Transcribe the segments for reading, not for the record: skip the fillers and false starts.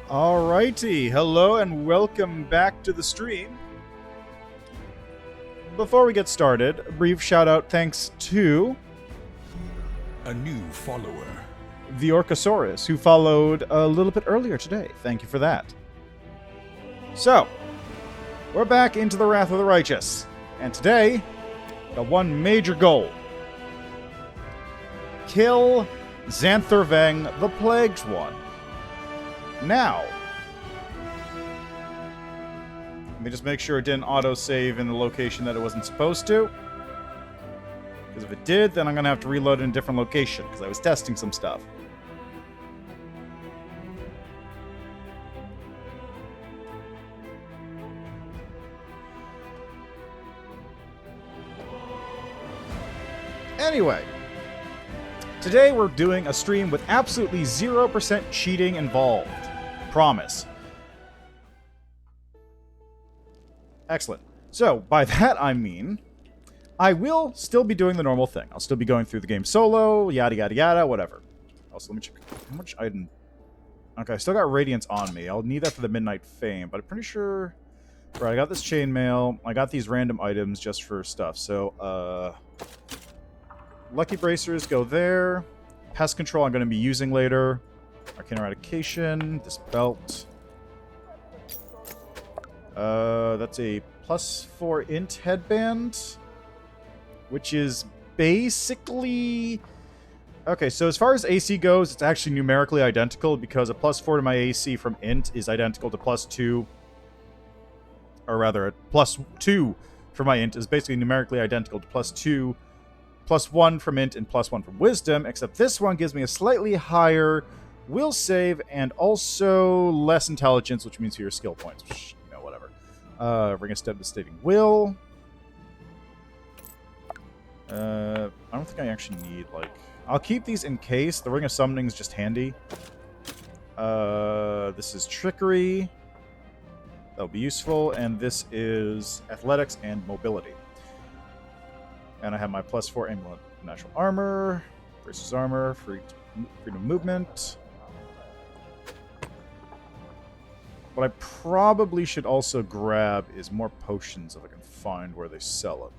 Alrighty, hello and welcome back to the stream. Before we get started, a brief shout out thanks to a new follower, the Orcosaurus, who followed a little bit earlier today. Thank you for that. So, we're back into the Wrath of the Righteous, and today, got one major goal. Kill Xantherveng, the Plagued One. Now, let me just make sure it didn't auto-save in the location that it wasn't supposed to. Because if it did, then I'm going to have to reload in a different location, because I was testing some stuff. Anyway, today we're doing a stream with absolutely 0% cheating involved. Promise. Excellent. So, by that I mean, I will still be doing the normal thing. I'll still be going through the game solo, yada yada yada, whatever. Also, let me check how much item... Okay, I still got Radiance on me. I'll need that for the Midnight Fame, but I'm pretty sure... Right, I got this chainmail. I got these random items just for stuff. So, Lucky Bracers go there. Pest Control I'm going to be using later. Arcane Eradication. This belt. That's a +4 int headband. Which is basically... Okay, so as far as AC goes, it's actually numerically identical because a +4 to my AC from int is identical to +2. Or rather, a +2 for my int is basically numerically identical to +2. +1 from int and +1 from wisdom, except this one gives me a slightly higher will save and also less intelligence, which means fewer skill points, which, you know, whatever. Ring of Devastating Will. I don't think I actually need, like... I'll keep these in case. The Ring of Summoning is just handy. This is Trickery. That'll be useful. And this is Athletics and Mobility. And I have my +4 Amulet Natural Armor, Braces Armor, Freedom of Movement. What I probably should also grab is more potions if I can find where they sell them.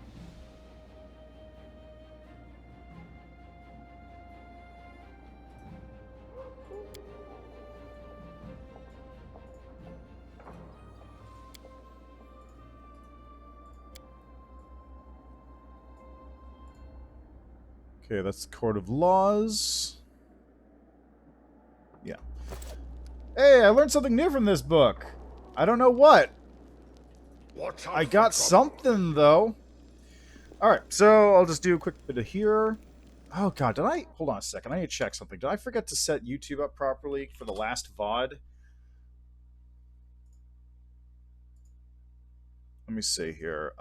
Okay, that's the Court of Laws. Yeah. Hey, I learned something new from this book. I don't know what. I got something, though. Alright, so I'll just do a quick bit of here. Oh, God, did I... Hold on a second, I need to check something. Did I forget to set YouTube up properly for the last VOD? Let me see here.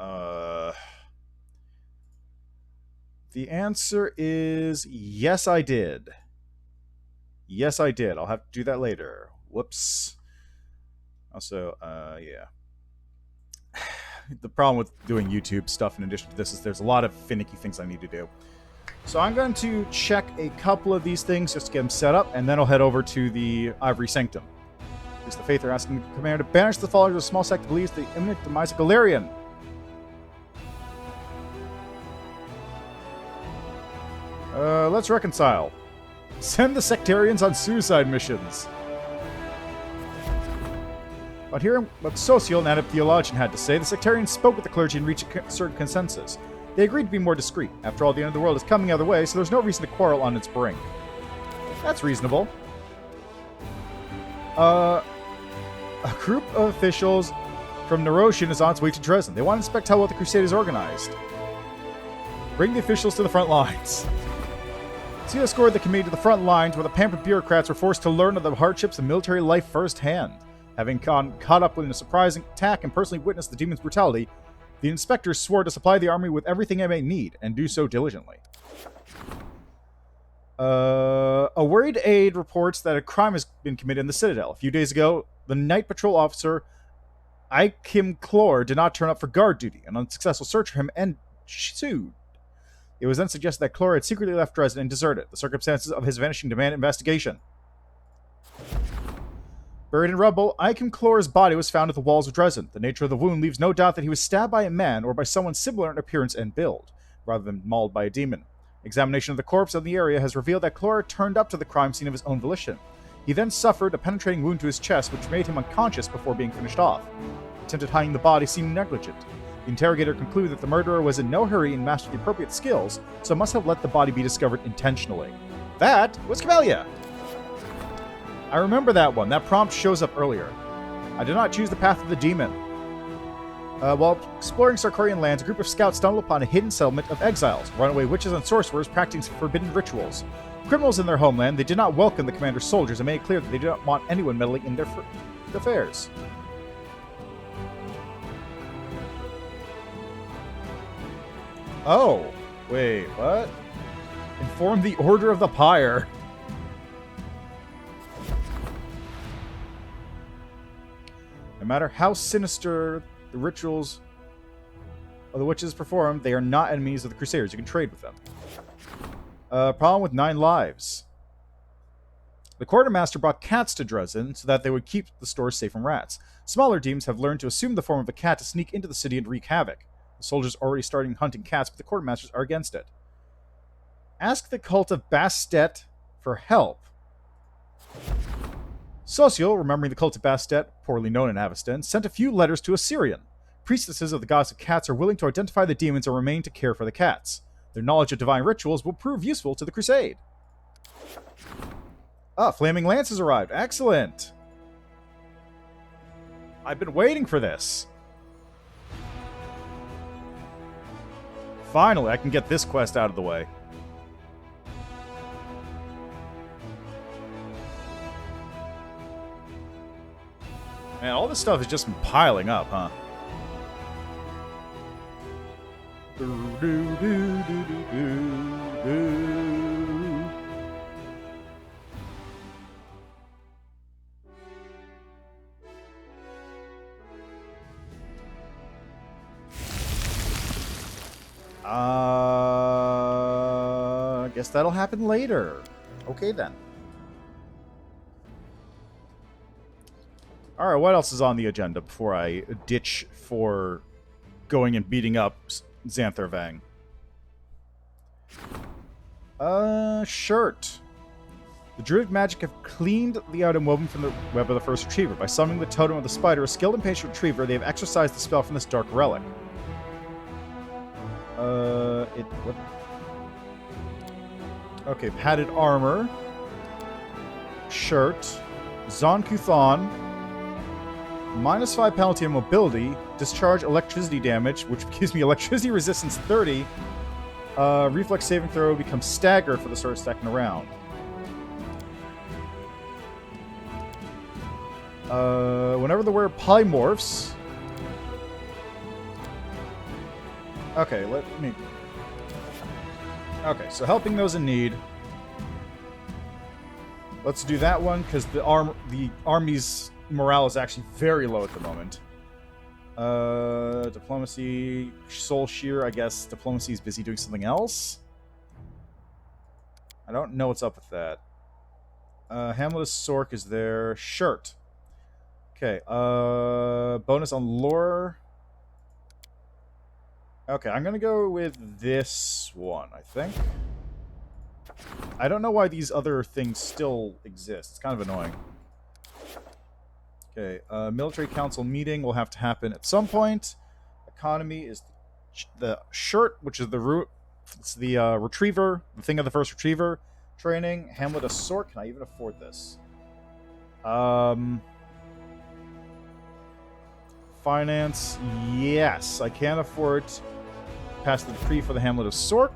The answer is yes, I did. Yes, I did. I'll have to do that later. Whoops. Also, yeah. The problem with doing YouTube stuff in addition to this is there's a lot of finicky things I need to do. So I'm going to check a couple of these things just to get them set up, and then I'll head over to the Ivory Sanctum. Because the Faith are asking the commander to banish the followers of a small sect that believes the imminent demise of Galarian. Let's reconcile. Send the sectarians on suicide missions. But hearing what Social and Theologian had to say, the sectarians spoke with the clergy and reached a certain consensus. They agreed to be more discreet. After all, the end of the world is coming the other way, so there's no reason to quarrel on its brink. That's reasonable. A group of officials from Neroshian is on its way to Drezen. They want to inspect how well the crusade is organized. Bring the officials to the front lines. Seal escorted the committee to the front lines, where the pampered bureaucrats were forced to learn of the hardships of military life firsthand. Having caught up in a surprising attack and personally witnessed the demon's brutality, the inspectors swore to supply the army with everything it may need, and do so diligently. A worried aide reports that a crime has been committed in the Citadel. A few days ago, the night patrol officer, Ikim Clor, did not turn up for guard duty. An unsuccessful search for him ensued. It was then suggested that Clor had secretly left Drezen and deserted. The circumstances of his vanishing demand investigation. Buried in rubble, Iconklor's body was found at the walls of Drezen. The nature of the wound leaves no doubt that he was stabbed by a man or by someone similar in appearance and build, rather than mauled by a demon. Examination of the corpse in the area has revealed that Clora turned up to the crime scene of his own volition. He then suffered a penetrating wound to his chest, which made him unconscious before being finished off. Attempted hiding the body seemed negligent. The interrogator concluded that the murderer was in no hurry and mastered the appropriate skills, so must have let the body be discovered intentionally. That was Camellia! I remember that one. That prompt shows up earlier. I did not choose the path of the demon. While exploring Sarkorian lands, a group of scouts stumbled upon a hidden settlement of exiles, runaway witches and sorcerers practicing forbidden rituals. Criminals in their homeland, they did not welcome the commander's soldiers and made it clear that they did not want anyone meddling in their affairs. Oh, wait, what? Inform the Order of the Pyre. No matter how sinister the rituals of the witches performed, they are not enemies of the Crusaders. You can trade with them. Problem with 9 lives. The quartermaster brought cats to Drezen so that they would keep the stores safe from rats. Smaller demons have learned to assume the form of a cat to sneak into the city and wreak havoc. The soldiers are already starting hunting cats, but the quartermasters are against it. Ask the cult of Bastet for help. Social, remembering the cult of Bastet, poorly known in Avestan, sent a few letters to Assyrian. Priestesses of the gods of cats are willing to identify the demons and remain to care for the cats. Their knowledge of divine rituals will prove useful to the crusade. Ah, Flaming Lance has arrived. Excellent! I've been waiting for this. Finally, I can get this quest out of the way. Man, all this stuff has just been piling up, huh? Guess that'll happen later. Okay, then. Alright, what else is on the agenda before I ditch for going and beating up Xanther Vang? Shirt. The Druidic magic have cleaned the item woven from the web of the first retriever. By summoning the totem of the spider, a skilled and patient retriever, they have exercised the spell from this dark relic. What? Okay, padded armor. Shirt. Zonkuthon. -5 penalty on mobility. Discharge electricity damage, which gives me electricity resistance 30. Reflex saving throw becomes staggered for the start second round. Whenever the wearer polymorphs. Okay, let me. Okay, so helping those in need. Let's do that one because the army's morale is actually very low at the moment. Diplomacy, Soul Shear. I guess diplomacy is busy doing something else. I don't know what's up with that. Hamletus Sork is there. Shirt. Okay. Bonus on lore. Okay, I'm gonna go with this one, I think. I don't know why these other things still exist. It's kind of annoying. Okay, military council meeting will have to happen at some point. Economy is the shirt, which is the root. It's the retriever, the thing of the first retriever. Training, Hamletus Sork. Can I even afford this? Finance, yes, I can afford to pass the decree for the Hamletus Sork.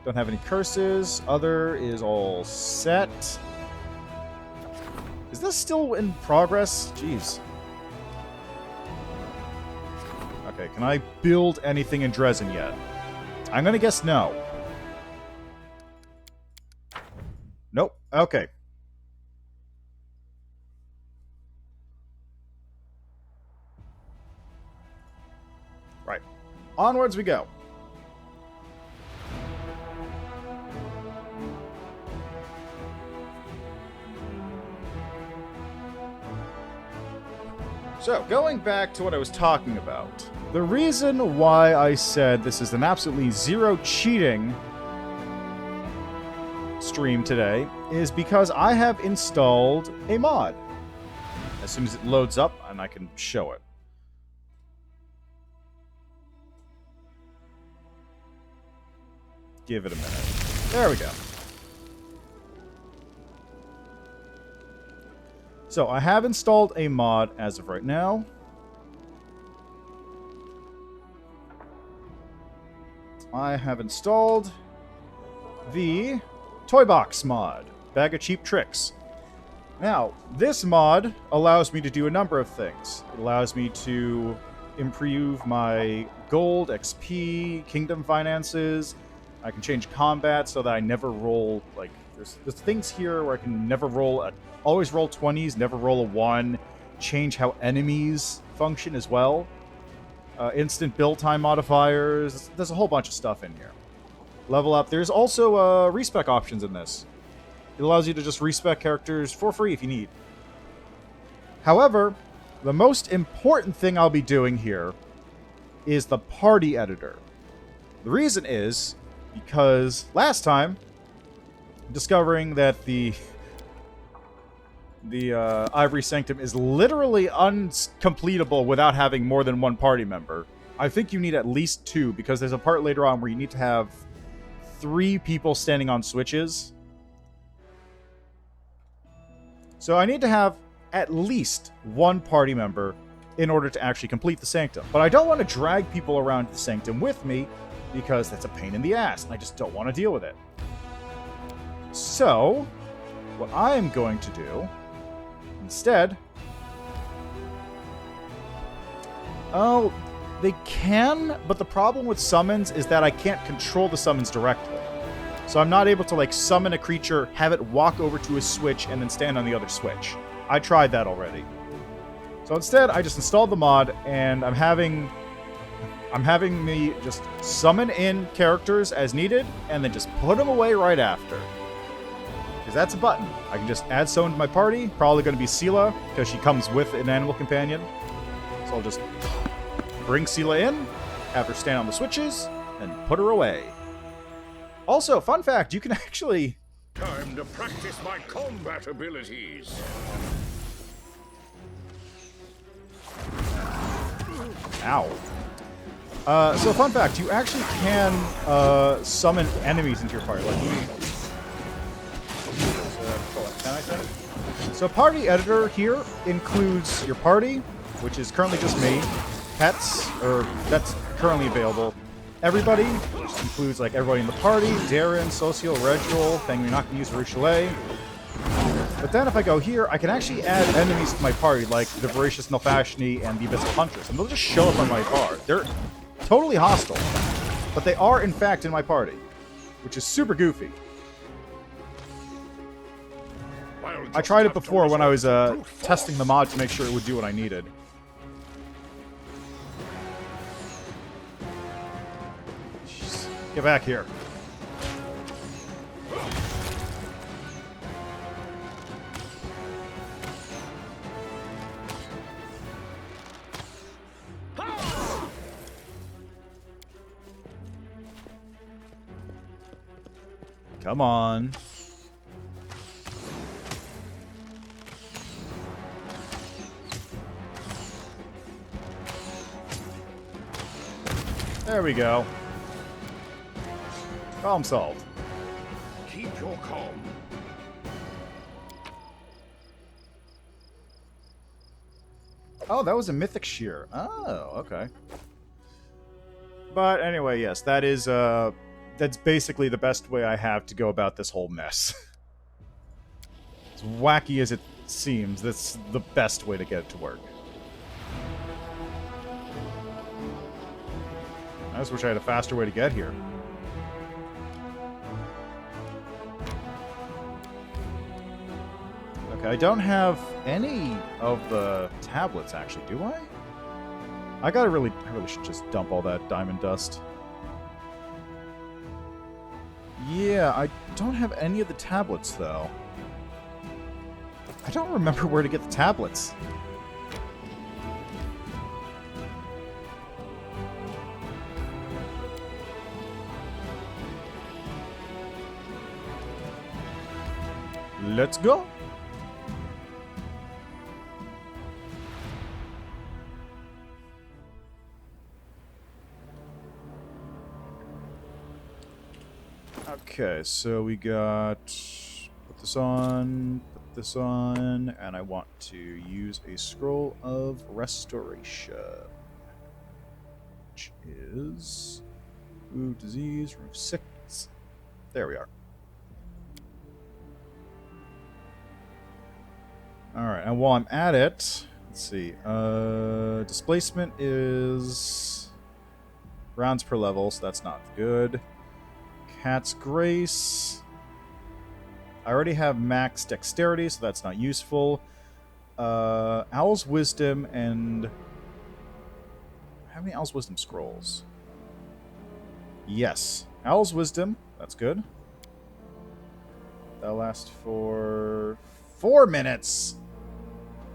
Don't have any curses. Other is all set. Is this still in progress? Jeez. Okay, can I build anything in Drezen yet? I'm gonna guess no. Nope. Okay. Right. Onwards we go. So, going back to what I was talking about. The reason why I said this is an absolutely zero cheating stream today is because I have installed a mod. As soon as it loads up, and I can show it. Give it a minute. There we go. So, I have installed a mod as of right now. I have installed the Toy Box mod, Bag of Cheap Tricks. Now, this mod allows me to do a number of things. It allows me to improve my gold, XP, kingdom finances. I can change combat so that I never roll, like, there's things here where I can never roll, always roll 20s, never roll a 1, change how enemies function as well. Instant build time modifiers, there's a whole bunch of stuff in here. Level up, there's also respec options in this. It allows you to just respec characters for free if you need. However, the most important thing I'll be doing here is the party editor. The reason is because last time, discovering that the Ivory Sanctum is literally uncompletable without having more than one party member. I think you need at least 2, because there's a part later on where you need to have 3 people standing on switches. So I need to have at least 1 party member in order to actually complete the Sanctum. But I don't want to drag people around the Sanctum with me, because that's a pain in the ass, and I just don't want to deal with it. So, what I am going to do, instead... Oh, they can, but the problem with summons is that I can't control the summons directly. So I'm not able to, like, summon a creature, have it walk over to a switch, and then stand on the other switch. I tried that already. So instead, I just installed the mod, and I'm having me just summon in characters as needed, and then just put them away right after. Because that's a button. I can just add someone to my party. Probably going to be Sela, because she comes with an animal companion. So I'll just bring Sela in, have her stand on the switches, and put her away. Also, fun fact, you can actually... Time to practice my combat abilities. Ow. So fun fact, you actually can summon enemies into your party. Like, so party editor here includes your party, which is currently just me, pets, or that's currently available. Everybody, which includes like everybody in the party, Darren, Socio, Reginald, thing you're not going to use Richelieu. But then if I go here, I can actually add enemies to my party, like the Voracious Nilfashni and the Abyssal Huntress, and they'll just show up on my bar. They're totally hostile, but they are in fact in my party, which is super goofy. I tried it before when I was testing the mod to make sure it would do what I needed. Jeez. Get back here. Come on. There we go. Problem solved. Keep your calm. Oh, that was a mythic shear. Oh, okay. But anyway, yes, that is that's basically the best way I have to go about this whole mess. As wacky as it seems, that's the best way to get it to work. I just wish I had a faster way to get here. Okay, I don't have any of the tablets, actually, do I? I really should just dump all that diamond dust. Yeah, I don't have any of the tablets, though. I don't remember where to get the tablets. let's go. Okay, so we got... Put this on, and I want to use a Scroll of Restoration. Which is... Remove disease, remove sickness. There we are. Alright, and while I'm at it, let's see. Displacement is rounds per level, so that's not good. Cat's Grace. I already have max dexterity, so that's not useful. Owl's Wisdom and... How many Owl's Wisdom scrolls? Yes. Owl's Wisdom. That's good. That'll last for 4 minutes.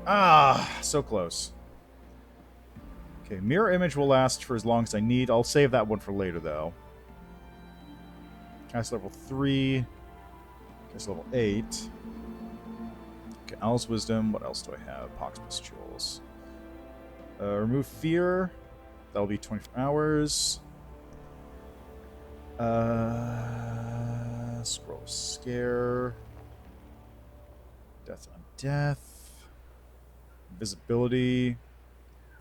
Ah, so close. Okay, Mirror Image will last for as long as I need. I'll save that one for later, though. Cast level 3. Cast level 8. Okay, Owl's Wisdom. What else do I have? Pox Pustules. Remove Fear. That'll be 24 hours. Scroll Scare. Death on Death. Invisibility.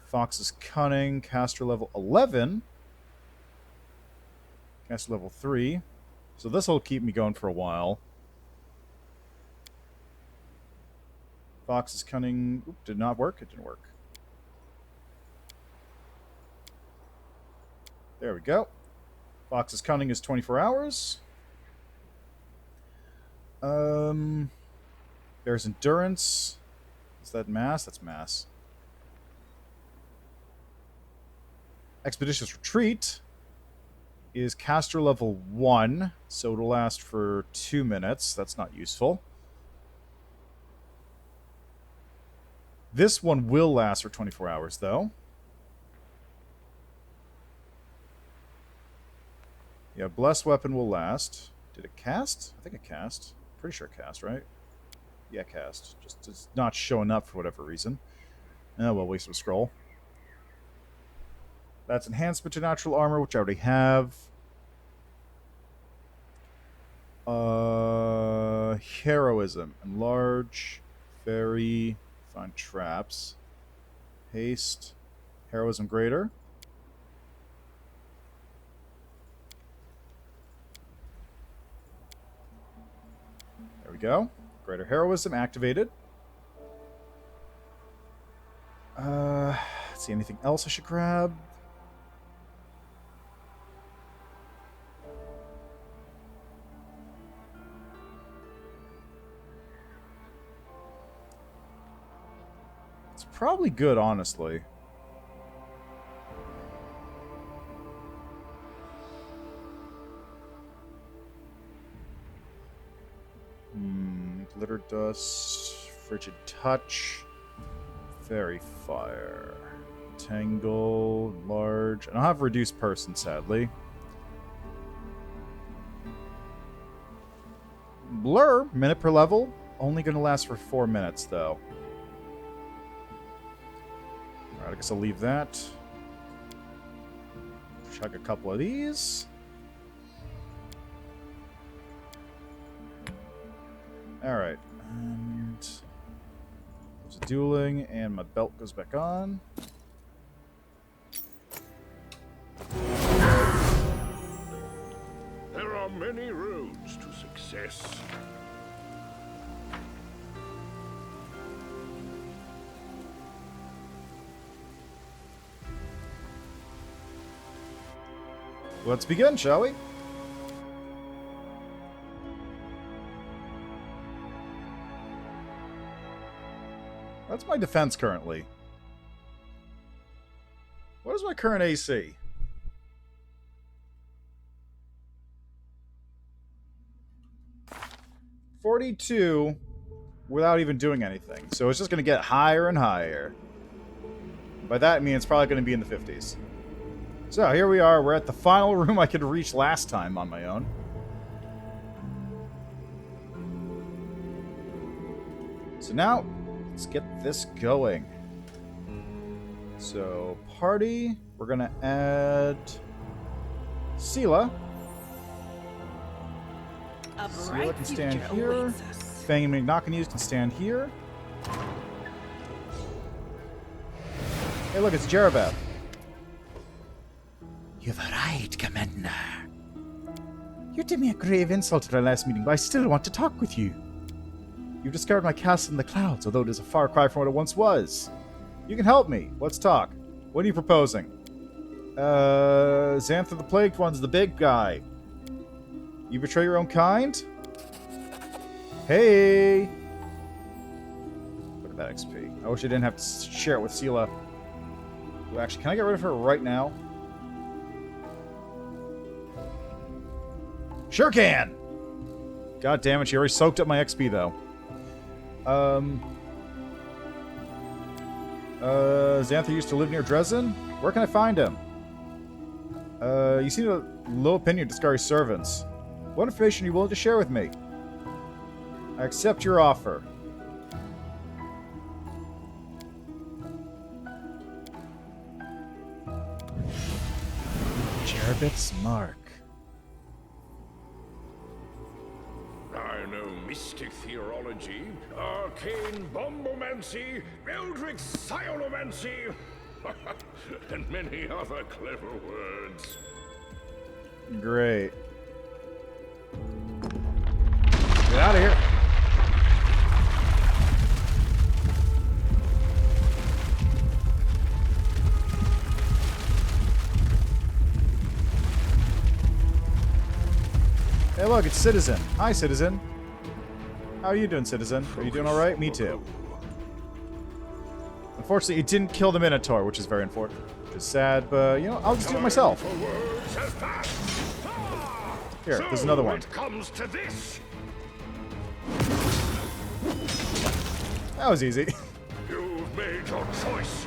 Fox's Cunning. Caster level 11. Caster level 3. So this will keep me going for a while. Fox's Cunning... Oop, did not work. It didn't work. There we go. Fox's Cunning is 24 hours. There's Endurance. Is that Mass? That's Mass. Expeditious Retreat is caster level 1, so it'll last for 2 minutes. That's not useful. This one will last for 24 hours, though. Yeah, Blessed Weapon will last. Did it cast? I think it cast. Pretty sure it cast, right? Yeah, cast. Just it's not showing up for whatever reason. Oh, well, waste of a scroll. That's Enhancement to Natural Armor, which I already have. Heroism. Enlarge. Fairy. Find traps. Haste. Heroism Greater. There we go. Greater Heroism activated. Let's see, anything else I should grab? It's probably good, honestly. Glitter Dust, Frigid Touch, Fairy Fire, Tangle, Large. I don't have Reduced Person, sadly. Blur, minute per level. Only going to last for 4 minutes, though. Alright, I guess I'll leave that. Chug a couple of these. Alright, and there's a dueling, and my belt goes back on. There are many roads to success. Let's begin, shall we? That's my defense currently. What is my current AC? $42 without even doing anything. So it's just going to get higher and higher. By that I mean it's probably going to be in the 50s. So here we are. We're at the final room I could reach last time on my own. So now, let's get this going. So, party, we're going to add Sela. Sela can stand here. Fang and Mignakanese can stand here. Hey, look, it's Jerabeth. You've arrived, Commander. You did me a grave insult at our last meeting, but I still want to talk with you. You've discovered my castle in the clouds, although it is a far cry from what it once was. You can help me. Let's talk. What are you proposing? Xantha the Plagued One's the big guy. You betray your own kind? Hey! Look at that XP. I wish I didn't have to share it with Sela. Ooh, actually, can I get rid of her right now? Sure can! God damn it, she already soaked up my XP, though. Xantha used to live near Drezen? Where can I find him? You seem to low opinion of Discari's servants. What information are you willing to share with me? I accept your offer. Jerabeth's mark. I know mystic theology, arcane bombomancy, eldritch psilomancy, and many other clever words. Great. Get out of here. Hey, look, it's Citizen. Hi, Citizen. How are you doing, Citizen? Are you doing all right? Me too. Unfortunately, it didn't kill the Minotaur, which is very unfortunate. Which is sad, but, you know, I'll just do it myself. Here, there's another one. It comes to this. That was easy. You've made your choice.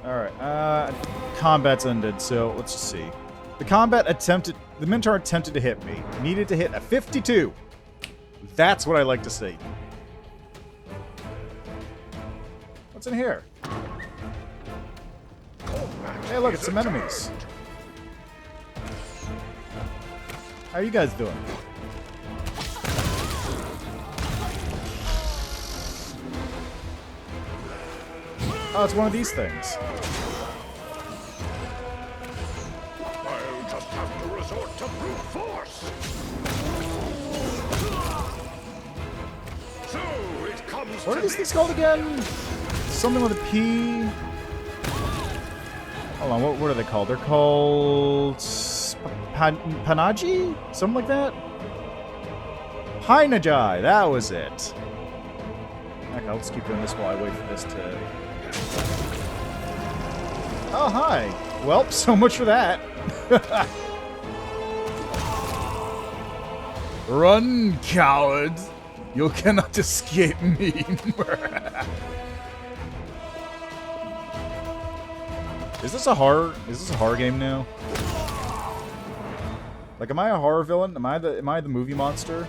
Alright, combat's ended, so let's just see. The Minotaur attempted to hit me. Needed to hit a 52. That's what I like to see. What's in here? Hey, look, it's some enemies. How are you guys doing? Oh, it's one of these things. I'll just have to resort to brute force. So it comes What are these things called again? Something with a P. Hold on, what are they called? They're called Panaji? Something like that? Hainajai, that was it. Okay, I'll just keep doing this while I wait for this to... Oh, hi. Well, so much for that. Run, coward. You cannot escape me. Is this a horror game now? Like, am I a horror villain? Am I the movie monster?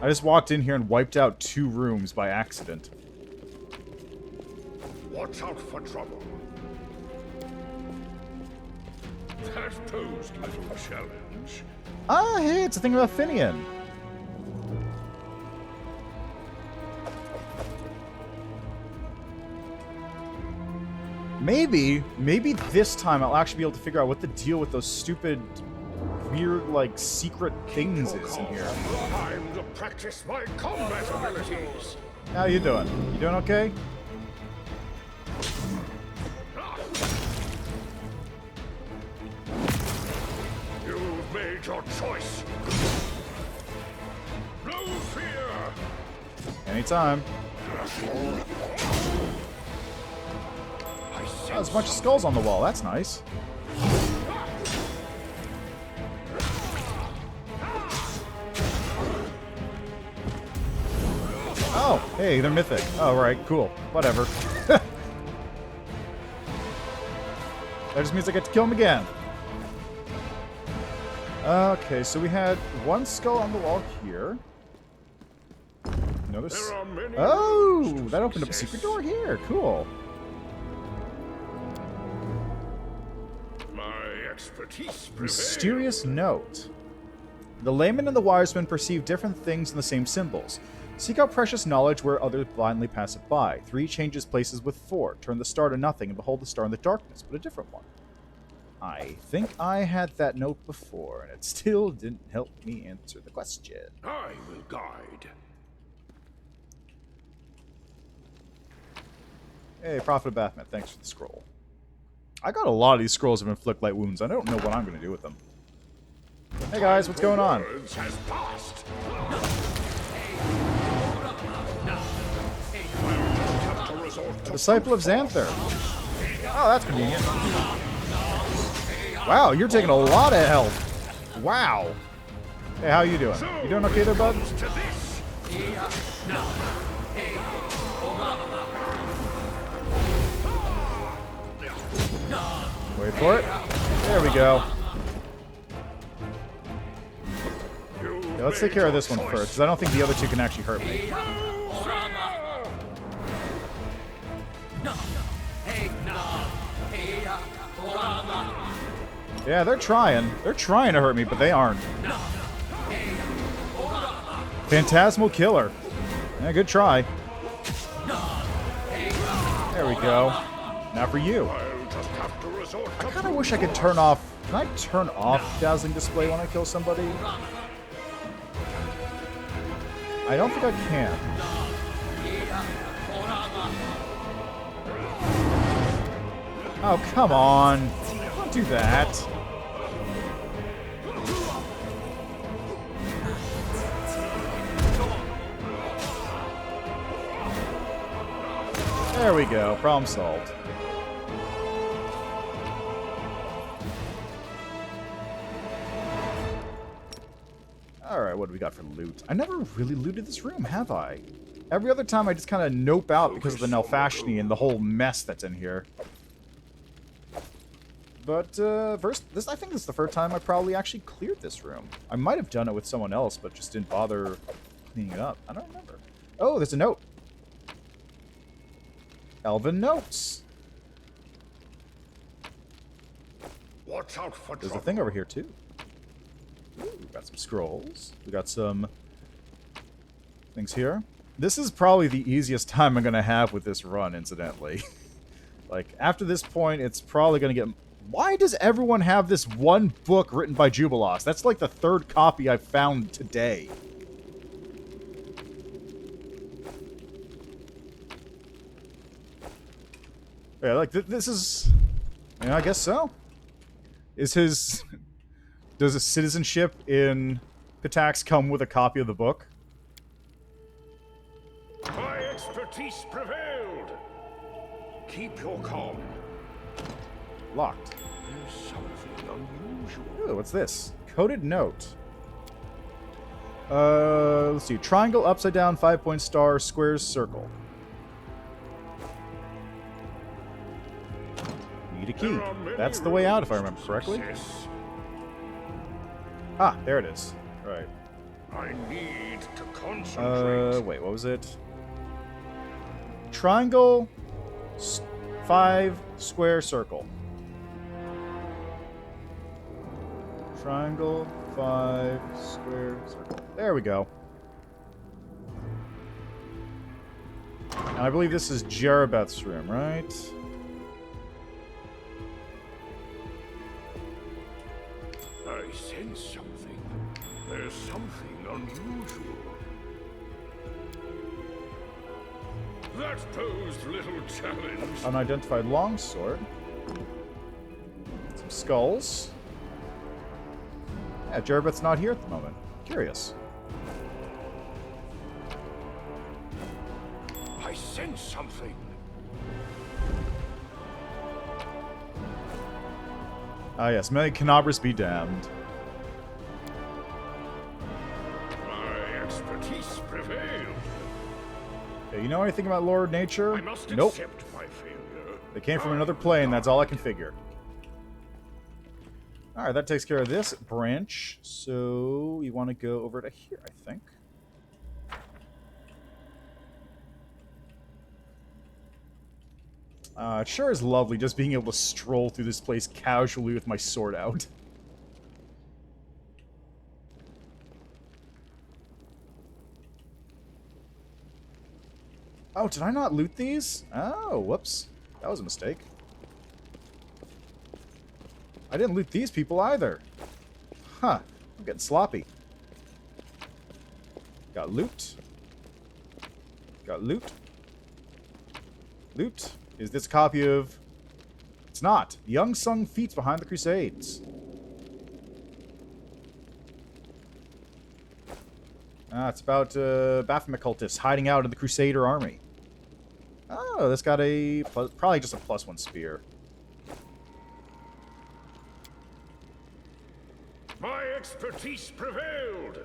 I just walked in here and wiped out 2 rooms by accident. Watch out for trouble. That posed little challenge. Ah, hey, it's a thing about Finian. Maybe this time I'll actually be able to figure out what the deal with those stupid, weird, like, secret things is in here. Time to practice my combat abilities. How you doing? You doing okay? You've made your choice. No fear. Anytime. Oh, there's a bunch of skulls on the wall. That's nice. Oh, hey, they're mythic. Oh, right, cool. Whatever. That just means I get to kill them again. Okay, so we had one skull on the wall here. Notice. There are many Oh, roads to that opened up a success. secret door here. Cool. My expertise Mysterious prevailed. note. The layman and the wiseman perceive different things in the same symbols. Seek out precious knowledge where others blindly pass it by. 3 changes places with 4. Turn the star to nothing and behold the star in the darkness, but a different one. I think I had that note before, and it still didn't help me answer the question. I will guide. Hey, Prophet of Bathmet, thanks for the scroll. I got a lot of these scrolls of inflict light wounds. I don't know what I'm going to do with them. Hey guys, what's going on? Words has passed. Have to resort to Disciple of Xanther. Oh, that's convenient. Wow, you're taking a lot of health. Wow. Hey, how you doing? You doing okay there, bud? to this. Wait for it. There we go. Yeah, let's take care of this one first, because I don't think the other 2 can actually hurt me. Yeah, they're trying. They're trying to hurt me, but they aren't. Phantasmal Killer. Yeah, good try. There we go. Now for you. I'll just have to resort I to kind of wish I could turn off... Can I turn off Dazzling Display when I kill somebody? I don't think I can. Oh, come on. Don't do that. There we go. Problem solved. Alright, what do we got for loot? I never really looted this room, have I? Every other time I just kind of nope out because of the Nelfashni and the whole mess that's in here. But, I think this is the first time I probably actually cleared this room. I might have done it with someone else, but just didn't bother cleaning it up. I don't remember. Oh, there's a note. Elven notes. watch out for There's a trouble. thing over here, too. Ooh, we got some scrolls. We got some things here. This is probably the easiest time I'm going to have with this run, incidentally. Like, after this point, it's probably going to get... Why does everyone have this one book written by Jubilos? That's like the 3rd copy I've found today. Yeah, like, this is... Yeah, I guess so. Is his... Does his citizenship in Pitax come with a copy of the book? My expertise prevailed. Keep your calm. Locked. There's something unusual. Ooh, what's this? Coded note. Let's see. Triangle, upside down, 5-point star, squares, circle. Need a key. There are many That's the way out, if I roads remember to correctly. success. Ah, there it is. Right. I need to concentrate. Wait, what was it? Triangle, 5, square, circle. Triangle, 5, square, circle. There we go. And I believe this is Jerabeth's room, right? I sense something. There's something unusual. That posed little challenge. Unidentified longsword. Some skulls. Yeah, Jerabeth's not here at the moment. Curious. I sense something. Ah, yes. May Canabras be damned. My expertise prevailed. Okay, you know anything about Lord Nature? I must Nope. accept my failure. They came from another plane, that's all I can figure. Alright, that takes care of this branch. So we want to go over to here, I think. It sure is lovely just being able to stroll through this place casually with my sword out. Oh, did I not loot these? Oh, whoops. That was a mistake. I didn't loot these people either. Huh. I'm getting sloppy. Got loot. Got loot. Loot. Is this a copy of... It's not. The unsung feats behind the Crusades. It's about Baphomet cultists hiding out in the Crusader army. Oh, this got a... probably just a +1 spear. My expertise prevailed.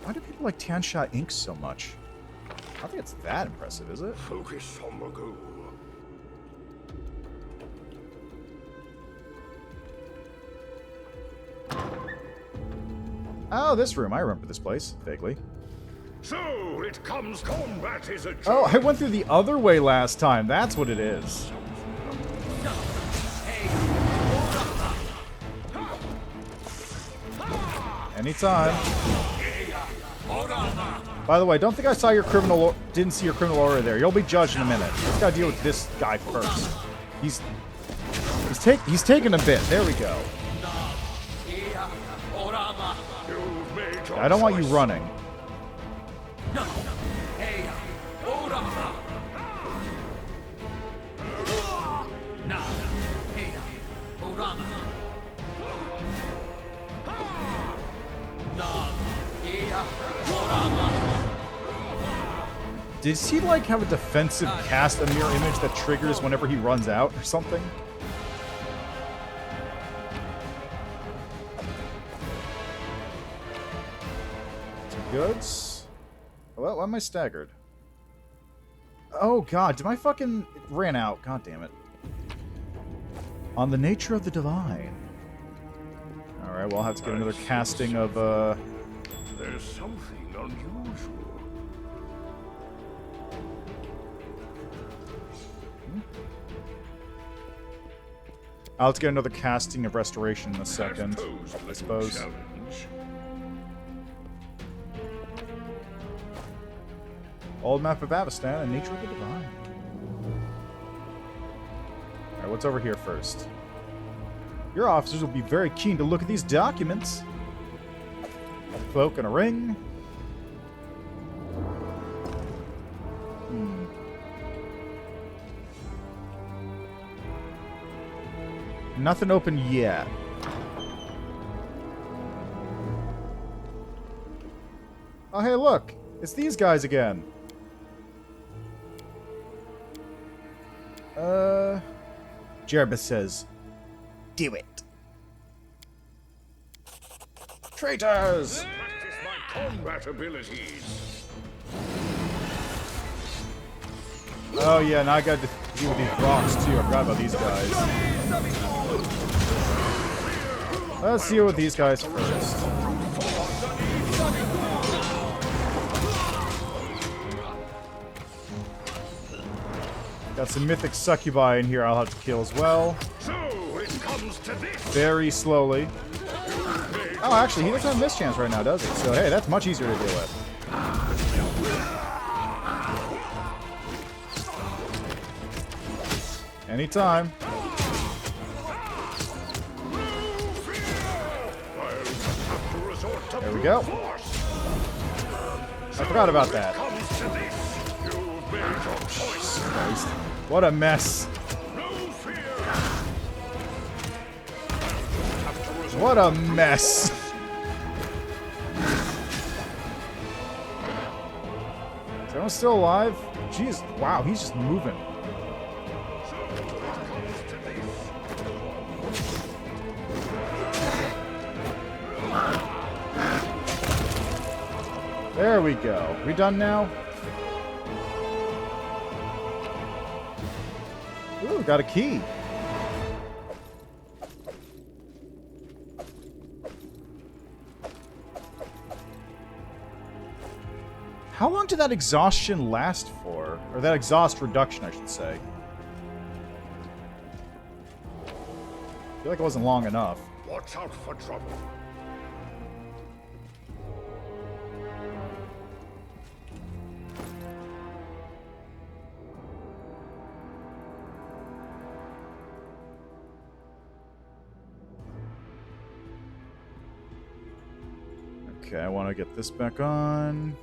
Why do people like Tiansha ink so much? I don't think it's that impressive, is it? Focus on the goal. Oh, this room. I remember this place, vaguely. So, it comes combat is a joke. Oh, I went through the other way last time. That's what it is. Anytime. By the way, don't think I saw your criminal... didn't see your criminal aura there. You'll be judged in a minute. Just gotta deal with this guy first. He's taking a bit. There we go. I don't want you running. Does he, like, have a defensive cast a mirror image that triggers whenever he runs out or something? Goods? Well, why am I staggered? Oh, God, did my fucking... It ran out. God damn it. On the nature of the divine. Alright, well, I'll have to get another casting of, There's something unusual. I'll have to get another casting of restoration in a second, I suppose. Challenge. Old map of Avestan and nature of the divine. Alright, what's over here first? Your officers will be very keen to look at these documents. A cloak and a ring. Nothing open yet. Oh, hey, look. It's these guys again. Jerbus says, do it. Traitors! Practice my combat abilities. Oh, yeah, now I got to deal with these rocks, too. I forgot about these guys. Let's deal with these guys first. Got some mythic succubi in here I'll have to kill as well. So it comes to this. Very slowly. Oh, actually, he doesn't have mischance right now, does he? So, hey, that's much easier to deal with. Anytime. There we go. I forgot about that. Christ. What a mess. What a mess. Is anyone still alive? Jeez, wow, he's just moving. There we go. We done now? we got a key. How long did that exhaustion last for? Or that exhaust reduction, I should say. I feel like it wasn't long enough. Watch out for trouble. Okay, I want to get this back on.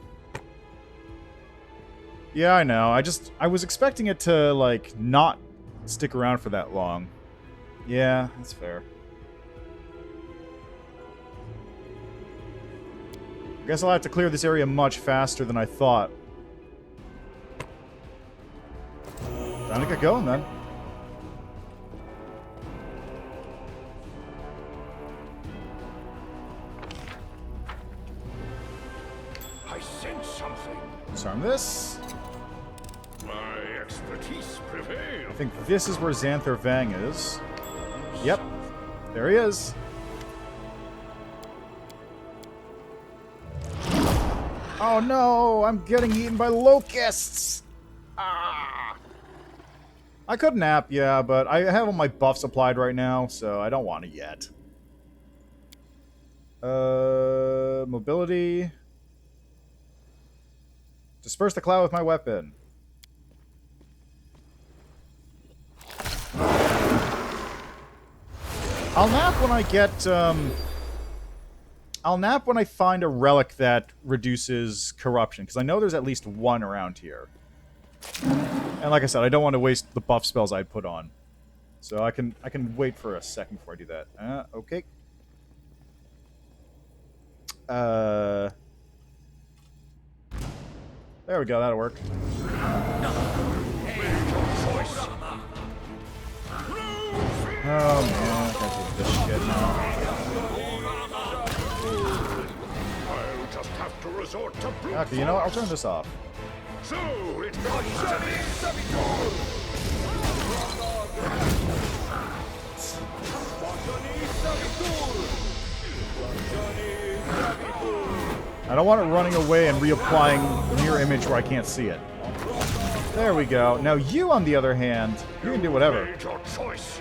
Yeah, I know. I was expecting it to, like, not stick around for that long. Yeah, that's fair. I guess I'll have to clear this area much faster than I thought. Time to get going, then. I sense something. Disarm this. My expertise prevails. I think this is where Xanther Vang is. Yep. There he is. Oh no! I'm getting eaten by locusts! Ah! I could nap, yeah, but I have all my buffs applied right now, so I don't want it yet. Mobility. Disperse the cloud with my weapon. I'll nap when I get, I'll nap when I find a relic that reduces corruption, because I know there's at least one around here. And like I said, I don't want to waste the buff spells I'd put on. So I can wait for a second before I do that. Okay. There we go, that'll work. Oh man, I gotta do this shit now. I'll just have to resort to brute Okay, you know what? I'll turn this off. So it comes to me. I don't want it running away and reapplying mirror image where I can't see it. There we go. Now you, on the other hand, you can do whatever. Made your choice.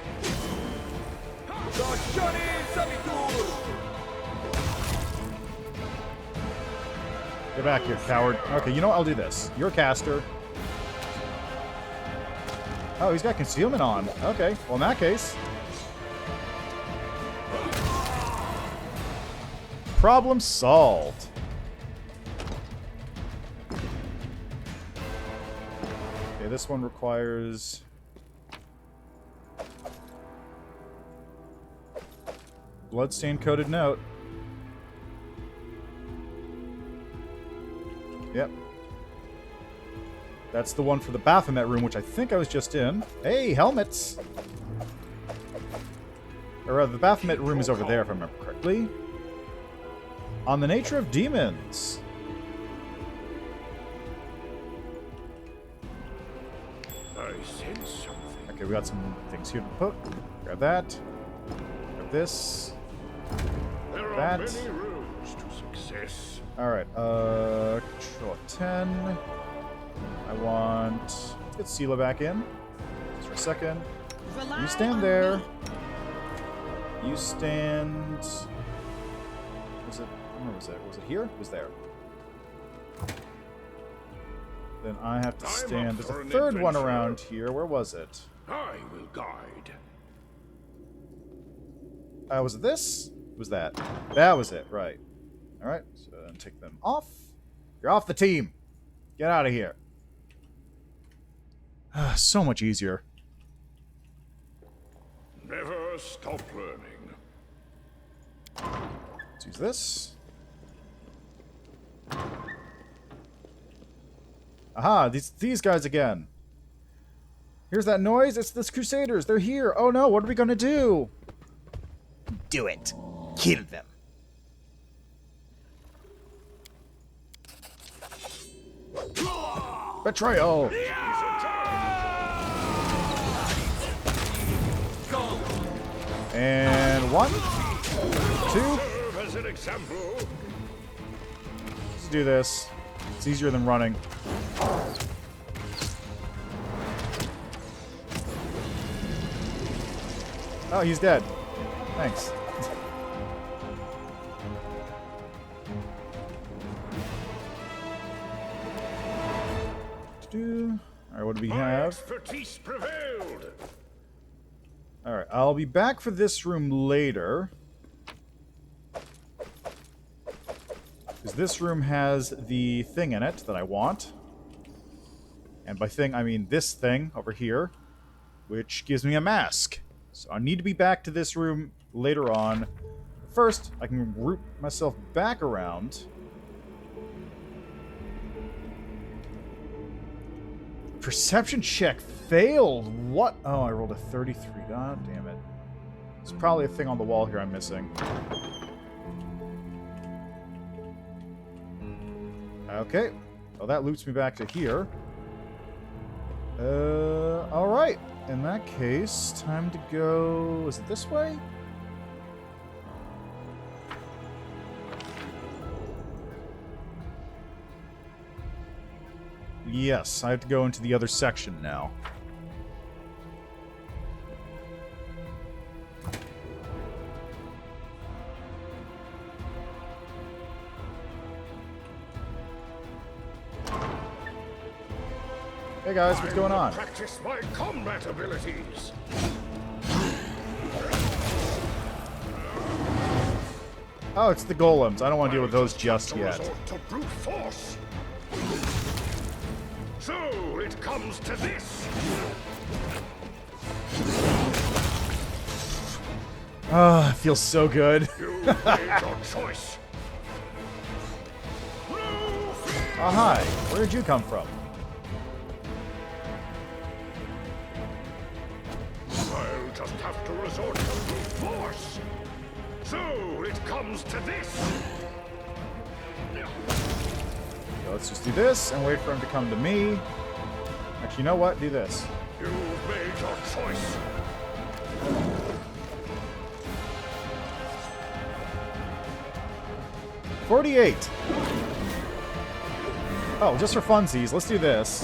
Get back here, coward. Okay, you know what? I'll do this. You're a caster. Oh, he's got concealment on. Okay, well in that case... problem solved. Okay, this one requires... bloodstained-coated note. Yep. That's the one for the Baphomet room, which I think I was just in. Hey, helmets! Or rather, the Baphomet room is over there, if I remember correctly. On the nature of demons. I sense something. Okay, we got some things here to put. Grab that. Grab this. There are That. many roads to success. Alright, control 10. I want... let's get Sela back in. Just for a second. You stand there. You stand... was it... where was it? Was it here? It was there. Then I have to I'm stand... up there's for a an third one adventure. around here. Where was it? I will guide. Was it this? Was that? That was it, right. Alright, so then take them off. You're off the team. Get out of here. So much easier. Never stop learning. Let's use this. Aha, these guys again. Here's that noise. It's the Crusaders. They're here. Oh no, what are we gonna do? Do it. Kill them. Betrayal. And 1, 2. Serve as an example. Let's do this. It's easier than running. Oh, he's dead. Thanks. Alright, what do we have? Expertise prevailed. Alright, I'll be back for this room later. Because this room has the thing in it that I want. And by thing, I mean this thing over here, which gives me a mask. So I need to be back to this room later on. First, I can root myself back around. Perception check failed. What? Oh, I rolled a 33. God damn it. There's probably a thing on the wall here I'm missing. Okay. Well, that loops me back to here. Alright. In that case, time to go... Is it this way? Yes, I have to go into the other section now. Hey guys, what's going on? Practice my combat abilities. Oh, it's the golems. I don't want to deal with those just To yet. resort to brute force. So it comes to this. Ah, it feels so good. You made your choice. Oh, hi. Where did you come from? I'll just have to resort to brute force. So it comes to this. So let's just do this and wait for him to come to me. Actually, you know what? Do this. You've made your choice. $48. Oh, just for funsies, let's do this.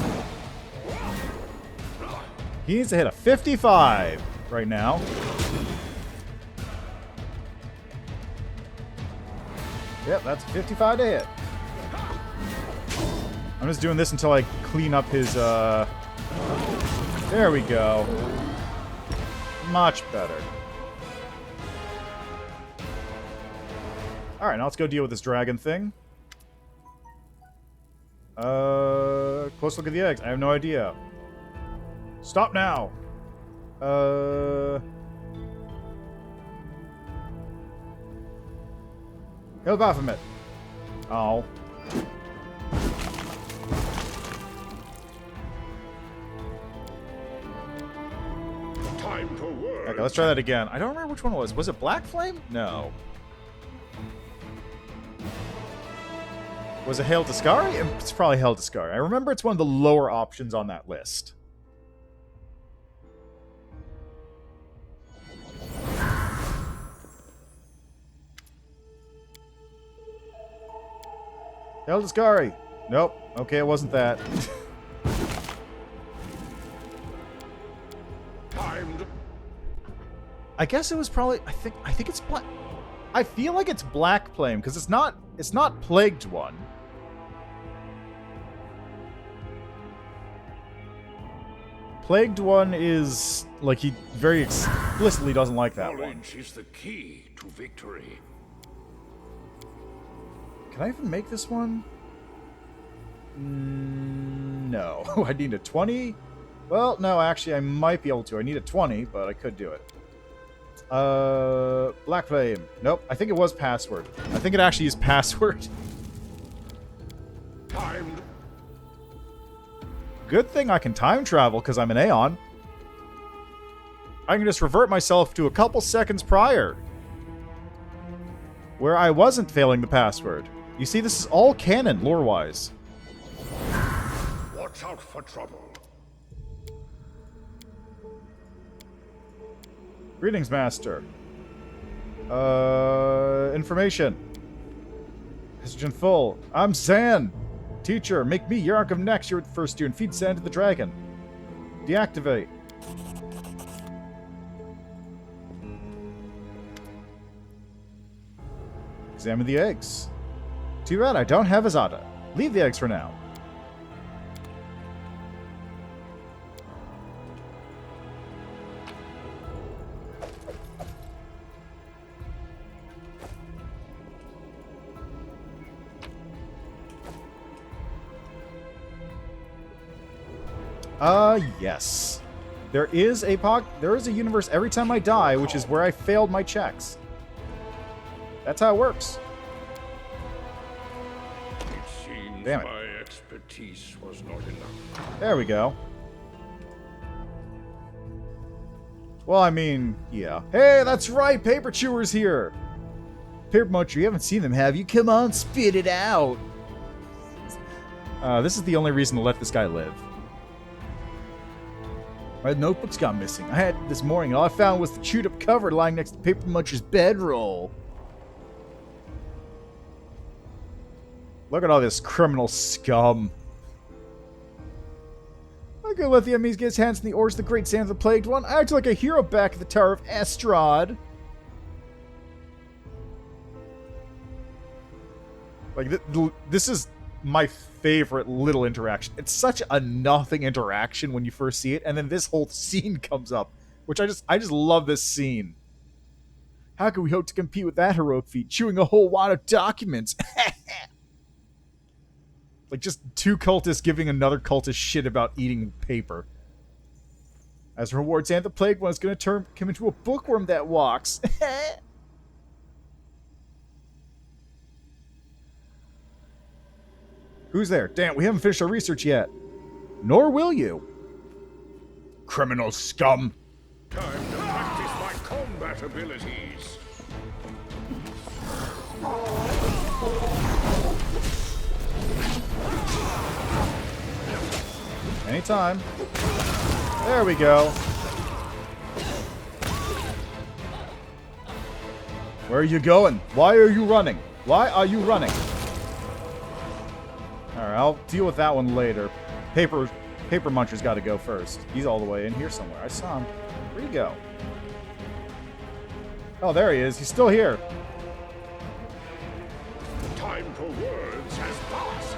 He needs to hit a 55 right now. Yep, that's a 55 to hit. I'm just doing this until I clean up his, There we go. Much better. Alright, now let's go deal with this dragon thing. Close look at the eggs. I have no idea. Stop now! Help off from it. Oh. Time for work. Okay, let's try that again. I don't remember which one it was. Was it Black Flame? No. Was it Hail Discari? It's probably Hail Discari. I remember it's one of the lower options on that list. Hail Discari. Nope. Okay, it wasn't that. I guess it was probably. I think it's black. I feel like it's Black Flame because it's not Plagued One. Plagued One is like he very explicitly doesn't like that one. Knowledge is the key to victory. Can I even make this one? No. I need a 20. Well, no, actually, I might be able to. I need a 20, but I could do it. Black Flame. Nope. I think it was password. I think it actually is password. Timed. Good thing I can time travel because I'm an Aeon. I can just revert myself to a couple seconds prior, where I wasn't failing the password. You see, this is all canon, lore-wise. Watch out for trouble. Greetings, Master. Information. Message full. I'm Zan. Teacher, make me Yark of Next year at first year and feed Zan to the dragon. Deactivate. Examine the eggs. Too bad I don't have Azada. Leave the eggs for now. Yes. There is a universe every time I die, which is where I failed my checks. That's how it works. It seems Damn it. my expertise was not enough. There we go. Well, I mean, yeah. Hey, that's right! Paper Chewer's here! Paper Muncher, you haven't seen them, have you? Come on, spit it out! This is the only reason to let this guy live. My notebook's gone missing. I had it this morning, and all I found was the chewed-up cover lying next to Paper Muncher's bedroll. Look at all this criminal scum. I'm gonna let the enemies get his hands in the ores of the Great Sand of the Plagued One. I act like a hero back at the Tower of Estrad. Like, this is my favorite little interaction. It's such a nothing interaction when you first see it, and then this whole scene comes up, which I just love this scene. How can we hope to compete with that heroic feat, chewing a whole wad of documents? Like, just two cultists giving another cultist shit about eating paper. As a reward, Xanth the Plagued One is going to turn him into a bookworm that walks. Who's there? Damn, we haven't finished our research yet. Nor will you. Criminal scum. Time to practice my combat abilities. Anytime. There we go. Where are you going? Why are you running? Why are you running? Alright, I'll deal with that one later. Paper Muncher's got to go first. He's all the way in here somewhere. I saw him. Where'd he go? Oh, there he is. He's still here. Time for words has passed.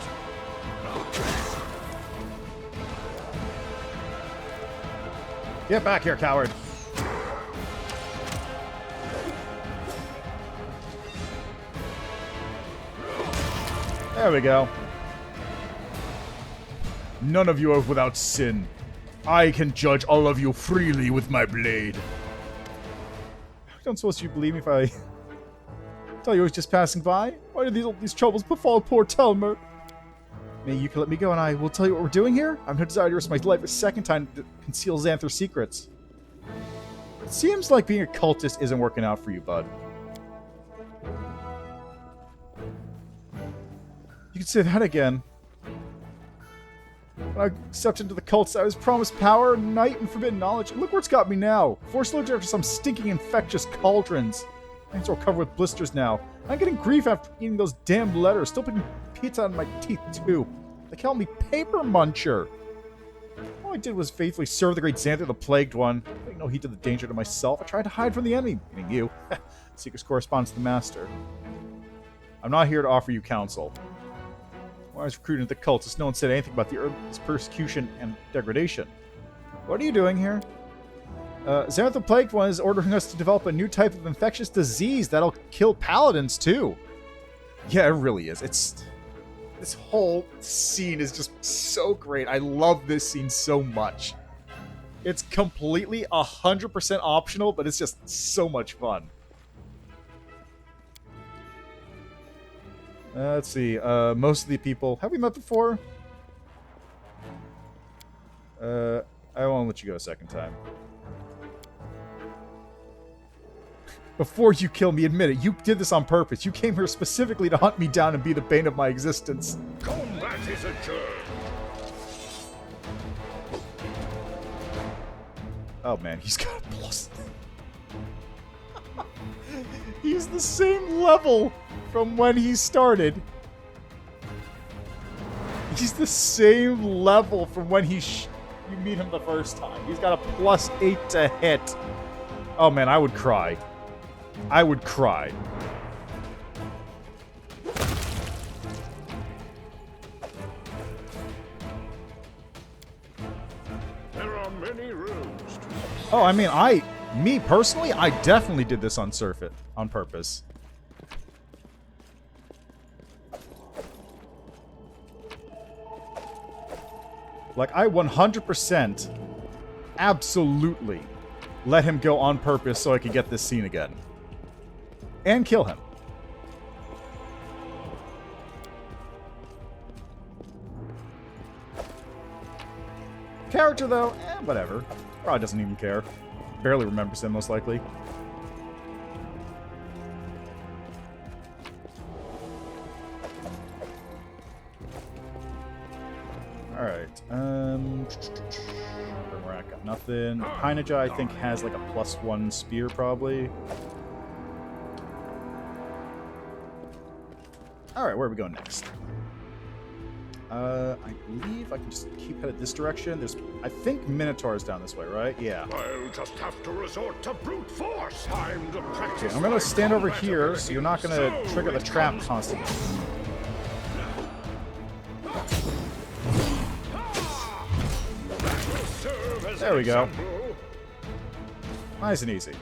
Get back here, coward. There we go. None of you are without sin. I can judge all of you freely with my blade. I don't suppose you believe me if I tell you I was just passing by? Why did these troubles befall poor Telmer? Maybe you can let me go and I will tell you what we're doing here? I have no desire to risk my life a second time to conceal Xanthor's secrets. It seems like being a cultist isn't working out for you, bud. You can say that again. When I accepted into the cults, I was promised power, night, and forbidden knowledge. And look where it's got me now. Forced to look after some stinking infectious cauldrons. My hands are all covered with blisters now. I'm getting grief after eating those damn letters. Still putting pizza on my teeth, too. They call me Paper Muncher. All I did was faithfully serve the great Xanthor the Plagued One. Paying no heed to the danger to myself. I tried to hide from the enemy, meaning you. Secrets corresponds to the Master. I'm not here to offer you counsel. When I was recruited into the cultists, no one said anything about the Earth's persecution and degradation. What are you doing here? Xanthor the Plagued One is ordering us to develop a new type of infectious disease that'll kill paladins, too. Yeah, it really is. This whole scene is just so great. I love this scene so much. It's completely 100% optional, but it's just so much fun. Let's see. Most of the people... Have we met before? I won't let you go a second time. Before you kill me, admit it. You did this on purpose. You came here specifically to hunt me down and be the bane of my existence. Combat is adjourned. Oh man, he's got a plus. He's the same level from when he started. He's the same level from when you meet him the first time. He's got a +8 to hit. Oh man, I would cry. I would cry. There are many rooms to... Oh, I mean, me personally, I definitely did this on purpose. Like, I 100% absolutely let him go on purpose so I could get this scene again. And kill him. Character, though, whatever. Probably doesn't even care. Barely remembers him, most likely. Alright, Rat got nothing. Pineja, I think, has like a +1 spear, probably. Alright, where are we going next? I believe I can just keep headed this direction. I think Minotaur's down this way, right? Yeah. I'll just have to resort to brute force. Time to practice. Okay, I'm gonna stand over here, so you're not gonna trigger the trap constantly. There we go. Nice and easy.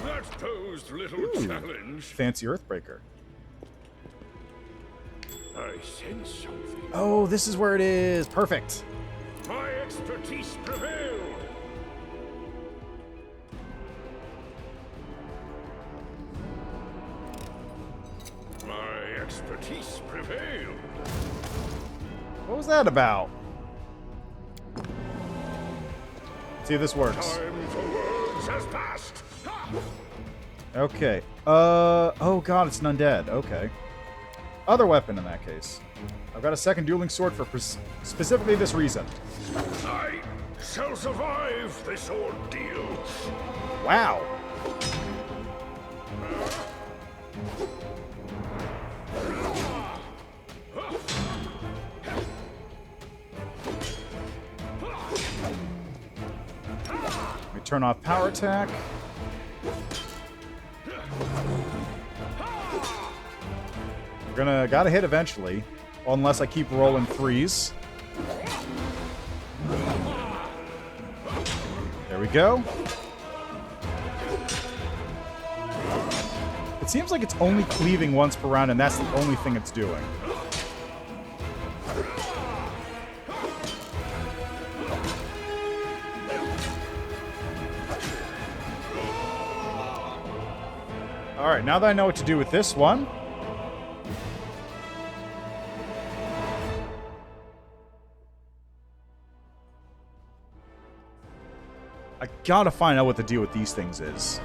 That posed little challenge. Fancy Earthbreaker. I sense something. Oh, this is where it is. Perfect. My expertise prevailed. My expertise prevailed. What was that about? See if this works. Time for words has passed. Okay. Oh god, it's an undead. Okay. Other weapon in that case. I've got a second dueling sword for specifically this reason. I shall survive this ordeal. Wow. Let me turn off power attack. Gotta hit eventually, unless I keep rolling threes. There we go. It seems like it's only cleaving once per round, and that's the only thing it's doing. Alright, now that I know what to do with this one, I gotta find out what the deal with these things is.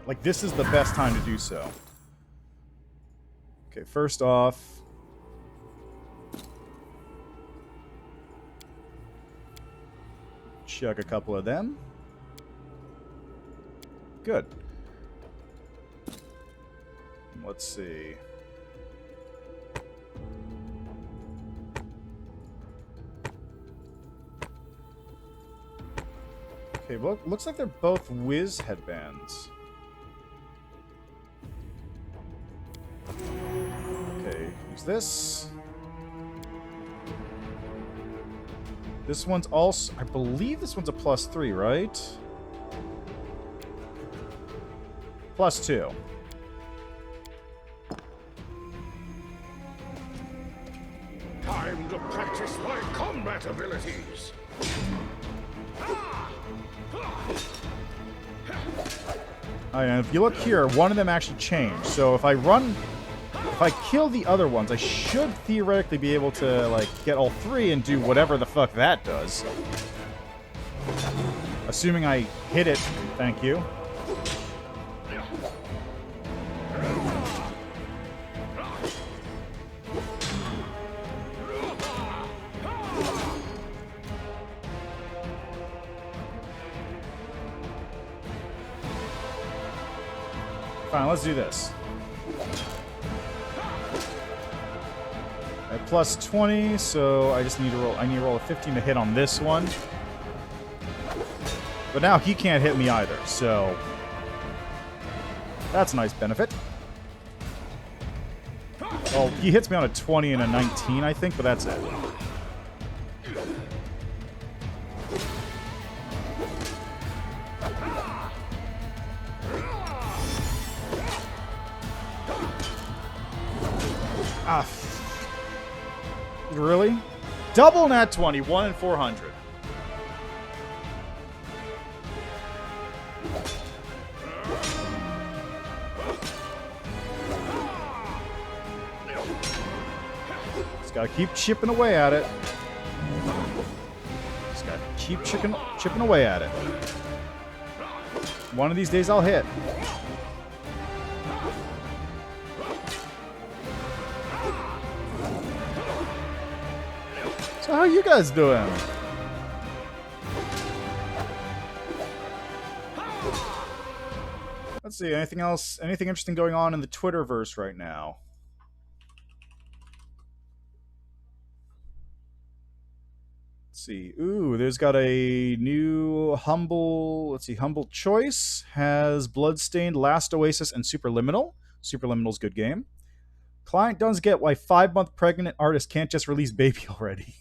Like, this is the best time to do so. Okay, first off... chuck a couple of them. Good. Let's see. Okay, well, looks like they're both whiz headbands. Okay, use this. This one's also... I believe this one's a +3, right? +2. Time to practice my combat abilities. Oh, yeah, if you look here, one of them actually changed. So if I kill the other ones, I should theoretically be able to, like, get all three and do whatever the fuck that does. Assuming I hit it. Thank you. Fine, let's do this. At plus 20, so I just need to roll. I need to roll a 15 to hit on this one. But now he can't hit me either, so that's a nice benefit. Well, he hits me on a 20 and a 19, I think, but that's it. Ah. Really? Double nat 20, 1 in 400. Just gotta keep chipping away at it. Just gotta keep chipping away at it. One of these days I'll hit. So how you guys doing? Let's see, anything else? Anything interesting going on in the Twitterverse right now? Let's see. Ooh, there's got a new Humble... Let's see, Humble Choice has Bloodstained, Last Oasis, and Superliminal. Superliminal's a good game. Client does get why 5-month pregnant artist can't just release baby already.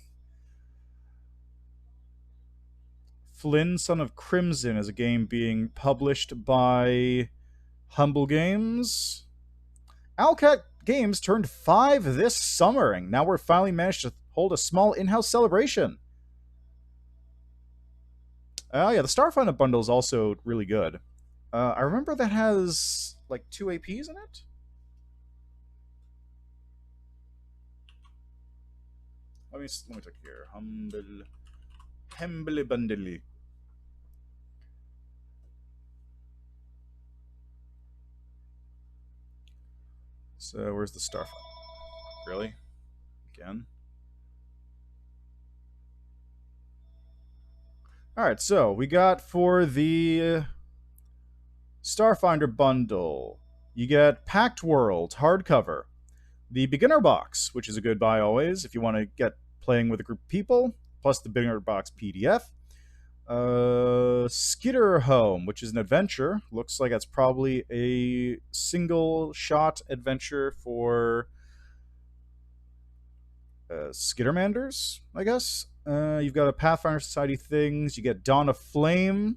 Flynn, Son of Crimson is a game being published by Humble Games. Owlcat Games turned 5 this summer, and now we're finally managed to hold a small in-house celebration. Oh yeah, the Starfinder bundle is also really good. I remember that has like 2 APs in it. Let me check here. Humble bundle. So where's the Starfinder? Really? Again? Alright, so we got for the Starfinder bundle, you get Packed World hardcover, the Beginner Box, which is a good buy always if you want to get playing with a group of people, plus the Beginner Box PDF. Skitter Home, which is an adventure. Looks like it's probably a single-shot adventure for Skittermanders, I guess. You've got a Pathfinder Society things. You get Dawn of Flame.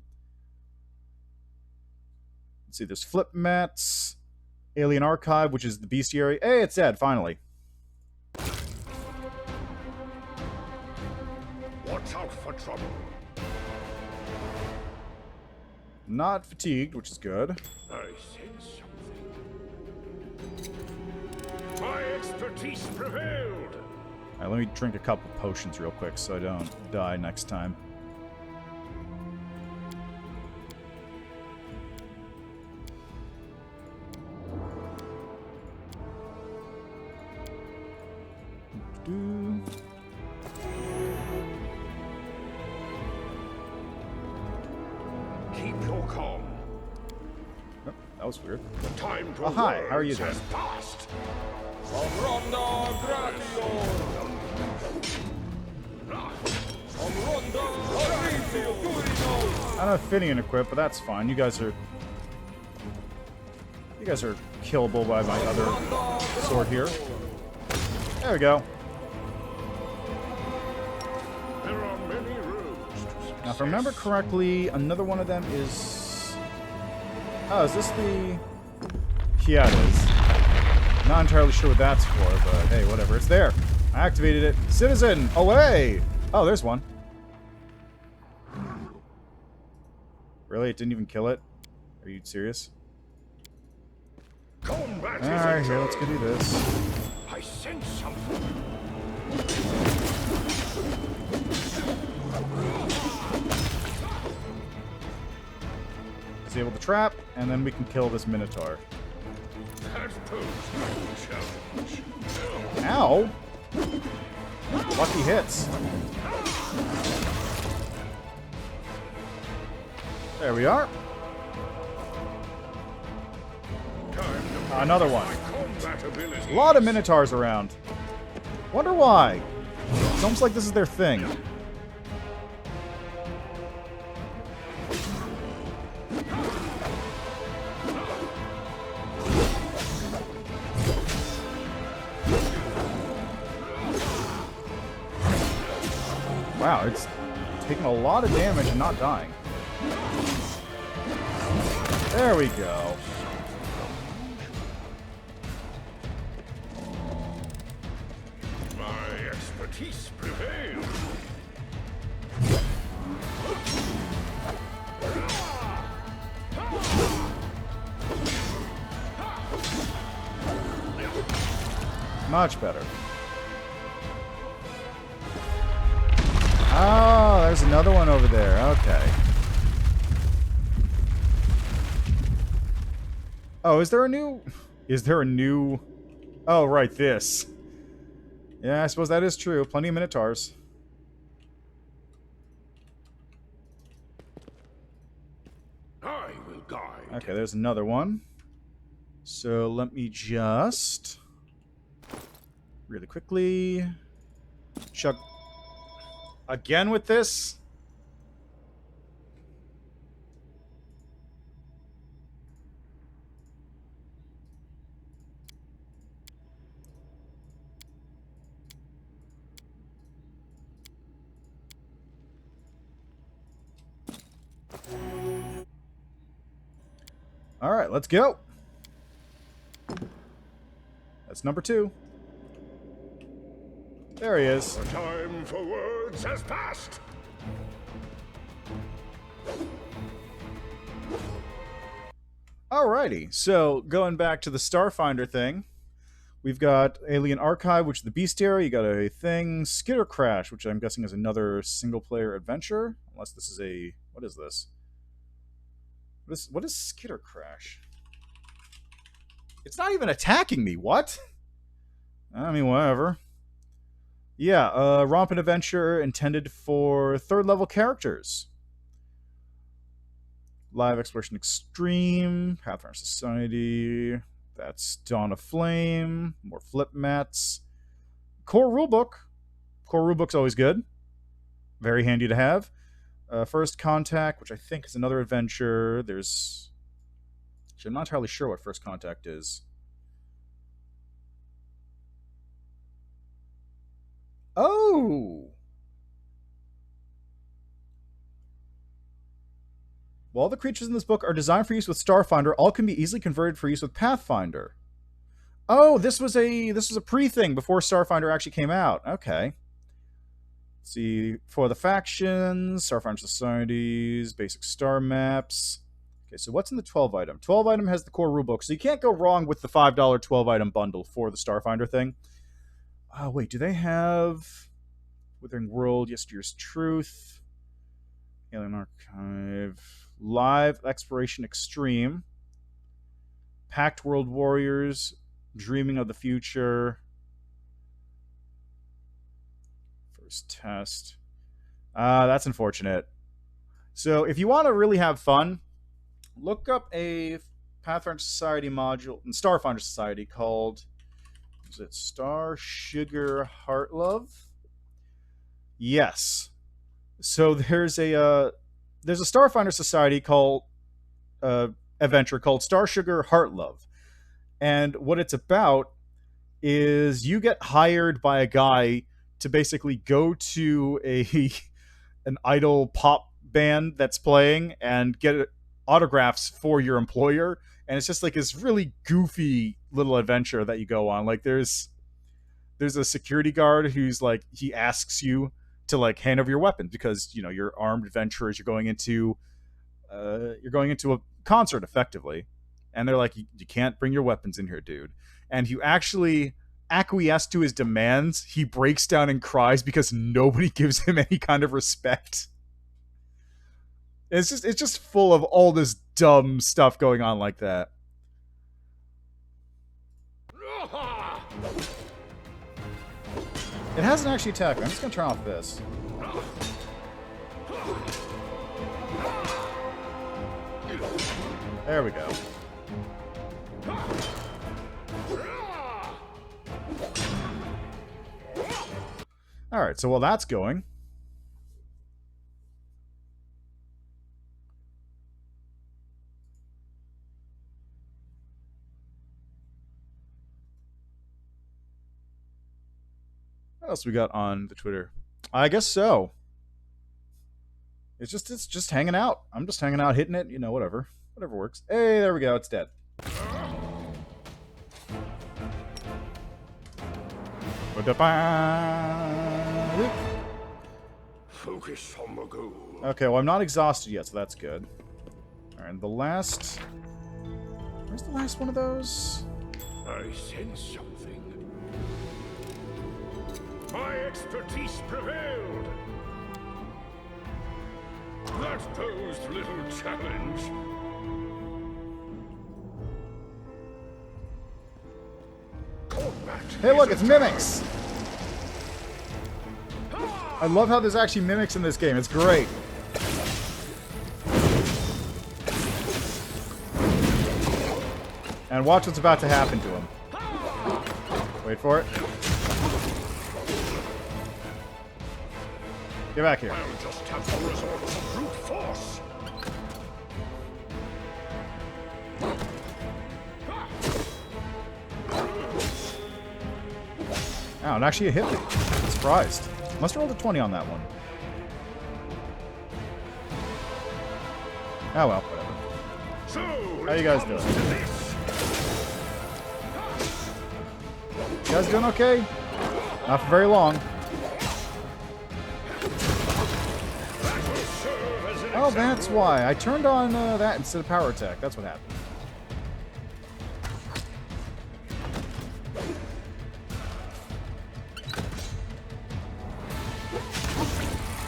Let's see, there's Flip Mats. Alien Archive, which is the bestiary. Hey, it's dead, finally. Watch out for trouble. Not fatigued, which is good. I sense something. My expertise prevailed. Alright, let me drink a couple potions real quick so I don't die next time. Keep your calm. Oh, that was weird. The time for hi, how are you words doing? has passed. I don't have Finian equipped, but that's fine. You guys are killable by my other sword here. There we go. There are many roads to Now, if I remember correctly, another one of them is... Oh, is this the... Yeah, it is. Not entirely sure what that's for, but hey, whatever. It's there. I activated it. Citizen, away! Oh, there's one. Really? It didn't even kill it? Are you serious? combat. Alright, here, let's go do this. I sense something. Disable the trap, and then we can kill this Minotaur. That poses no challenge. Ow! Lucky hits. There we are. Another one. Combat abilities. A lot of Minotaurs around. Wonder why. It's almost like this is their thing. Wow, it's taking a lot of damage and not dying. There we go. My expertise prevails. Much better. Oh, there's another one over there. Okay. Oh, is there a new... Oh, right, this. Yeah, I suppose that is true. Plenty of Minotaurs. I will guide. Okay, there's another one. So let me just... really quickly... chuck... Again with this? All right, let's go. That's number 2. There he is. The time for words has passed. Alrighty, so going back to the Starfinder thing, we've got Alien Archive, which is the bestiary. You got a thing, Skitter Crash, which I'm guessing is another single-player adventure. Unless this is a... What is this? What is Skitter Crash? It's not even attacking me. What? I mean, whatever. Yeah, romping adventure intended for 3rd level characters. Live Exploration Extreme, Pathfinder Society, that's Dawn of Flame, more flip mats. Core Rulebook. Core Rulebook's always good. Very handy to have. First Contact, which I think is another adventure. There's... Actually, I'm not entirely sure what First Contact is. Oh! While the creatures in this book are designed for use with Starfinder, all can be easily converted for use with Pathfinder. Oh, this was a pre-thing before Starfinder actually came out. Okay. Let's see, for the factions, Starfinder Societies, basic star maps. Okay, so what's in the 12 item? 12 item has the core rulebook, so you can't go wrong with the $5 12 item bundle for the Starfinder thing. Oh, wait, do they have Withering World, Yesterday's Truth, Alien Archive, Live Exploration Extreme, Packed World Warriors, Dreaming of the Future, First Test. That's unfortunate. So if you want to really have fun, look up a Pathfinder Society module, Starfinder Society called... Is it Star Sugar Heart Love? Yes. So there's a Starfinder Society called adventure called Star Sugar Heart Love, and what it's about is you get hired by a guy to basically go to an idol pop band that's playing and get autographs for your employer. And it's just like this really goofy little adventure that you go on. Like there's a security guard who's like, he asks you to like hand over your weapons because, you know, you're armed adventurers. You're going into a concert effectively. And they're like, you can't bring your weapons in here, dude. And you actually acquiesce to his demands. He breaks down and cries because nobody gives him any kind of respect. It's just full of all this dumb stuff going on like that. It hasn't actually attacked me. I'm just going to turn off this. There we go. Alright, so while that's going... What else we got on the Twitter? I guess so. It's just hanging out. I'm just hanging out, hitting it, you know, whatever. Whatever works. Hey, there we go, it's dead. Focus on the goal. Okay, well, I'm not exhausted yet, so that's good. Alright, the last... Where's the last one of those? I sense something. My expertise prevailed. That posed little challenge. Combat. Hey, look, it's mimics! I love how there's actually mimics in this game. It's great. And watch what's about to happen to him. Wait for it. Get back here. I'll just have to resort to brute force. Ow, it actually hit me. I'm surprised. Must have rolled a 20 on that one. Oh well, whatever. So How you guys doing? You guys doing okay? Not for very long. Oh, that's why. I turned on that instead of power attack. That's what happened.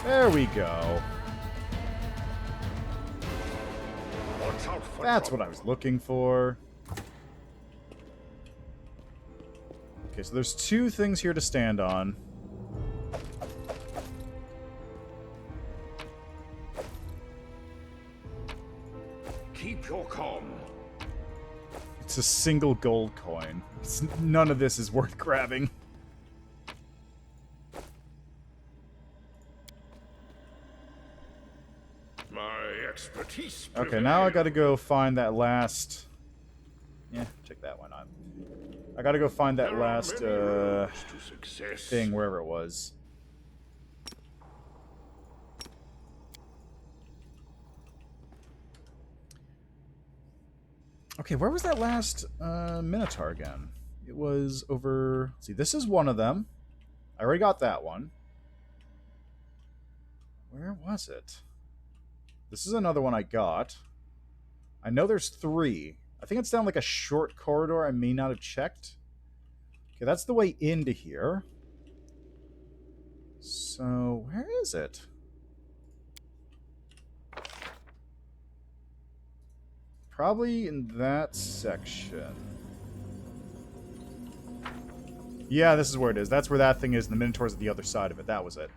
There we go. That's what I was looking for. Okay, so there's two things here to stand on. Keep your calm. It's a single gold coin. None of this is worth grabbing. My expertise. Okay, now I gotta go find that last... Yeah, check that one on. I gotta go find that last thing, wherever it was. Okay, where was that last Minotaur again? It was over... Let's see, this is one of them. I already got that one. Where was it? This is another one I got. I know there's 3. I think it's down like a short corridor I may not have checked. Okay, that's the way into here. So, where is it? Probably in that section. Yeah, this is where it is. That's where that thing is, and the Minotaur's at the other side of it. That was it.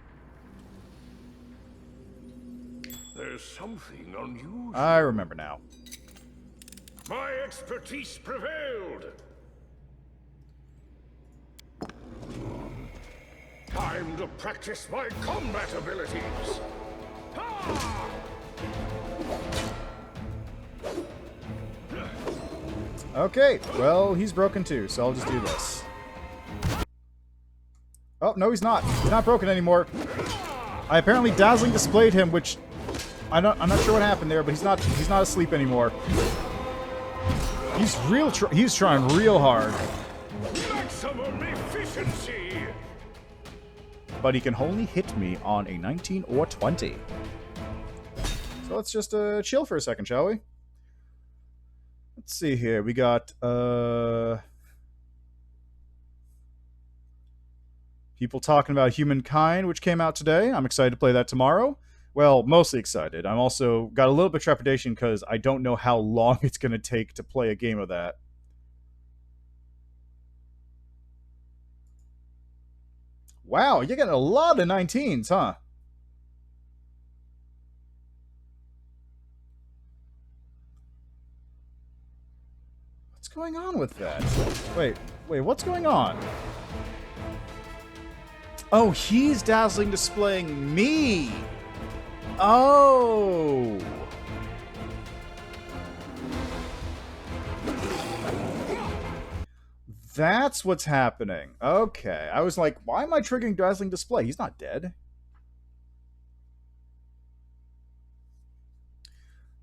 There's something unusual. I remember now. My expertise prevailed. Time to practice my combat abilities. Ha! Okay, well, he's broken too, so I'll just do this. Oh, no, he's not. He's not broken anymore. I apparently dazzling displayed him, which I'm not sure what happened there, but he's not asleep anymore. He's trying real hard. Maximum efficiency. But he can only hit me on a 19 or 20. So let's just chill for a second, shall we? Let's see here. We got people talking about Humankind, which came out today. I'm excited to play that tomorrow. Well, mostly excited. I'm also got a little bit of trepidation because I don't know how long it's going to take to play a game of that. Wow, you're getting a lot of 19s, huh? What's going on with that? Wait, what's going on? Oh, he's dazzling displaying me. Oh. That's what's happening. Okay. I was like, why am I triggering dazzling display? He's not dead.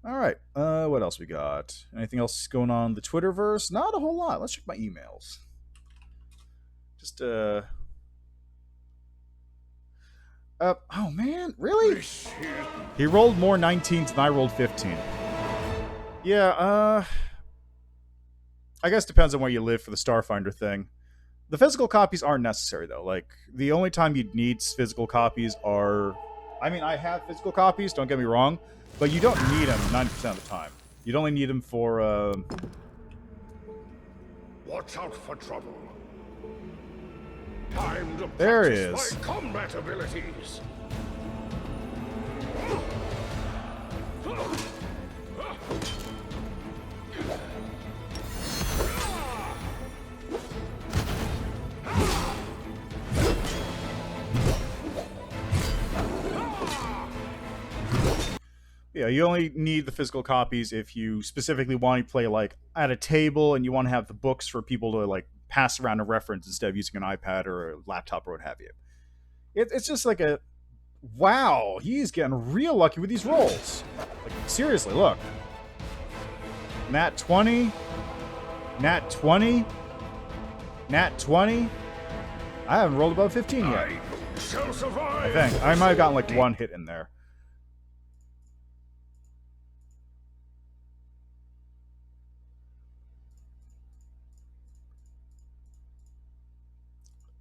All right. What else we got? Anything else going on in the Twitterverse? Not a whole lot. Let's check my emails. Just oh man, really? He rolled more 19s than I rolled 15. Yeah, I guess depends on where you live for the Starfinder thing. The physical copies aren't necessary though. Like the only time you'd need physical copies are, I mean, I have physical copies. Don't get me wrong, but you don't need them 90% of the time. You'd only need them for. Watch out for trouble. Time to there he practice is. my combat abilities. Yeah, you only need the physical copies if you specifically want to play like at a table and you want to have the books for people to like pass around a reference instead of using an iPad or a laptop or what have you. It's just like a wow, he's getting real lucky with these rolls. Like seriously, look. Nat 20, Nat 20, Nat 20. I haven't rolled above 15 yet. I shall survive. I think I might have gotten like one hit in there.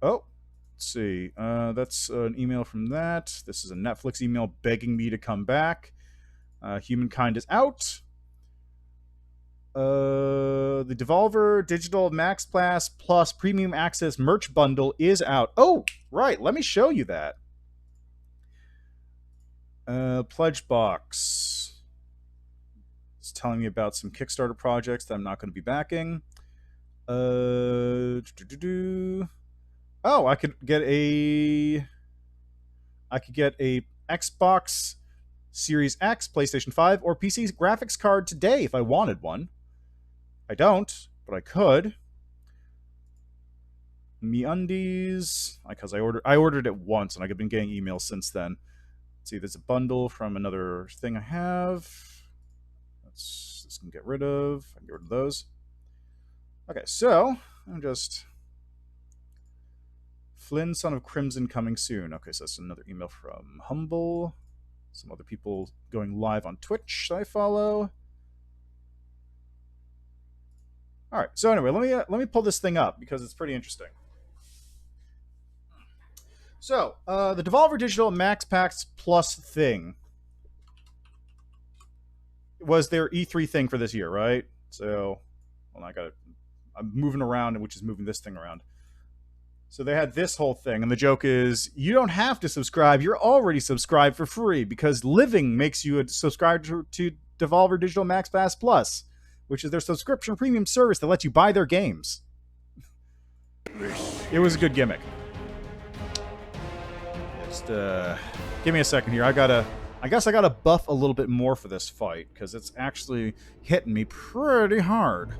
Oh, let's see. That's an email from that. This is a Netflix email begging me to come back. Humankind is out. The Devolver Digital Max Pass Plus Premium Access merch bundle is out. Oh, right. Let me show you that. Pledge box. It's telling me about some Kickstarter projects that I'm not going to be backing. Oh, I could get a Xbox Series X, PlayStation 5, or PC graphics card today if I wanted one. I don't, but I could. MeUndies, because I ordered it once and I've been getting emails since then. Let's see, there's a bundle from another thing I have. This can get rid of. I can get rid of those. Okay, so I'm just Flynn, Son of Crimson, coming soon. Okay, so that's another email from Humble. Some other people going live on Twitch that I follow. All right, so anyway, let me pull this thing up because it's pretty interesting. So, the Devolver Digital Max Packs Plus thing was their E3 thing for this year, right? So, well, I'm moving around, which is moving this thing around. So they had this whole thing, and the joke is, you don't have to subscribe. You're already subscribed for free because Living makes you a subscriber to Devolver Digital Max Pass Plus, which is their subscription premium service that lets you buy their games. It was a good gimmick. Just give me a second here. I guess I gotta buff a little bit more for this fight because it's actually hitting me pretty hard.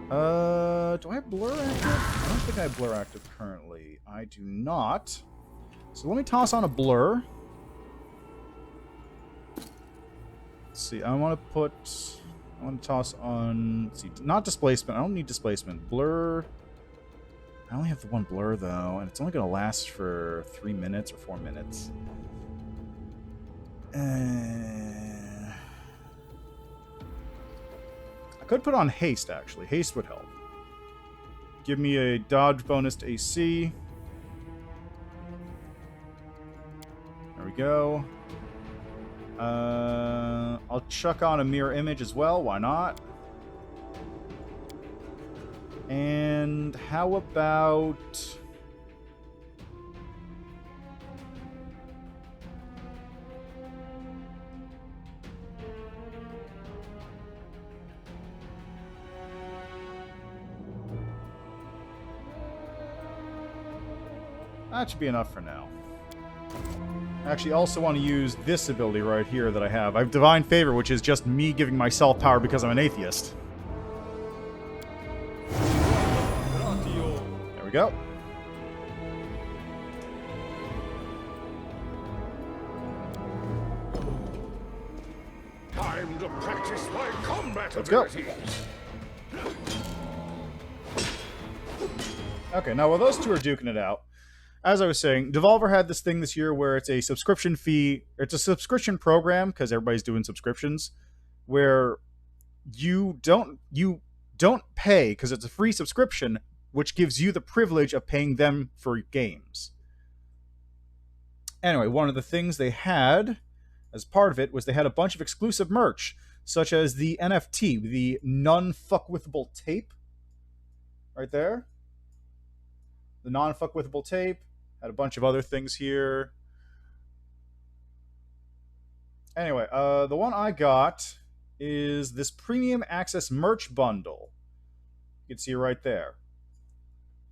Do I have blur active? I don't think I have blur active currently. I do not. So let me toss on a blur. Let's see. I want to toss on. Let's see. Not displacement. I don't need displacement. Blur. I only have the one blur though, and it's only going to last for 3 minutes or 4 minutes. I could put on haste, actually. Haste would help. Give me a dodge bonus to AC. There we go. I'll chuck on a mirror image as well. Why not? And how about... That should be enough for now. I actually also want to use this ability right here that I have. I have Divine Favor, which is just me giving myself power because I'm an atheist. There we go. Time to practice my combat Let's go. abilities. Okay, now while those two are duking it out, as I was saying, Devolver had this thing this year where it's a subscription fee. It's a subscription program because everybody's doing subscriptions, where you don't pay because it's a free subscription, which gives you the privilege of paying them for games. Anyway, one of the things they had as part of it was they had a bunch of exclusive merch, such as the NFT, the non-fuckwithable tape, right there. The non-fuckwithable tape. Had a bunch of other things here. Anyway, the one I got is this premium access merch bundle. You can see right there.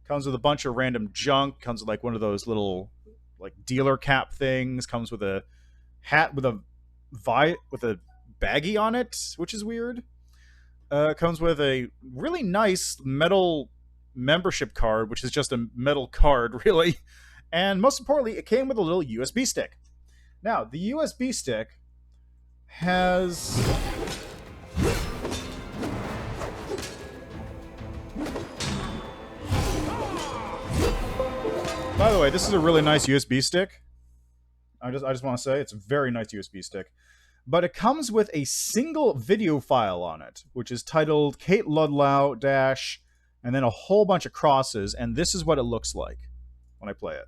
Comes with a bunch of random junk. Comes with like one of those little like dealer cap things. Comes with a hat with a baggie on it, which is weird. Comes with a really nice metal membership card, which is just a metal card, really. And most importantly, it came with a little USB stick. Now, the USB stick has... By the way, this is a really nice USB stick. I just want to say, it's a very nice USB stick. But it comes with a single video file on it, which is titled Kate Ludlow dash, and then a whole bunch of crosses, and this is what it looks like when I play it.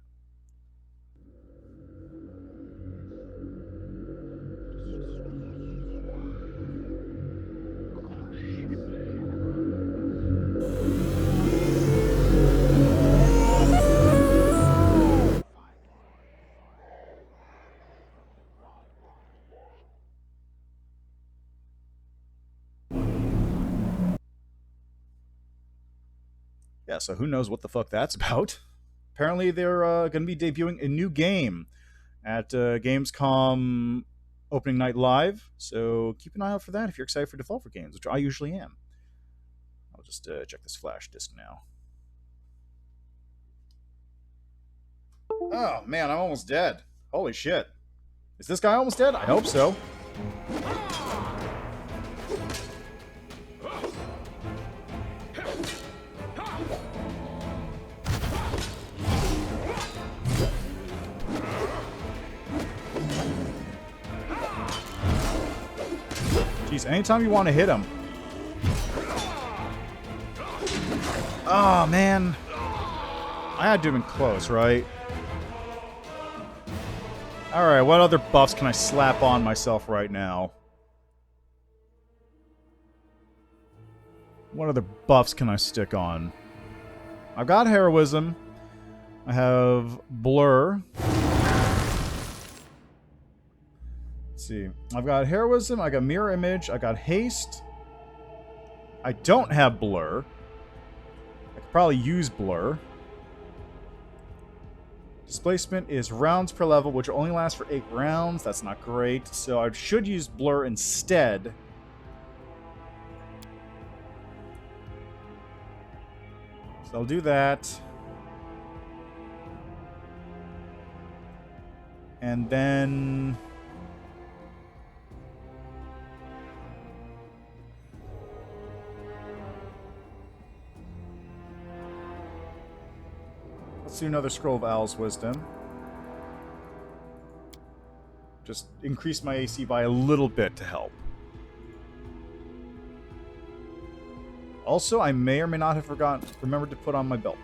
Yeah, so who knows what the fuck that's about. Apparently they're going to be debuting a new game at Gamescom opening night live, so keep an eye out for that if you're excited for Devolver games, which I usually am. I'll just check this flash disk now. Oh, man, I'm almost dead. Holy shit. Is this guy almost dead? I hope so. Jeez, anytime you want to hit him. Oh, man. I had to have been close, right? Alright, what other buffs can I slap on myself right now? What other buffs can I stick on? I've got Heroism. I have Blur. Let's see. I've got Heroism, I got Mirror Image, I got Haste. I don't have Blur. I could probably use Blur. Displacement is rounds per level, which only lasts for 8 rounds. That's not great. So I should use Blur instead. So I'll do that. And then... let's do another Scroll of Owl's Wisdom. Just increase my AC by a little bit to help. Also, I may or may not have remembered to put on my belt.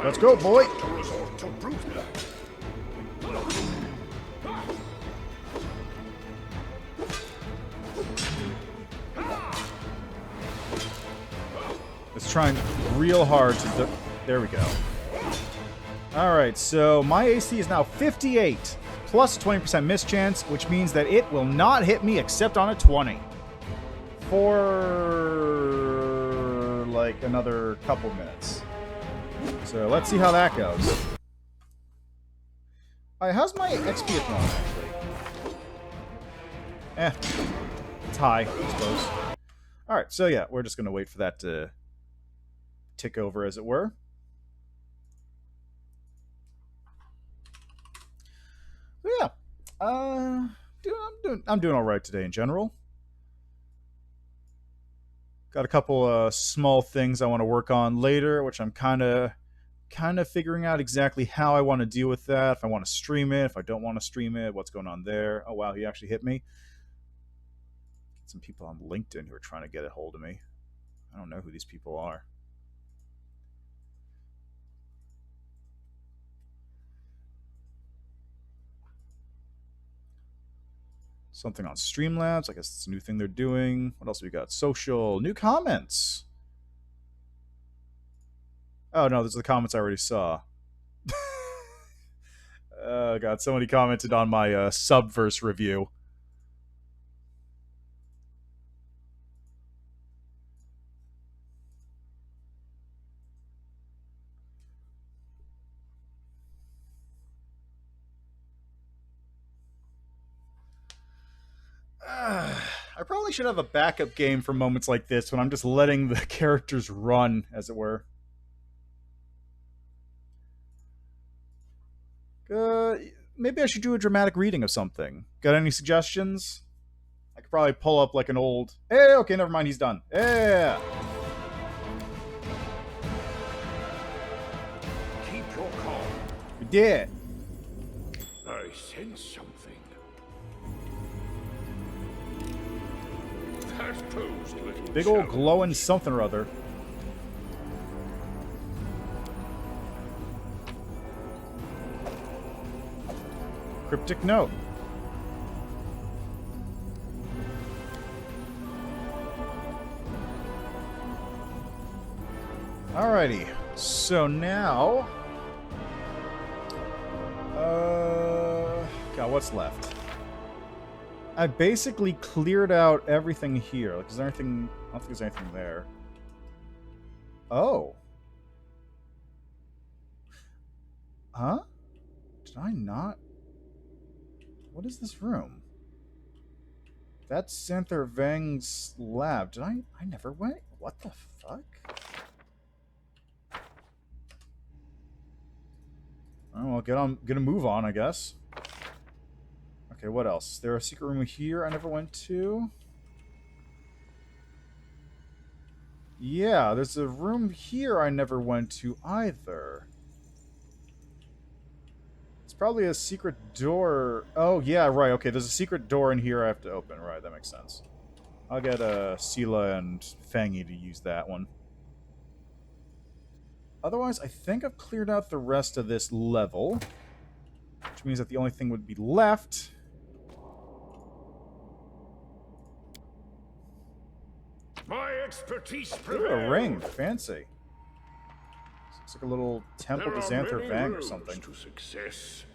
Let's go, boy! Let's try real hard to... there we go. Alright, so my AC is now 58, plus 20% miss chance, which means that it will not hit me except on a 20. For... like... like another couple minutes. So let's see how that goes. Alright, how's my XP at the moment, actually? It's high, I suppose. Alright, so yeah, we're just going to wait for that to tick over, as it were. So yeah, I'm doing all right today in general. Got a couple small things I want to work on later, which I'm kind of figuring out exactly how I want to deal with that. If I want to stream it, if I don't want to stream it, what's going on there. Oh wow, he actually hit me. Some people on LinkedIn who are trying to get a hold of me. I don't know who these people are. Something on Streamlabs. I guess it's a new thing they're doing. What else we got? Social. New comments. Oh, no, those are the comments I already saw. Oh, God. Somebody commented on my Subverse review. I probably should have a backup game for moments like this when I'm just letting the characters run, as it were. Maybe I should do a dramatic reading of something. Got any suggestions? I could probably pull up like an old... Hey, okay, never mind, he's done. Yeah. Keep your calm. We did. I sense something. That posed little Big old challenge. glowing something or other. Cryptic note. Alrighty, so now... God, what's left? I basically cleared out everything here. Like, is there anything... I don't think there's anything there. Oh. Huh? Did I not... What is this room? That's Xanther Vang's lab. Did I never went? What the fuck? Oh, well, get a move on, I guess. Okay, what else? Is there a secret room here I never went to? Yeah, there's a room here I never went to either. It's probably a secret door. Oh, yeah, right. Okay, there's a secret door in here I have to open. Right, that makes sense. I'll get Sela and Fangy to use that one. Otherwise, I think I've cleared out the rest of this level. Which means that the only thing would be left... My expertise Ooh, prevails. a ring. Fancy. Looks like a little temple to Xanther Vang or something. To success.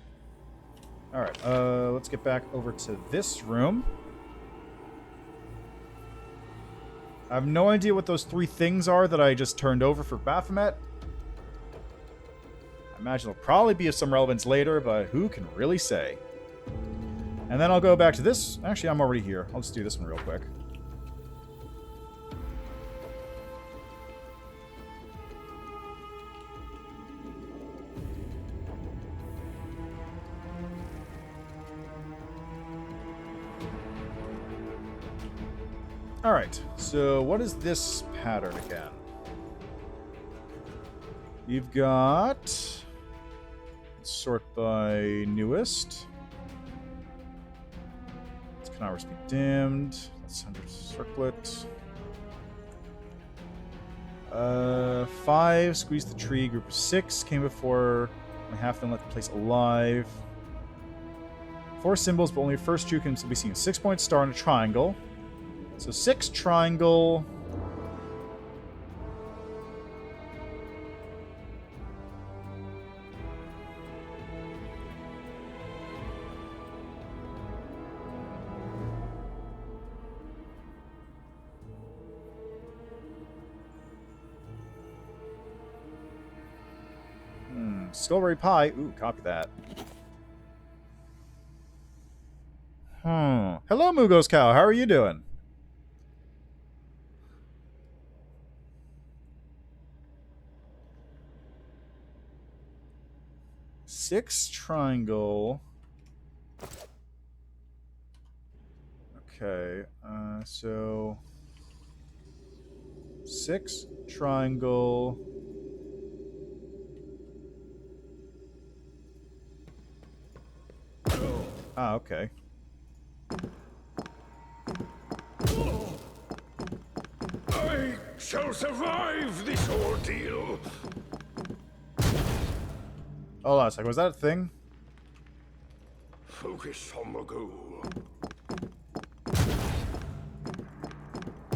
Alright, let's get back over to this room. I have no idea what those three things are that I just turned over for Baphomet. I imagine they'll probably be of some relevance later, but who can really say? And then I'll go back to this. Actually, I'm already here. I'll just do this one real quick. Alright, so what is this pattern again? You've got... Let's sort by newest. Let's Canaris be dimmed. Let's 100 circlet. 5, squeeze the tree. Group of 6 came before. Only half of them left the place alive. 4 symbols, but only first 2 can still be seen. 6-point star and a triangle. So 6 triangle. Skullberry pie. Ooh, copy that. Hello, Mugos Cow. How are you doing? Six triangle. Okay, so 6 triangle. Ah, okay. I shall survive this ordeal. Hold on a second. Was that a thing? Focus on the goal.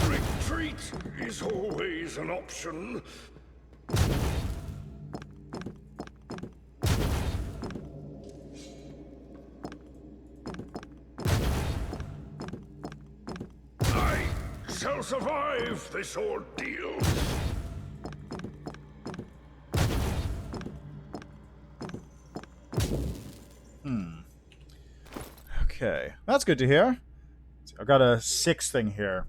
Retreat is always an option. I shall survive this ordeal. Okay, that's good to hear. I've got a 6 thing here.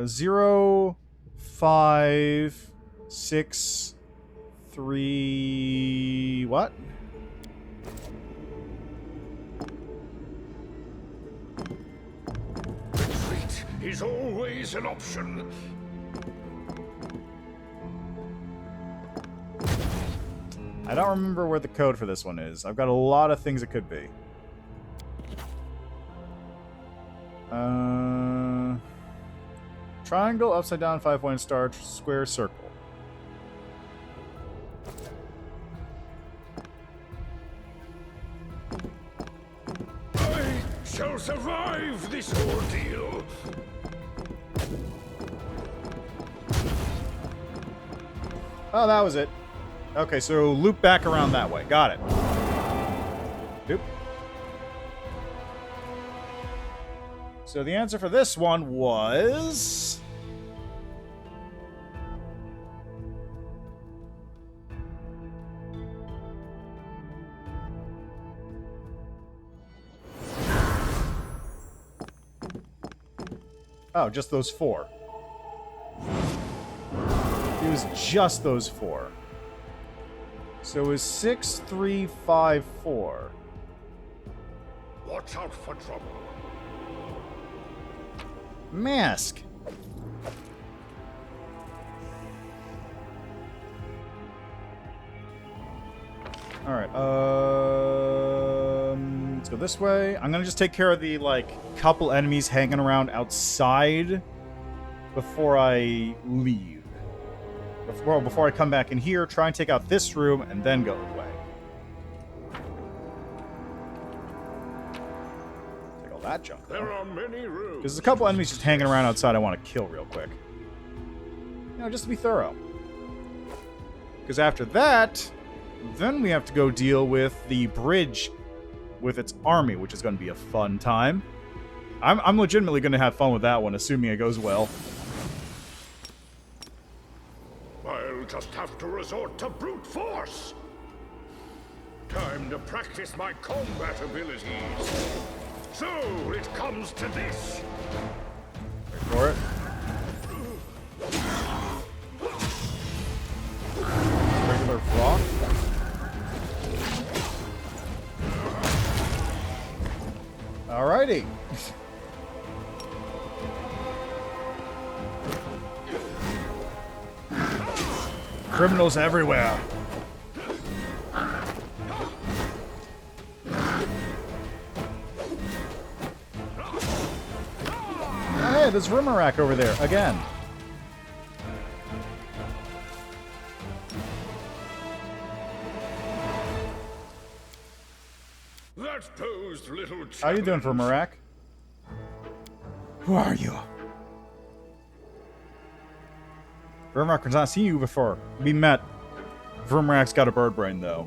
0, 5, 6, 3... What? Retreat is always an option. I don't remember where the code for this one is. I've got a lot of things it could be. Triangle, upside down, 5-point star, square, circle. I shall survive this ordeal. Oh, that was it. Okay, so loop back around that way. Got it. Doop. So the answer for this one was... Oh, just those 4. It was just those 4. So it was 6, 3, 5, 4. Watch out for trouble. Mask. Alright, let's go this way. I'm gonna just take care of the, like, couple enemies hanging around outside before I leave. Before I come back in here, try and take out this room, and then go away. Take all that junk. There are many rooms. Because there's a couple enemies just hanging around outside I want to kill real quick. You know, just to be thorough. Because after that, then we have to go deal with the bridge with its army, which is going to be a fun time. I'm legitimately going to have fun with that one, assuming it goes well. I'll just have to resort to brute force. Time to practice my combat abilities. So it comes to this. Wait for it. Regular rock. Alrighty. Criminals everywhere. Hey, there's Rimmerak over there again. That posed little challenge. How you doing, Rimmerak? Who are you? Vermarak has not seen you before. We met. Vermarak's got a bird brain, though.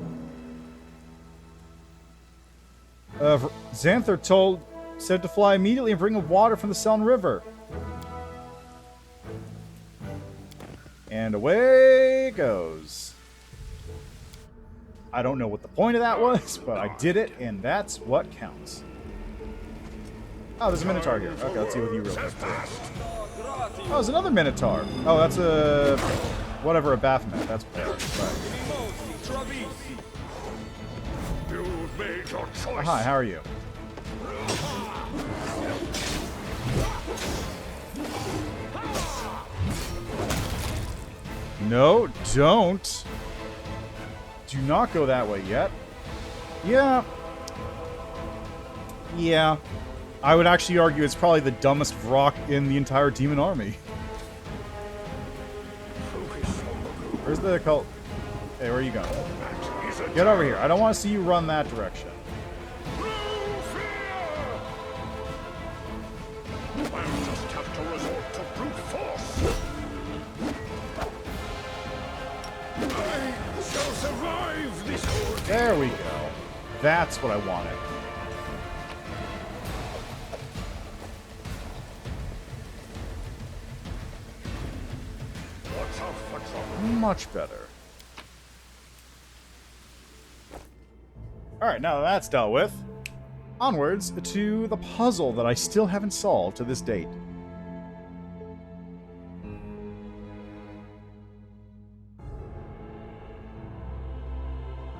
Xanther said to fly immediately and bring water from the Seln River. And away it goes. I don't know what the point of that was, but I did it, and that's what counts. Oh, there's a Minotaur here. Okay, let's see with you real quick. Oh, there's another Minotaur. Oh, that's a... whatever, a Baphomet. That's fair. Right. You've made your choice. Oh, hi, how are you? No, don't. Do not go that way yet. Yeah. Yeah. I would actually argue it's probably the dumbest rock in the entire demon army. Where's the cult? Hey, where are you going? Get over here. I don't want to see you run that direction. I'll just have to resort to brute force. I shall survive this whole day. There we go. That's what I wanted. Watch out for trouble. Much better. Alright, now that that's dealt with, onwards to the puzzle that I still haven't solved to this date.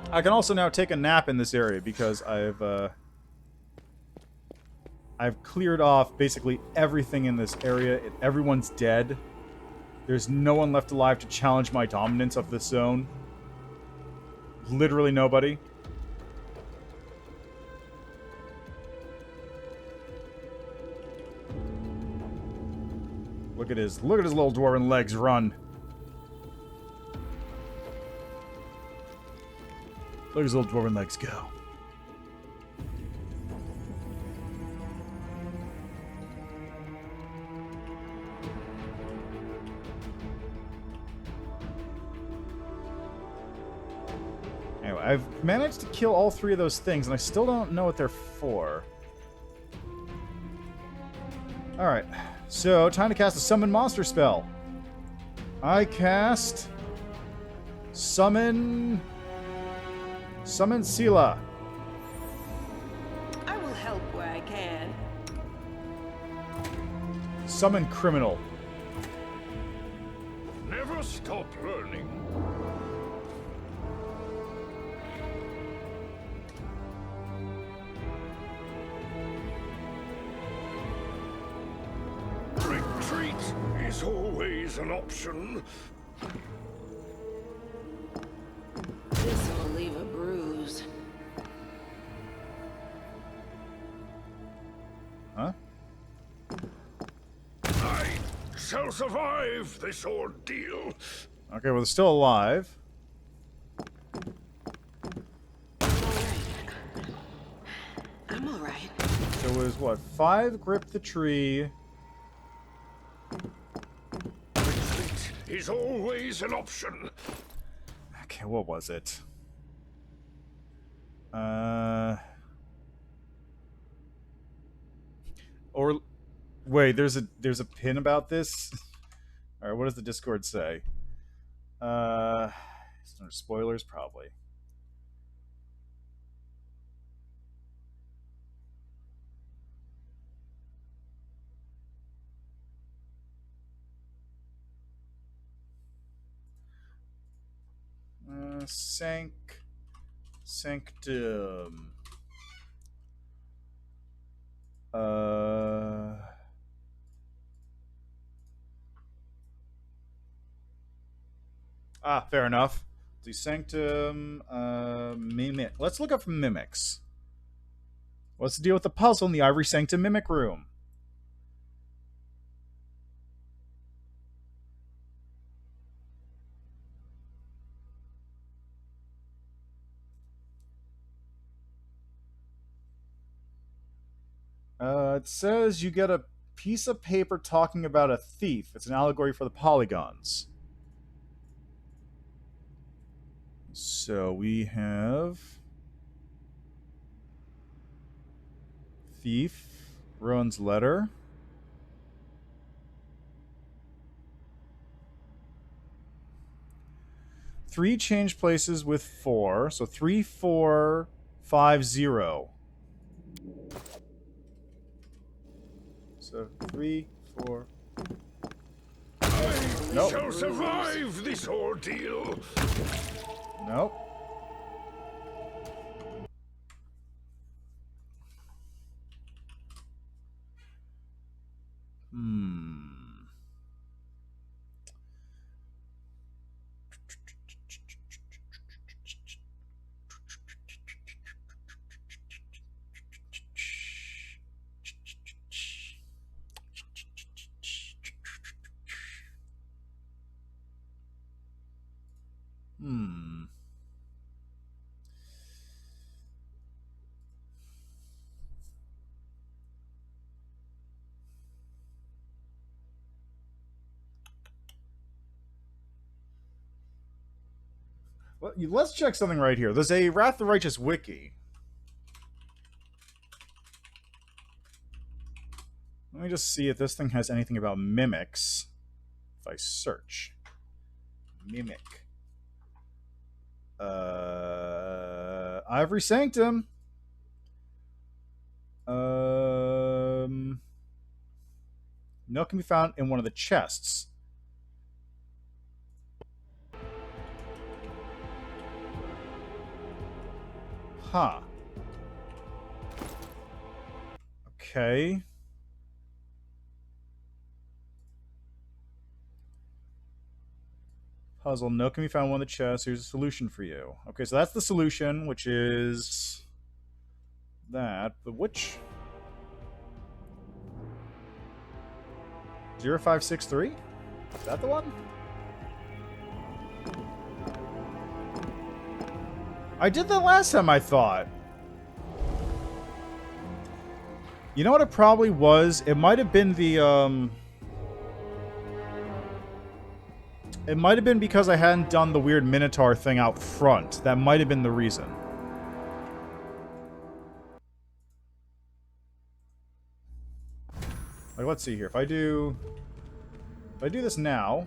I can also now take a nap in this area because I've cleared off basically everything in this area. Everyone's dead. There's no one left alive to challenge my dominance of this zone. Literally nobody. Look at his little dwarven legs run. Look at his little dwarven legs go. Anyway, I've managed to kill all three of those things, and I still don't know what they're for. Alright, so time to cast a summon monster spell. I cast... Summon Sela. I will help where I can. Summon Criminal. Never stop learning. Retreat is always an option. This will leave a bruise. Huh? I shall survive this ordeal. Okay, well, they're still alive. I'm alright. So it was, what, 5 grip the tree. Retreat is always an option. Okay, what was it? Or wait, there's a pin about this. All right, what does the Discord say? Spoilers probably. Sanctum. Fair enough. The Sanctum, Mimic. Let's look up for mimics. What's the deal with the puzzle in the Ivory Sanctum Mimic Room? It says you get a piece of paper talking about a thief. It's an allegory for the polygons. So we have thief, Rowan's letter. 3 change places with 4. So 3, 4, 5, 0. So 3, 4. I shall survive this ordeal. Nope. Let's check something right here. There's a Wrath of the Righteous wiki. Let me just see if this thing has anything about mimics. If I search. Mimic. Ivory Sanctum. Note can be found in one of the chests. Huh. Okay. Puzzle. Note can be found in one of the chests. Here's a solution for you. Okay, so that's the solution, which is that. But which? 0563? Is that the one? I did that last time, I thought. You know what it probably was? It might have been the, It might have been because I hadn't done the weird Minotaur thing out front. That might have been the reason. Like, let's see here. If I do this now,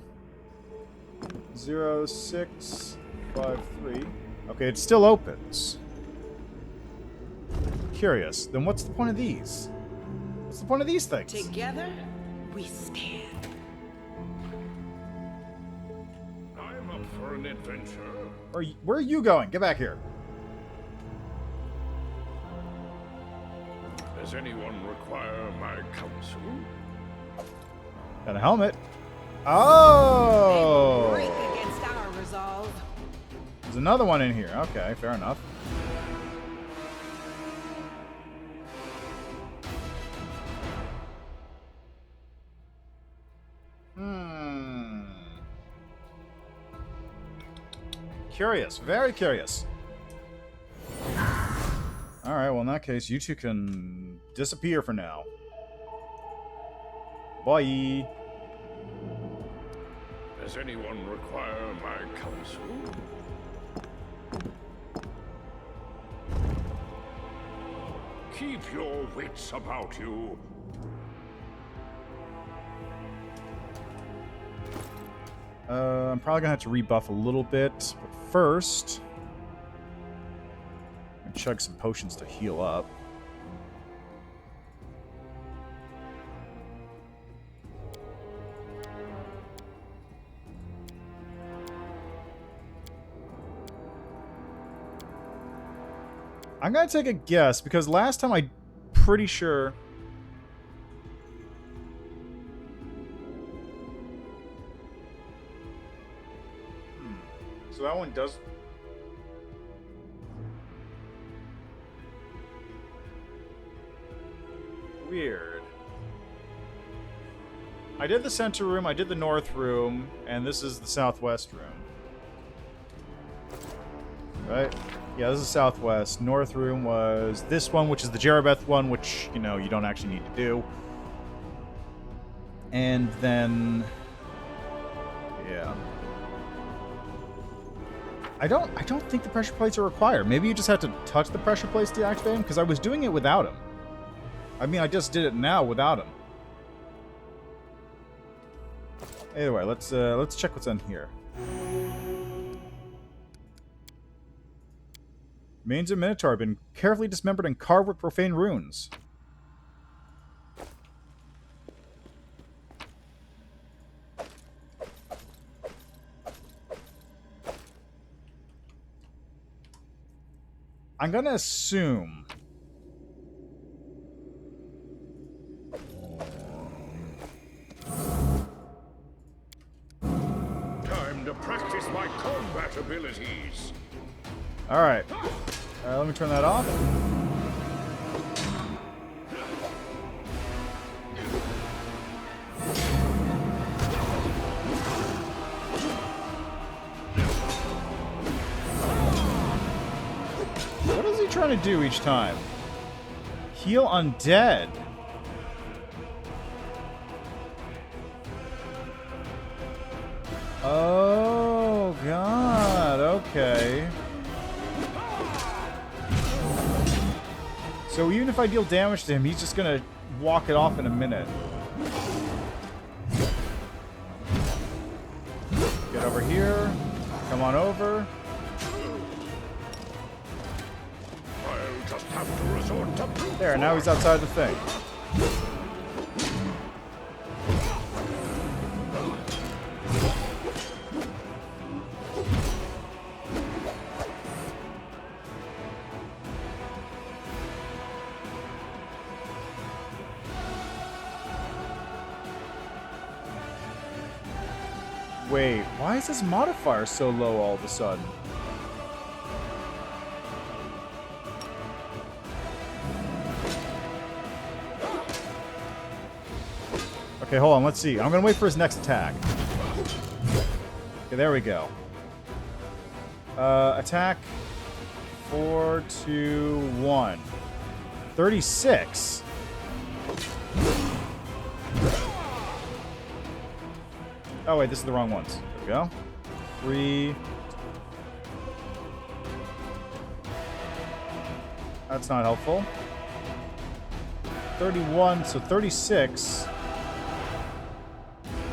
0653. Okay, it still opens. Curious. Then what's the point of these? What's the point of these things? Together, we stand. I'm up for an adventure. Where are you going? Get back here. Does anyone require my counsel? Got a helmet. Oh! They break against our resolve. There's another one in here. Okay, fair enough. Curious. Very curious. Alright, well in that case, you two can disappear for now. Bye. Does anyone require my counsel? Keep your wits about you. I'm probably gonna have to rebuff a little bit, but first, I'm gonna chug some potions to heal up. I'm gonna take a guess because last time I'm pretty sure. So that one does. Weird. I did the center room, I did the north room, and this is the southwest room. Right? Yeah, this is southwest. North room was this one, which is the Jerebeth one, which, you know, you don't actually need to do. And then... yeah. I don't think the pressure plates are required. Maybe you just have to touch the pressure plates to deactivate them, because I was doing it without them. I mean, I just did it now without them. Either way, let's check what's in here. Remains of Minotaur have been carefully dismembered and carved with profane runes. I'm gonna assume... Time to practice my combat abilities. Alright. Let me turn that off. What is he trying to do each time? Heal undead. Oh, God. Okay. So even if I deal damage to him, he's just gonna walk it off in a minute. Get over here. Come on over. I'll just have to resort to brute There, now he's outside the thing. Wait, why is this modifier so low all of a sudden? Okay, hold on, let's see. I'm gonna wait for his next attack. Okay, there we go. Attack. 4, 2, 1. 36. Oh, wait, this is the wrong ones. There we go. 3. That's not helpful. 31, so 36.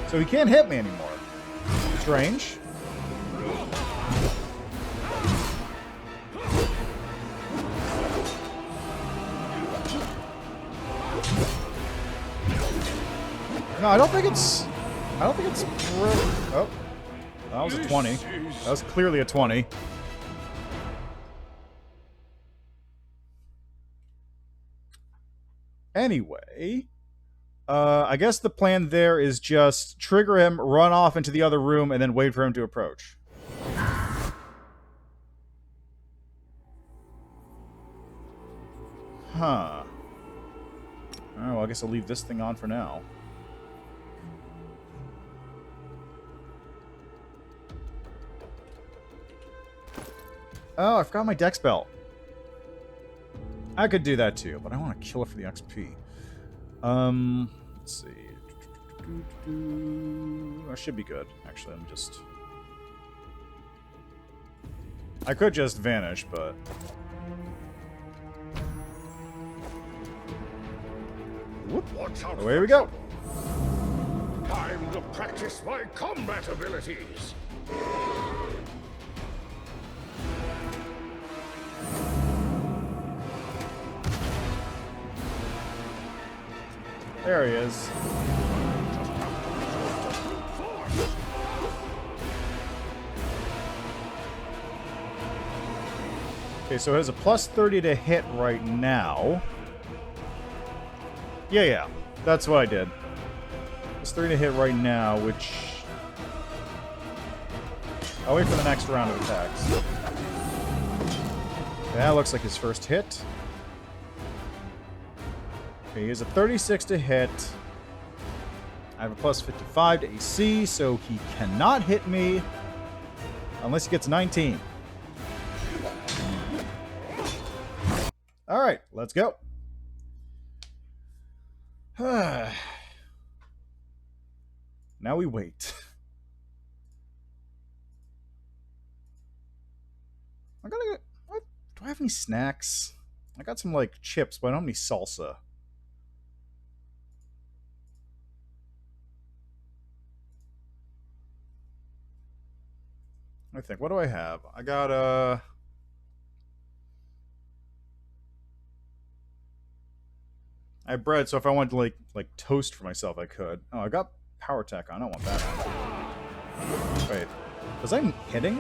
So he can't hit me anymore. Strange. No, I don't think it's... Oh. That was a 20. That was clearly a 20. Anyway... I guess the plan there is just trigger him, run off into the other room, and then wait for him to approach. Huh. Oh, well, I guess I'll leave this thing on for now. Oh, I forgot my dex belt. I could do that too, but I want to kill it for the XP. Let's see. That should be good. Actually, I'm just... I could just vanish, but... Whoop. Away we go. Time to practice my combat abilities. There he is. Okay, so it has a plus 30 to hit right now. Yeah. That's what I did. Plus 30 to hit right now, which... I'll wait for the next round of attacks. Okay, that looks like his first hit. Okay, he has a 36 to hit. I have a plus 55 to AC, so he cannot hit me unless he gets 19. Alright, let's go. Now we wait. I gotta get... What? Do I have any snacks? I got some, like, chips, but I don't have any salsa. I think. What do I have? I got, I have bread, so if I wanted to like toast for myself, I could. Oh, I got power attack on. I don't want that. Wait, was I hitting?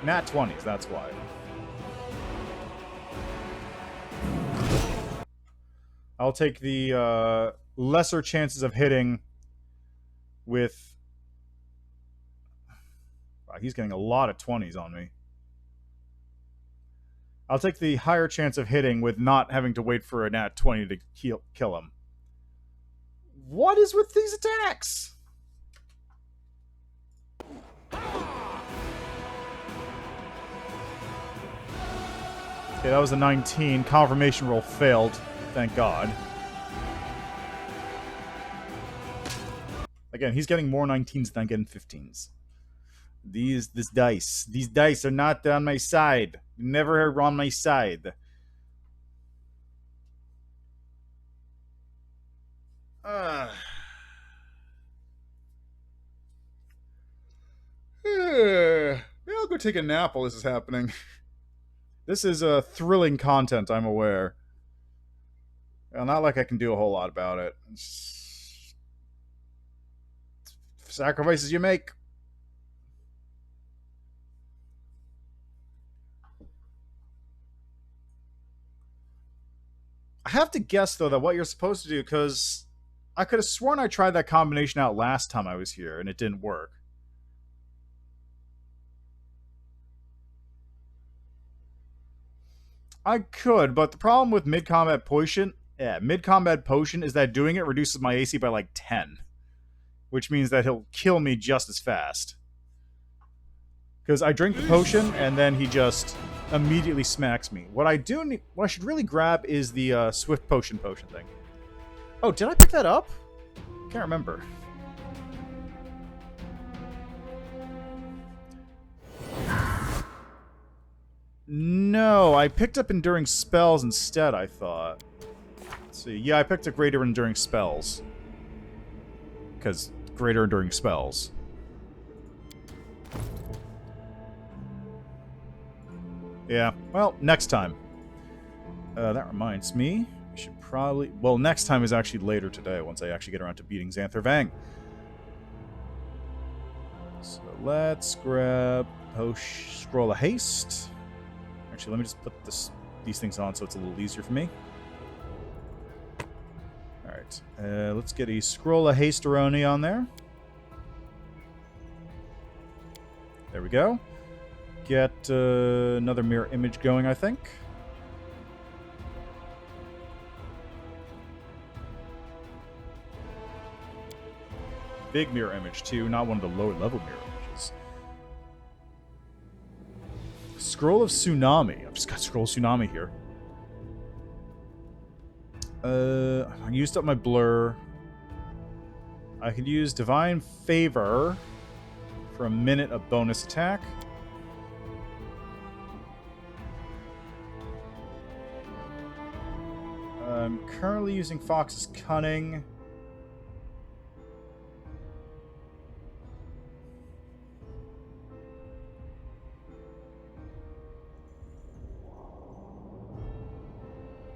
Nat 20s, that's why. I'll take the lesser chances of hitting with... Wow, he's getting a lot of 20s on me. I'll take the higher chance of hitting with not having to wait for a nat 20 to kill him. What is with these attacks? Okay, that was a 19. Confirmation roll failed. Thank God. Again, he's getting more 19s than I'm getting 15s. These dice are not on my side. Never are on my side. Maybe I'll go take a nap while this is happening. This is thrilling content, I'm aware. Well, not like I can do a whole lot about it. It's sacrifices you make. I have to guess, though, that what you're supposed to do, because I could have sworn I tried that combination out last time I was here, and it didn't work. I could, but the problem with mid-combat potion is that doing it reduces my AC by like 10. Which means that he'll kill me just as fast. Because I drink the potion, and then he just immediately smacks me. What I should really grab is the Swift Potion thing. Oh, did I pick that up? Can't remember. No, I picked up Enduring Spells instead, I thought. Let's see. Yeah, I picked up Greater Enduring Spells. Because Greater Enduring Spells. Yeah, well, next time. That reminds me, I should probably... Well, next time is actually later today, once I actually get around to beating Xanther Vang. So let's grab Scroll of Haste. Actually, let me just put these things on so it's a little easier for me. Alright, let's get a Scroll of Haste-Aroni on there. There we go. Get another mirror image going, I think. Big mirror image, too, not one of the lower-level mirror images. Scroll of Tsunami. I've just got Scroll of Tsunami here. I used up my blur. I could use Divine Favor for a minute of bonus attack. I'm currently using Fox's Cunning.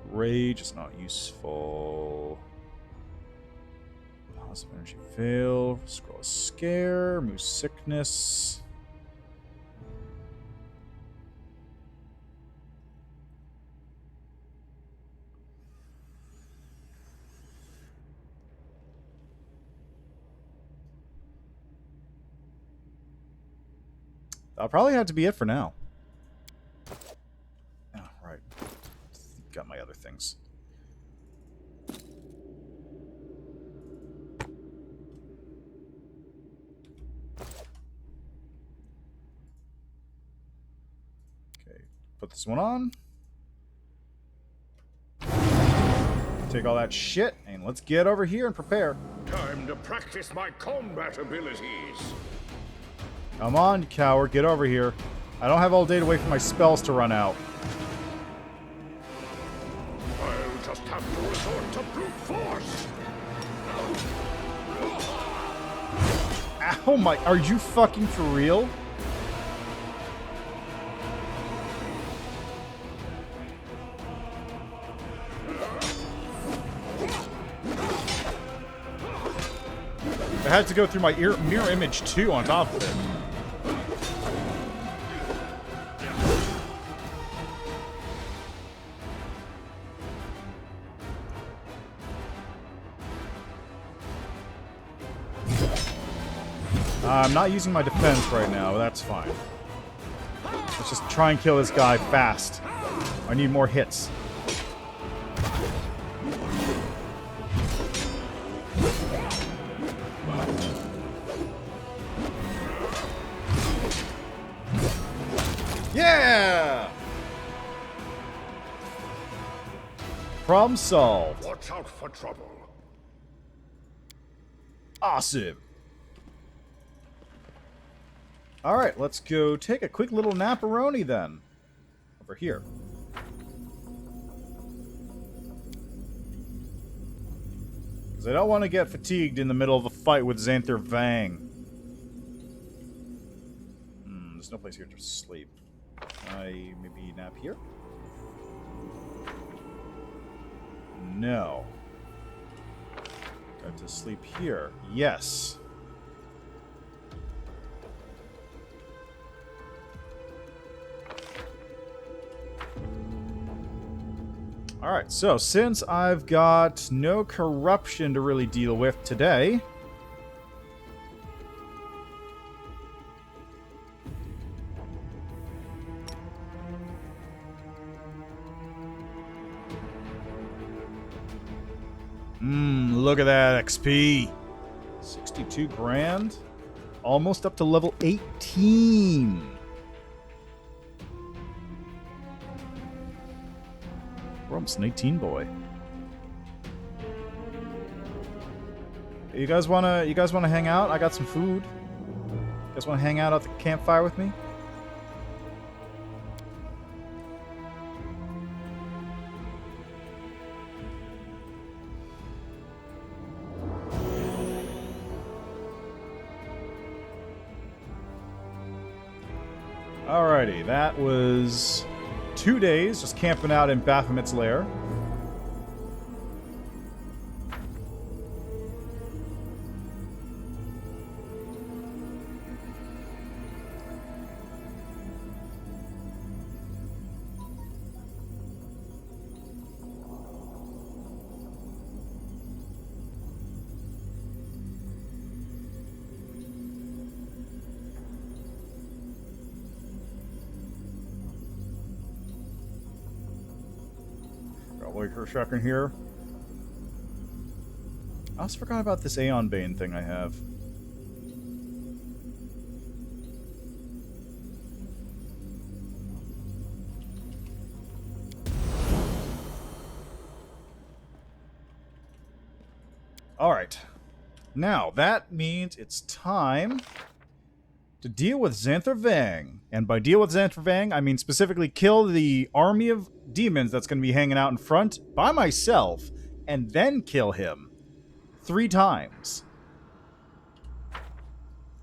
Rage is not useful. Positive energy fail. Scroll of Scare. Remove sickness. That'll probably have to be it for now. Oh, right. Got my other things. Okay, put this one on. Take all that shit, and let's get over here and prepare. Time to practice my combat abilities. Come on, you coward, get over here. I don't have all day to wait for my spells to run out. I'll just have to resort to brute force. Ow, my... Are you fucking for real? had to go through my mirror image too on top of it. I'm not using my defense right now, but that's fine. Let's just try and kill this guy fast. I need more hits. Yeah! Problem solved. Watch out for trouble. Awesome. Alright, let's go take a quick little naparoni then. Over here. Because I don't want to get fatigued in the middle of a fight with Xanther Vang. There's no place here to sleep. I maybe nap here? No. Got to sleep here. Yes. Alright, so since I've got no corruption to really deal with today... look at that XP. 62 grand. Almost up to level 18. We're almost an 18 boy. You guys wanna hang out? I got some food. You guys wanna hang out at the campfire with me? Alrighty, that was 2 days just camping out in Baphomet's lair. Wait for a second here. I also forgot about this Aeon Bane thing I have. Alright. Now, that means it's time to deal with Xanther Vang. And by deal with Xanther Vang, I mean specifically kill the army of demons that's going to be hanging out in front by myself, and then kill him 3 times.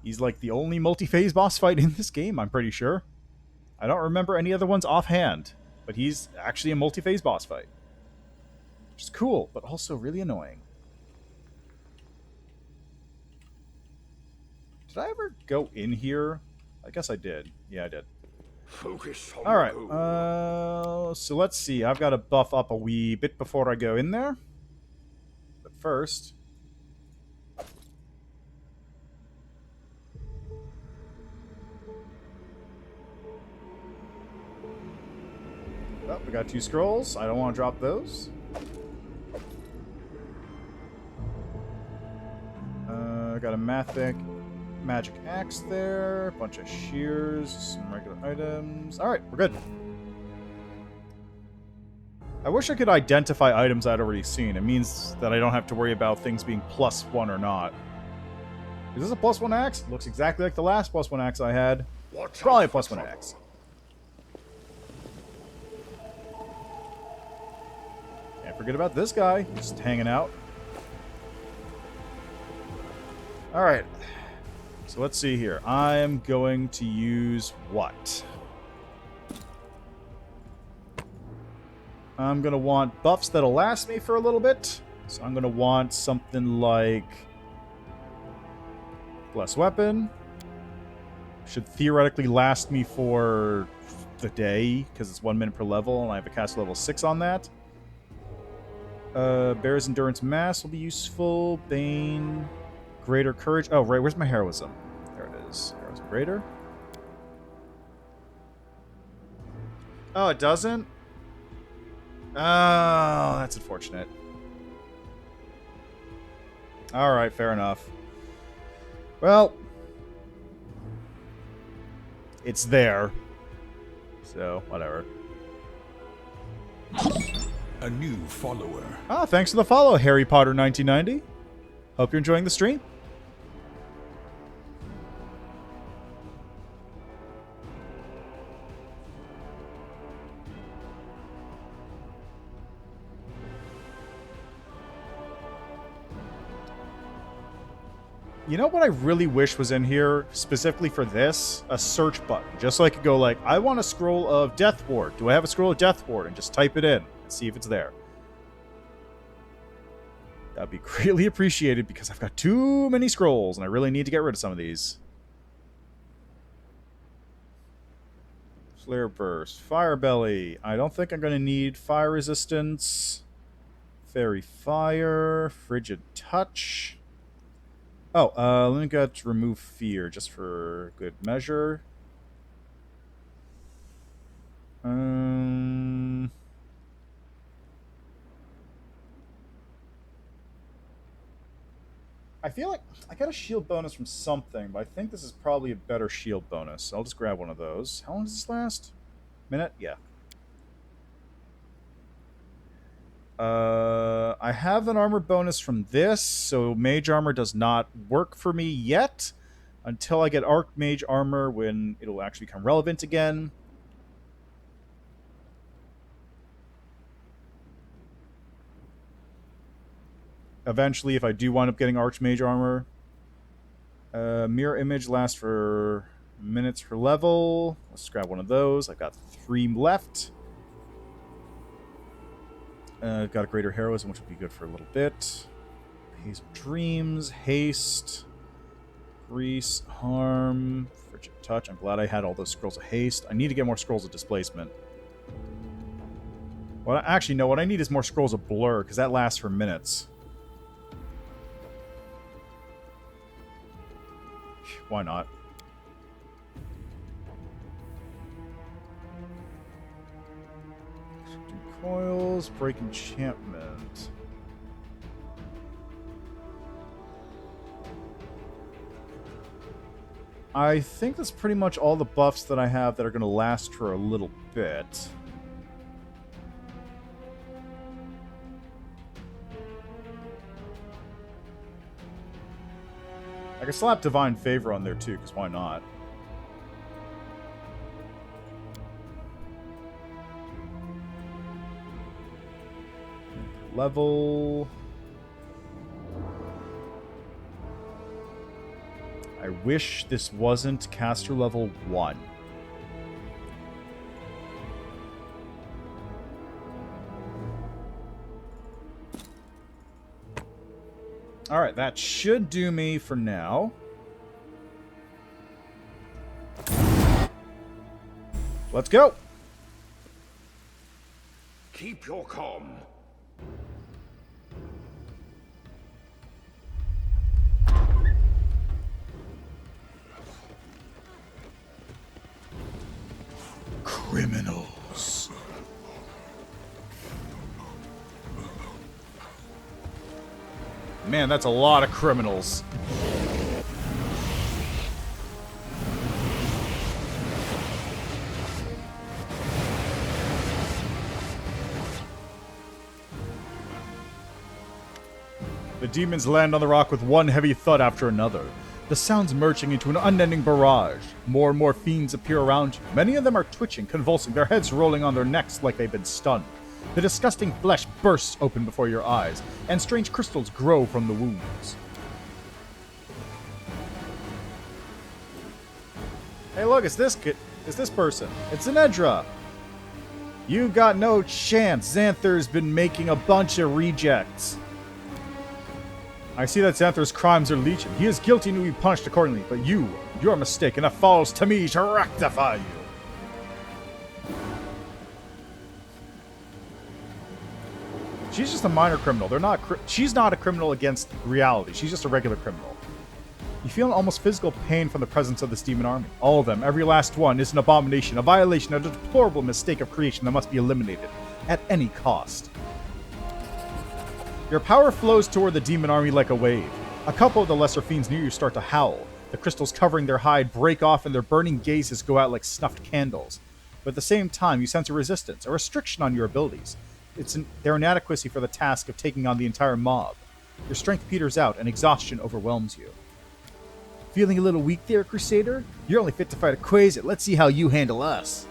He's like the only multi-phase boss fight in this game, I'm pretty sure. I don't remember any other ones offhand, but he's actually a multi-phase boss fight. Which is cool, but also really annoying. Did I ever go in here? I guess I did. Yeah, I did. Focus on Alright, the goal. so let's see. I've got to buff up a wee bit before I go in there. But first... Oh, we got 2 scrolls. I don't want to drop those. Got a magic axe there, a bunch of shears, some regular items. Alright, we're good. I wish I could identify items I'd already seen. It means that I don't have to worry about things being +1 or not. Is this a +1 axe? Looks exactly like the last +1 axe I had. Probably a +1 axe. Can't forget about this guy, just hanging out. Alright. So let's see here. I'm going to use what? I'm going to want buffs that'll last me for a little bit. So I'm going to want something like Blessed weapon. Should theoretically last me for the day, because it's 1 minute per level, and I have a cast level 6 on that. Bear's Endurance Mass will be useful. Bane. Greater Courage. Oh, right. Where's my Heroism? There it is. Heroism Greater. Oh, it doesn't? Oh, that's unfortunate. Alright, fair enough. Well, it's there. So, whatever. A new follower. Ah, thanks for the follow, Harry Potter 1990. Hope you're enjoying the stream. You know what I really wish was in here, specifically for this? A search button. Just so I could go like, I want a scroll of Death Ward. Do I have a scroll of Death Ward? And just type it in and see if it's there. That'd be greatly appreciated because I've got too many scrolls and I really need to get rid of some of these. Flare Burst. Fire Belly. I don't think I'm going to need Fire Resistance. Fairy Fire. Frigid Touch. Oh, let me get Remove Fear, just for good measure. I feel like I got a shield bonus from something, but I think this is probably a better shield bonus. I'll just grab one of those. How long does this last? Minute? Yeah. I have an armor bonus from this, so mage armor does not work for me yet until I get archmage armor when it'll actually become relevant again. Eventually, if I do wind up getting archmage armor. Mirror image lasts for minutes per level. Let's grab one of those. I've got 3 left. I've got a greater heroism, which will be good for a little bit. Haze of Dreams, Haste, Grease, Harm, Frigid Touch. I'm glad I had all those scrolls of Haste. I need to get more scrolls of Displacement. Well, actually, no. What I need is more scrolls of Blur, because that lasts for minutes. Why not? Coils, break enchantment. I think that's pretty much all the buffs that I have that are going to last for a little bit. I can slap Divine Favor on there too, because why not? Level. I wish this wasn't caster level 1. Alright, that should do me for now. Let's go! Keep your calm. Criminals. Man, that's a lot of criminals. The demons land on the rock with one heavy thud after another, the sounds merging into an unending barrage. More and more fiends appear around you. Many of them are twitching, convulsing, their heads rolling on their necks like they've been stunned. The disgusting flesh bursts open before your eyes, and strange crystals grow from the wounds. Hey, look, it's this person. It's Zenedra. You got no chance. Xanther's been making a bunch of rejects. I see that Xanther's crimes are legion. He is guilty and will be punished accordingly, but you're mistaken. It falls to me to rectify you. She's just a minor criminal. She's not a criminal against reality. She's just a regular criminal. You feel an almost physical pain from the presence of this demon army. All of them, every last one, is an abomination, a violation, a deplorable mistake of creation that must be eliminated at any cost. Your power flows toward the demon army like a wave. A couple of the lesser fiends near you start to howl. The crystals covering their hide break off and their burning gazes go out like snuffed candles. But at the same time, you sense a resistance, a restriction on your abilities. It's their inadequacy for the task of taking on the entire mob. Your strength peters out and exhaustion overwhelms you. Feeling a little weak there, Crusader? You're only fit to fight a Quasar. Let's see how you handle us.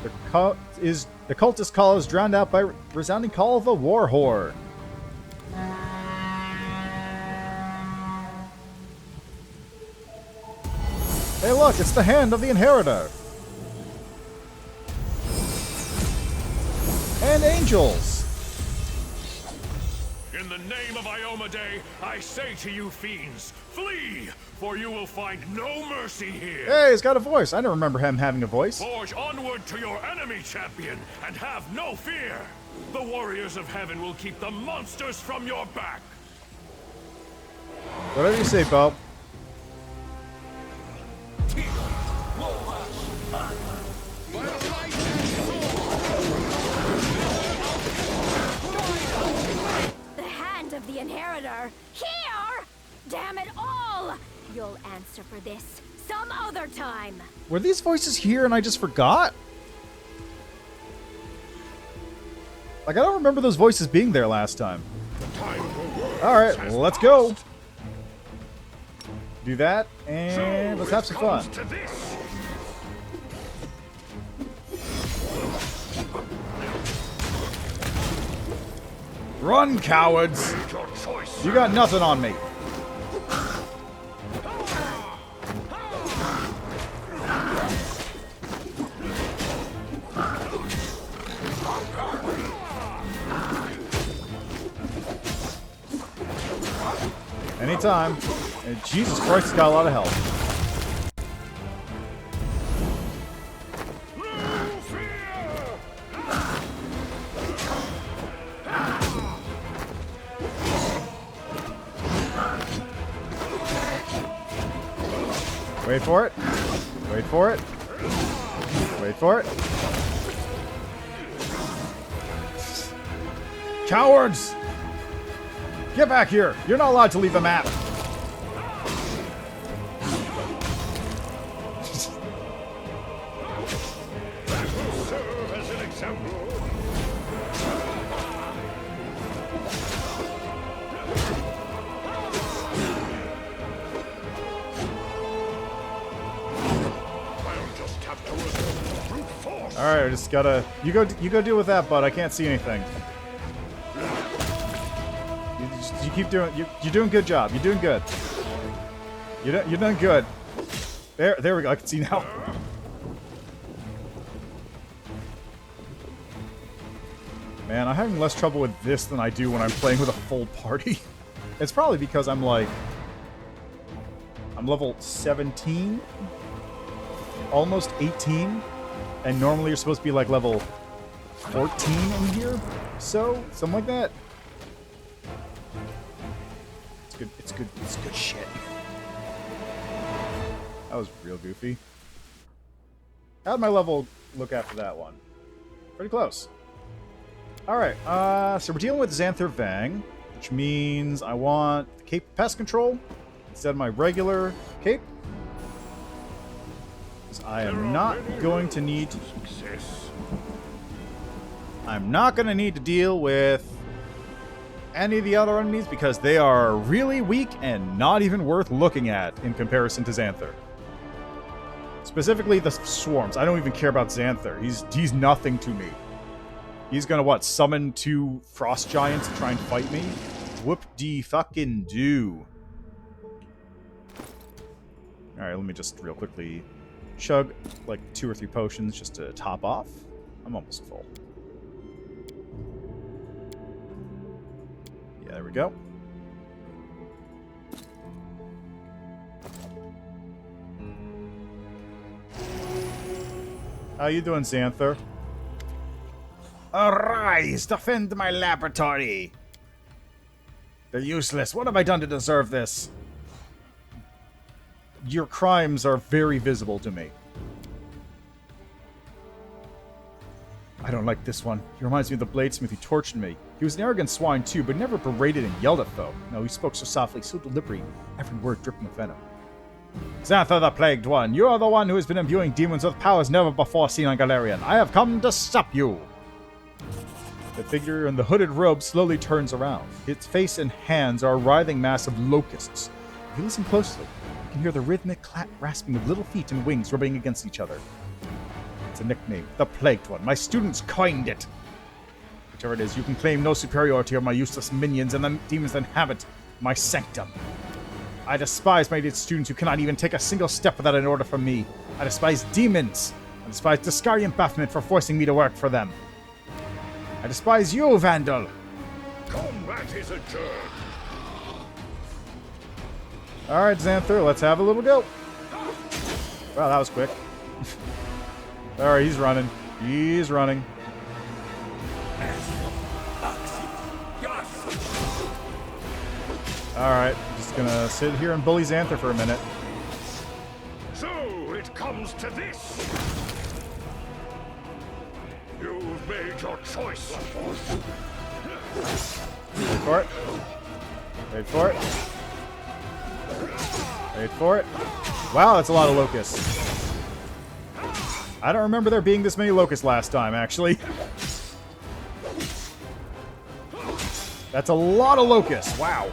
The cultist call is drowned out by resounding call of a war whore. Hey look, it's the hand of the Inheritor. And angels. In the name of Iomedae, I say to you fiends, flee, for you will find no mercy here. Hey, he's got a voice. I don't remember him having a voice. Forge onward to your enemy, champion, and have no fear. The warriors of heaven will keep the monsters from your back. Whatever you say, Bob. Of the Inheritor here! Damn it all! You'll answer for this some other time. Were these voices here and I just forgot? Like, I don't remember those voices being there last time. Alright, well, let's go. Do that, and let's have some fun. Run, cowards! You got nothing on me. Anytime. And Jesus Christ, he's got a lot of health. Wait for it. Wait for it. Wait for it. Cowards! Get back here! You're not allowed to leave the map! Alright, I just gotta... You go deal with that, bud. I can't see anything. You keep doing... You're doing a good job. You're doing good. You're doing good. There we go. I can see now. Man, I'm having less trouble with this than I do when I'm playing with a full party. It's probably because I'm like... I'm level 17? Almost 18? And normally you're supposed to be like level 14 in here? So, something like that. It's good, it's good shit. That was real goofy. How'd my level look after that one? Pretty close. Alright, so we're dealing with Xanther Vang, which means I want the Cape Pest Control instead of my regular cape. I am not going to need... I'm not going to need to deal with any of the other enemies because they are really weak and not even worth looking at in comparison to Xanther. Specifically the swarms. I don't even care about Xanther. He's nothing to me. He's gonna, what, summon 2 frost giants to try and fight me? Whoop-de-fucking-do. Alright, let me just real quickly chug like 2 or 3 potions just to top off. I'm almost full. Yeah, there we go. How you doing, Xanther? Arise! Defend my laboratory! They're useless. What have I done to deserve this? Your crimes are very visible to me. I don't like this one. He reminds me of the bladesmith who tortured me. He was an arrogant swine too, but never berated and yelled at folk. No, he spoke so softly, so deliberately, every word dripping with venom. Xanther the Plagued One, you are the one who has been imbuing demons with powers never before seen on Galarian. I have come to stop you! The figure in the hooded robe slowly turns around. Its face and hands are a writhing mass of locusts. If you listen closely, you can hear the rhythmic rasping of little feet and wings rubbing against each other. It's a nickname, the Plagued One. My students coined it. Whichever it is, you can claim no superiority over my useless minions and the demons that inhabit my sanctum. I despise my students who cannot even take a single step without an order from me. I despise demons. I despise Discardian Baphomet for forcing me to work for them. I despise you, Vandal. Combat is adjourned. Alright, Xanther, let's have a little go. Wow, that was quick. Alright, he's running. He's running. Alright, just gonna sit here and bully Xanther for a minute. So it comes to this. You've made your choice. Wait for it. Wait for it. Wait for it. Wow, that's a lot of locusts. I don't remember there being this many locusts last time, actually. That's a lot of locusts. Wow.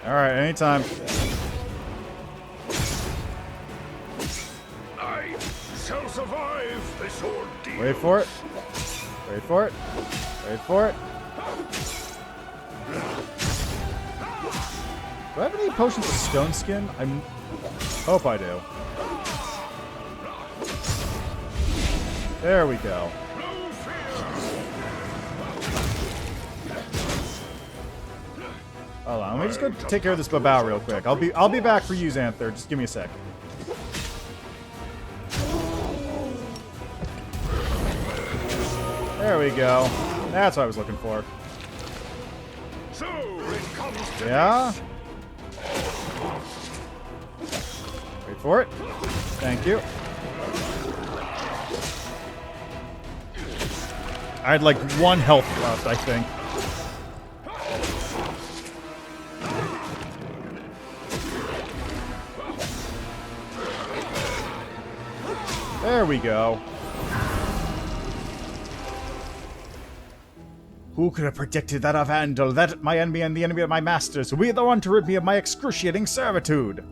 Alright, anytime. I shall survive this ordeal. Wait for it. Wait for it. Wait for it. Do I have any potions of stone skin? I hope I do. There we go. No fear. Hold on, let me just go take care of this Babao real quick. I'll be back for you, Xanther. Just give me a sec. There we go. That's what I was looking for. So it comes to Yeah? Wait for it. Thank you. I had like 1 health left, I think. There we go. Who could have predicted that a Vandal, that my enemy and the enemy of my masters, will be the one to rid me of my excruciating servitude?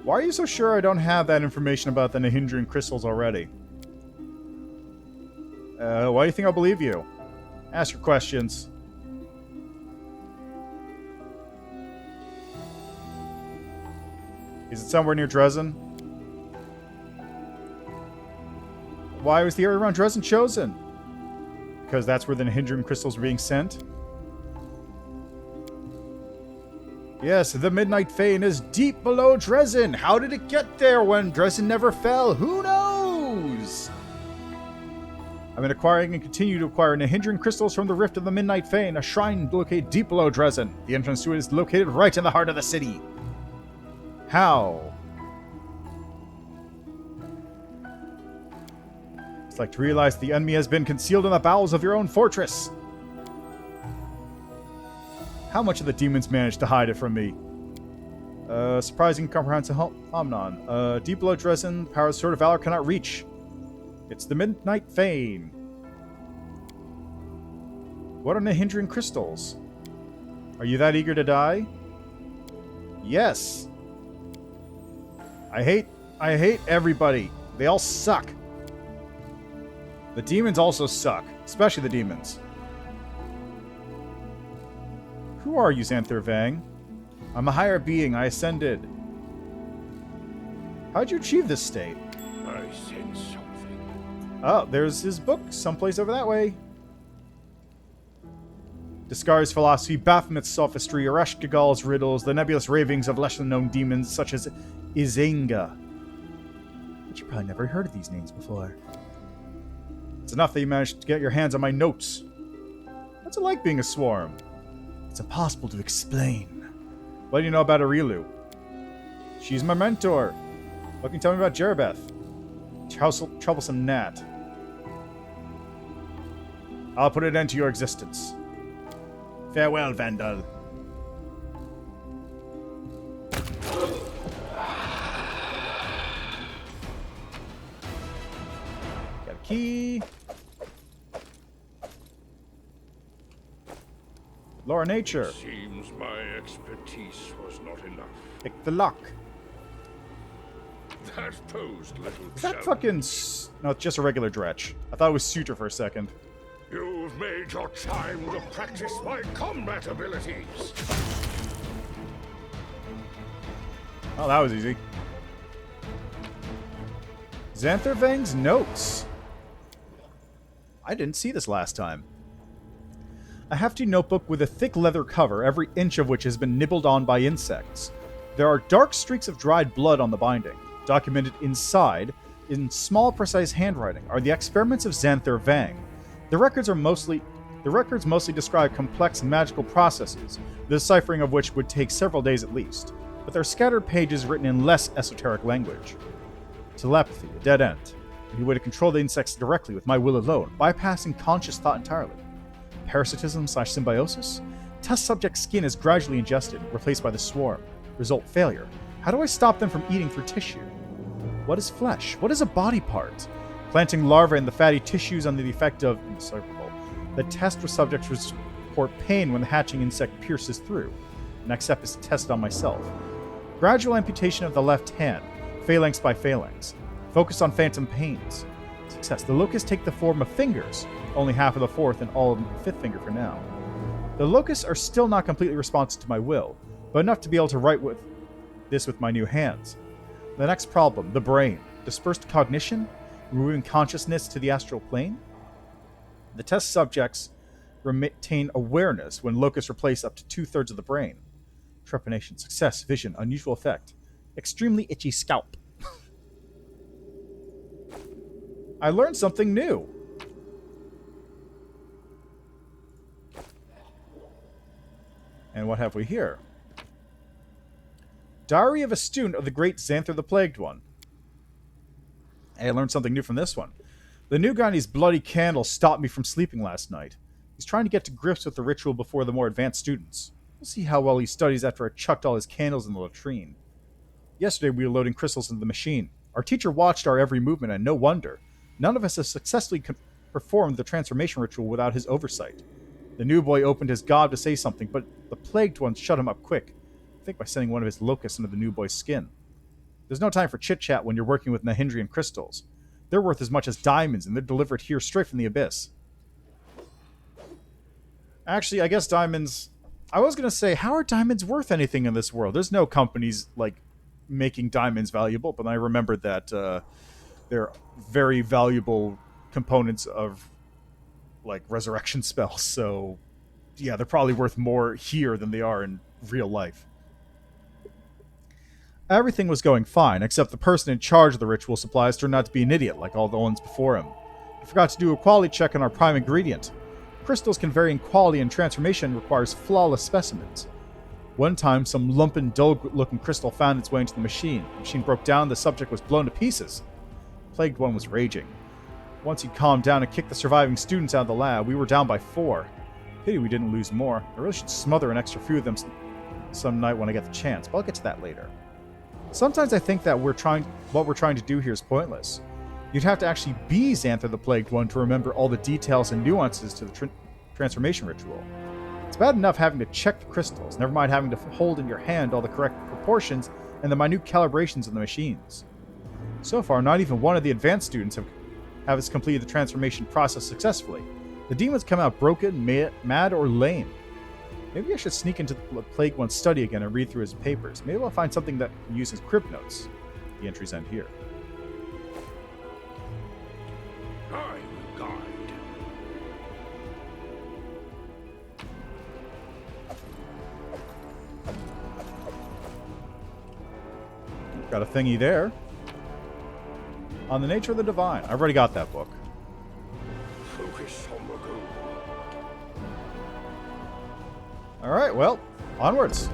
Why are you so sure I don't have that information about the Nahindran crystals already? Why do you think I'll believe you? Ask your questions. Is it somewhere near Drezen? Why was the area around Drezen chosen? Because that's where the Nahindran crystals were being sent? Yes, the Midnight Fane is deep below Drezen. How did it get there when Drezen never fell? Who knows? I've been acquiring and continue to acquire Nahindran crystals from the Rift of the Midnight Fane, a shrine located deep below Drezen. The entrance to it is located right in the heart of the city. How? It's like to realize the enemy has been concealed in the bowels of your own fortress. How much of the demons managed to hide it from me? Surprising comprehensive phenomenon. Deep below Drezen, the power of Sword of Valor cannot reach. It's the Midnight Fane. What are Nahindran crystals? Are you that eager to die? Yes. I hate everybody. They all suck. The demons also suck, especially the demons. Who are you, Xanther Vang? I'm a higher being. I ascended. How'd you achieve this state? I sense something. Oh, there's his book, someplace over that way. Discards philosophy, Baphomet's sophistry, Ereshkigal's riddles, the nebulous ravings of lesser-known demons such as Izenga. But you probably never heard of these names before. It's enough that you managed to get your hands on my notes. What's it like being a swarm? It's impossible to explain. What do you know about Arilu? She's my mentor. What can you tell me about Jerebeth? Troublesome gnat. I'll put an end to your existence. Farewell, Vandal. Got a key. Law of Nature. Seems my expertise was not enough. Pick the lock. That posed little Is that challenge. fucking... No, it's just a regular dretch. I thought it was Suitor for a second. You've made your time to practice my combat abilities. Oh, that was easy. Xanthervang's notes. I didn't see this last time. A hefty notebook with a thick leather cover, every inch of which has been nibbled on by insects. There are dark streaks of dried blood on the binding. Documented inside, in small, precise handwriting, are the experiments of Xanther Vang. The records mostly describe complex magical processes, the deciphering of which would take several days at least, but there are scattered pages written in less esoteric language. Telepathy, a dead end. A new way to control the insects directly with my will alone, bypassing conscious thought entirely. Parasitism/symbiosis? Test subject skin is gradually ingested, replaced by the swarm. Result failure. How do I stop them from eating through tissue? What is flesh? What is a body part? Planting larvae in the fatty tissues under the effect of inseparable. The test where subjects report pain when the hatching insect pierces through. Next step is to test on myself. Gradual amputation of the left hand, phalanx by phalanx. Focus on phantom pains. Success. The locusts take the form of fingers, only half of the fourth and all of the fifth finger for now. The locusts are still not completely responsive to my will, but enough to be able to write with my new hands. The next problem, the brain. Dispersed cognition? Removing consciousness to the astral plane? The test subjects retain awareness when locusts replace up to 2/3 of the brain. Trepanation, success, vision, unusual effect. Extremely itchy scalp. I learned something new. And what have we here? Diary of a student of the great Xanther the Plagued One. Hey, I learned something new from this one. The new guy and his bloody candle stopped me from sleeping last night. He's trying to get to grips with the ritual before the more advanced students. We'll see how well he studies after I chucked all his candles in the latrine. Yesterday we were loading crystals into the machine. Our teacher watched our every movement, and no wonder. None of us have successfully performed the transformation ritual without his oversight. The new boy opened his gob to say something, but the Plagued One shut him up quick. I think by sending one of his locusts into the new boy's skin. There's no time for chit-chat when you're working with Nahindrian crystals. They're worth as much as diamonds, and they're delivered here straight from the abyss. Actually, I guess diamonds... I was going to say, how are diamonds worth anything in this world? There's no companies, making diamonds valuable, but I remembered that they're very valuable components of, resurrection spells, so... Yeah, they're probably worth more here than they are in real life. Everything was going fine, except the person in charge of the ritual supplies turned out to be an idiot, like all the ones before him. He forgot to do a quality check on our prime ingredient. Crystals can vary in quality, and transformation requires flawless specimens. One time, some lumpen, dull-looking crystal found its way into the machine. The machine broke down, the subject was blown to pieces. The Plagued One was raging. Once he'd calmed down and kicked the surviving students out of the lab, we were down by 4. Pity we didn't lose more. I really should smother an extra few of them some night when I get the chance, but I'll get to that later. Sometimes I think that what we're trying to do here is pointless. You'd have to actually be Xanther the Plagued One to remember all the details and nuances to the transformation ritual. It's bad enough having to check the crystals, never mind having to hold in your hand all the correct proportions and the minute calibrations of the machines. So far, not even one of the advanced students have completed the transformation process successfully. The demons come out broken, mad, or lame. Maybe I should sneak into the Plagued One's study again and read through his papers. Maybe I'll find something that can use his crib notes. The entries end here. Got a thingy there. On the nature of the divine. I've already got that book. Focus on the goal. Alright, well, onwards.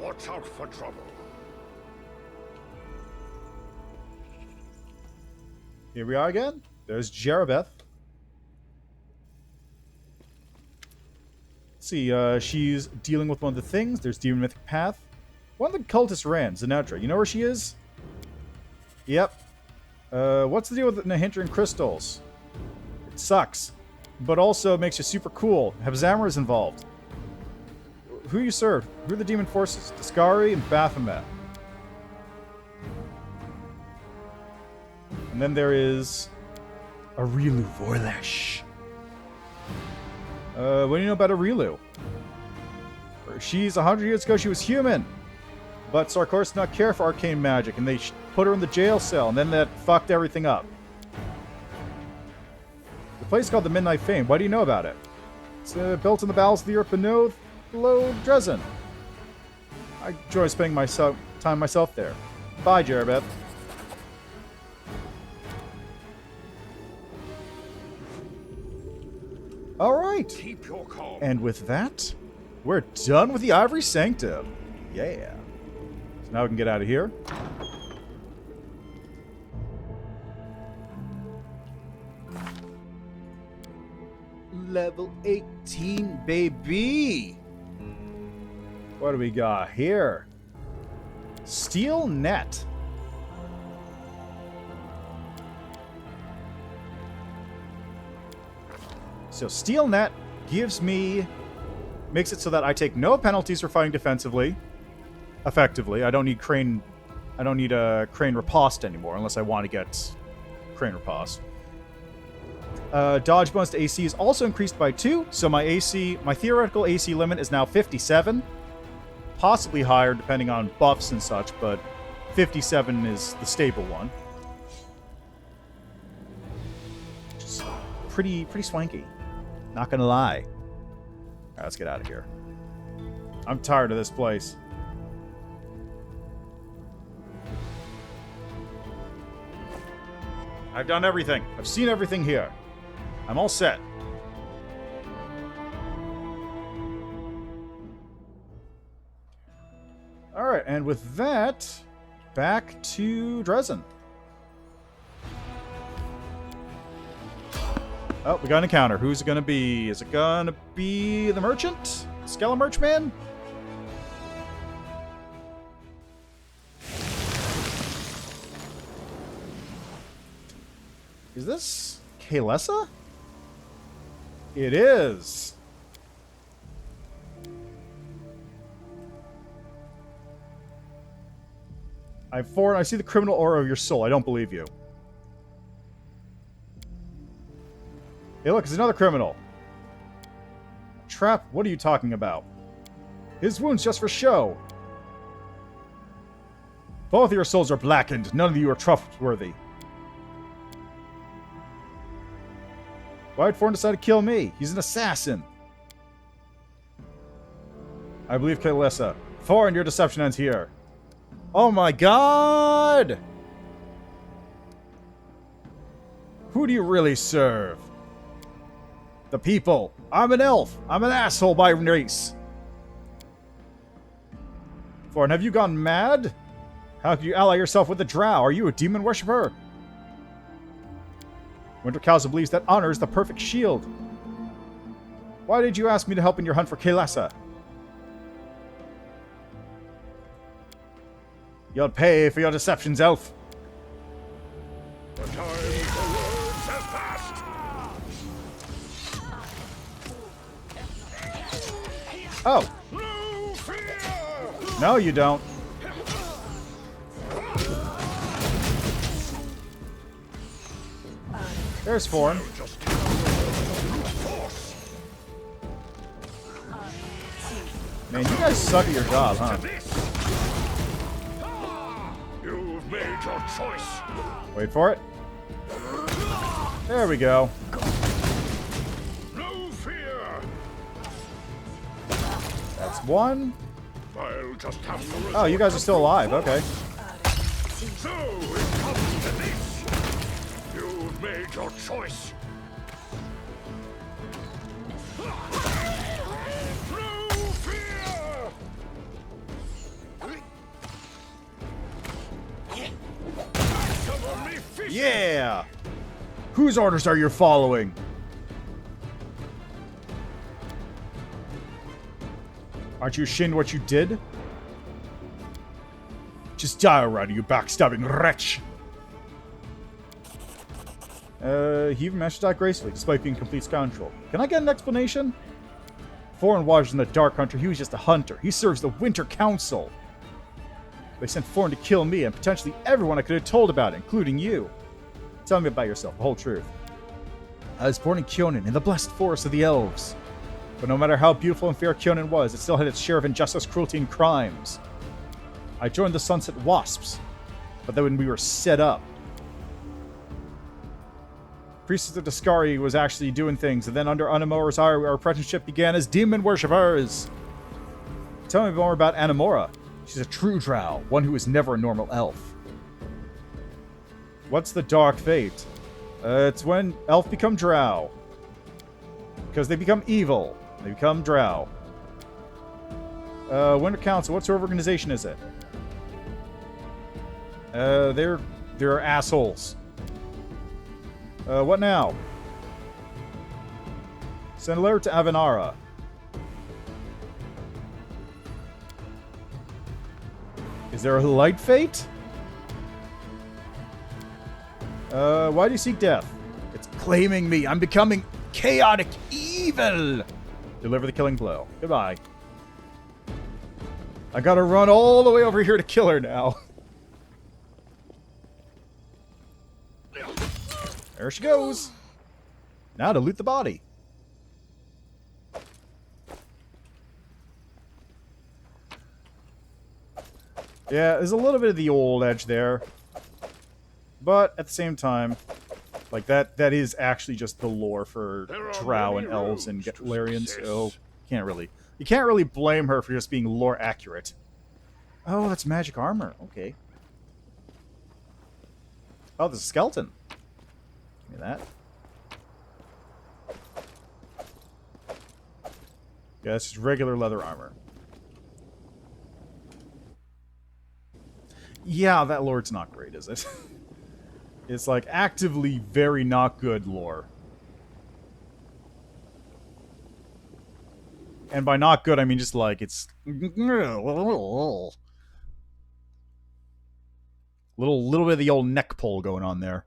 Watch out for trouble. Here we are again. There's Jerabeth. Let's see, she's dealing with one of the things. There's Demon Mythic Path. One of the cultists ran, Zenedra. You know where she is? Yep. What's the deal with the Nahintran crystals? It sucks. But also makes you super cool. Habzamra is involved. Who you serve? Who are the demon forces? Discari and Baphomet. And then there is Arilu Vorlesh. What do you know about Arilu? She's 100 years ago, she was human. But Sarkor did not care for arcane magic, and they put her in the jail cell, and then that fucked everything up. The place is called the Midnight Fane. Why do you know about it? It's built in the bowels of the earth below Drezen. I enjoy spending time myself there. Bye, Jerabeth. Alright. Keep your calm. And with that, we're done with the Ivory Sanctum. Yeah. So now we can get out of here. Level 18, baby! What do we got here? Steel Net. So Steel Net makes it so that I take no penalties for fighting defensively. Effectively, I don't need Crane Riposte anymore unless I want to get Crane Riposte. Dodge bonus to AC is also increased by 2, so my theoretical AC limit is now 57. Possibly higher depending on buffs and such, but 57 is the stable one. Just pretty swanky. Not gonna lie. Alright, let's get out of here. I'm tired of this place. I've done everything. I've seen everything here. I'm all set. Alright, and with that, back to Drezen. Oh, we got an encounter. Who's it gonna be? Is it gonna be the merchant? Skelemerch Man? Is this Kaelessa? It is. I see the criminal aura of your soul. I don't believe you. Hey, look, it's another criminal. Trap? What are you talking about? His wound's just for show. Both of your souls are blackened. None of you are trustworthy. Why would Forn decide to kill me? He's an assassin. I believe Kaelessa. Forn, your deception ends here. Oh my god! Who do you really serve? The people. I'm an elf. I'm an asshole by race. Forn, have you gone mad? How could you ally yourself with the Drow? Are you a demon worshipper? Winter Council believes that honor is the perfect shield. Why did you ask me to help in your hunt for Kaelessa? You'll pay for your deceptions, elf. The time for words has passed. Oh. No fear! No, you don't. There's Forn. Just force. Man, you guys suck at your job, huh? You've made your choice. Wait for it. There we go. No fear. one. I'll just have to resort Oh, you guys are to still alive. brute Okay. force. So it comes to this. You've made your choice. Through fear! Cover me fish. Yeah! Whose orders are you following? Aren't you ashamed of what you did? Just die already, you backstabbing wretch! He even managed to die gracefully, despite being a complete scoundrel. Can I get an explanation? Foreign waters in the Dark Hunter, he was just a hunter. He serves the Winter Council. They sent Foreign to kill me, and potentially everyone I could have told about it, including you. Tell me about yourself, the whole truth. I was born in Kyonin, in the blessed forest of the elves. But no matter how beautiful and fair Kyonin was, it still had its share of injustice, cruelty, and crimes. I joined the Sunset Wasps, but then when we were set up, Priestess of Discari was actually doing things, and then under Anamora's eye, our apprenticeship began as demon worshippers. Tell me more about Anamora. She's a true drow, one who is never a normal elf. What's the dark fate? It's when elf become drow. Because they become evil. They become drow. Winter Council, what sort of organization is it? They're assholes. What now? Send a letter to Avanara. Is there a light fate? Why do you seek death? It's claiming me. I'm becoming chaotic evil. Deliver the killing blow. Goodbye. I gotta run all the way over here to kill her now. There she goes. Now to loot the body. Yeah, there's a little bit of the old edge there. But at the same time, like that is actually just the lore for drow and elves and Galarians, so you can't really blame her for just being lore accurate. Oh, that's magic armor. Okay. Oh, there's a skeleton. Give me that. Yeah, it's just regular leather armor. Yeah, that lore's not great, is it? It's like actively very not good lore. And by not good, I mean just like it's little bit of the old neck pull going on there.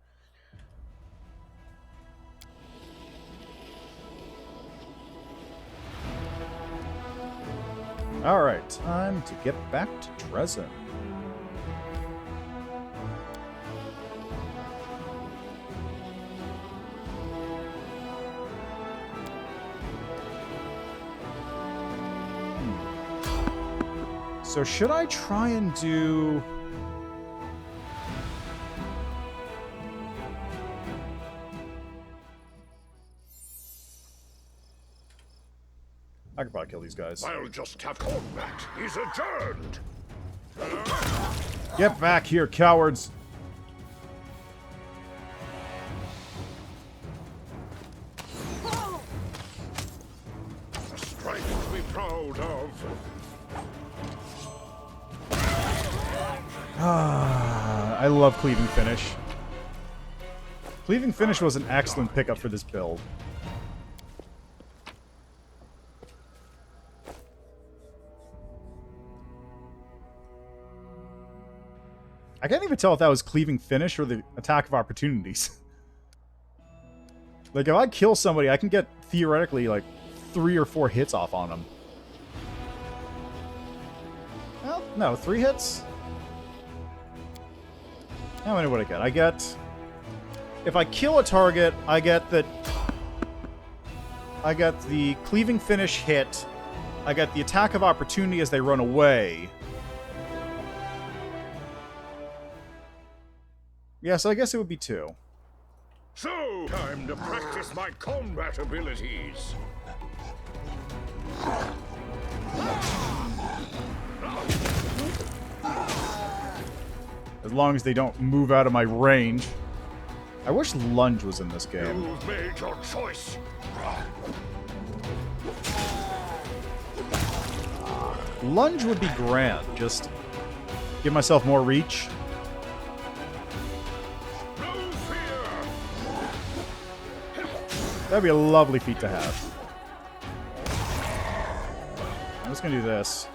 Alright, time to get back to Drezen. So should I try and do... I could probably kill these guys. I'll just have combat. He's adjourned. Get back here, cowards! A strength to be proud of. I love Cleaving Finish. Cleaving Finish was an excellent pickup for this build. I can't even tell if that was Cleaving Finish or the Attack of Opportunities. Like, if I kill somebody, I can get, theoretically, like, 3 or 4 hits off on them. Well, no, 3 hits? How many would I get? I get... If I kill a target, I get the Cleaving Finish hit. I get the Attack of Opportunity as they run away. Yeah, so I guess it would be 2. So, time to practice my combat abilities. long as they don't move out of my range. I wish lunge was in this game. You've made your choice. Lunge would be grand. Just give myself more reach. No fear. That'd be a lovely feat to have. I'm just gonna do this.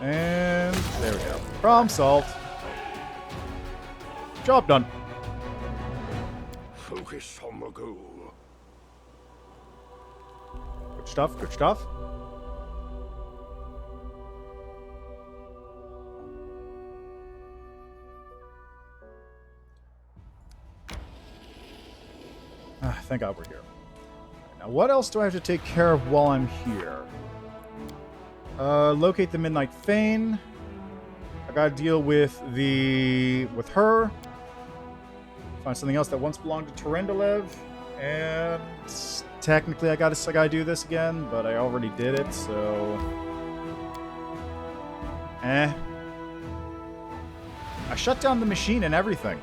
And there we go. Problem solved. Job done. Focus on the goal. Good stuff, good stuff. Thank God we're here. Now, what else do I have to take care of while I'm here? Locate the Midnight Fane. I gotta deal with her. Find something else that once belonged to Terendelev. And technically I gotta do this again, but I already did it, so... I shut down the machine and everything.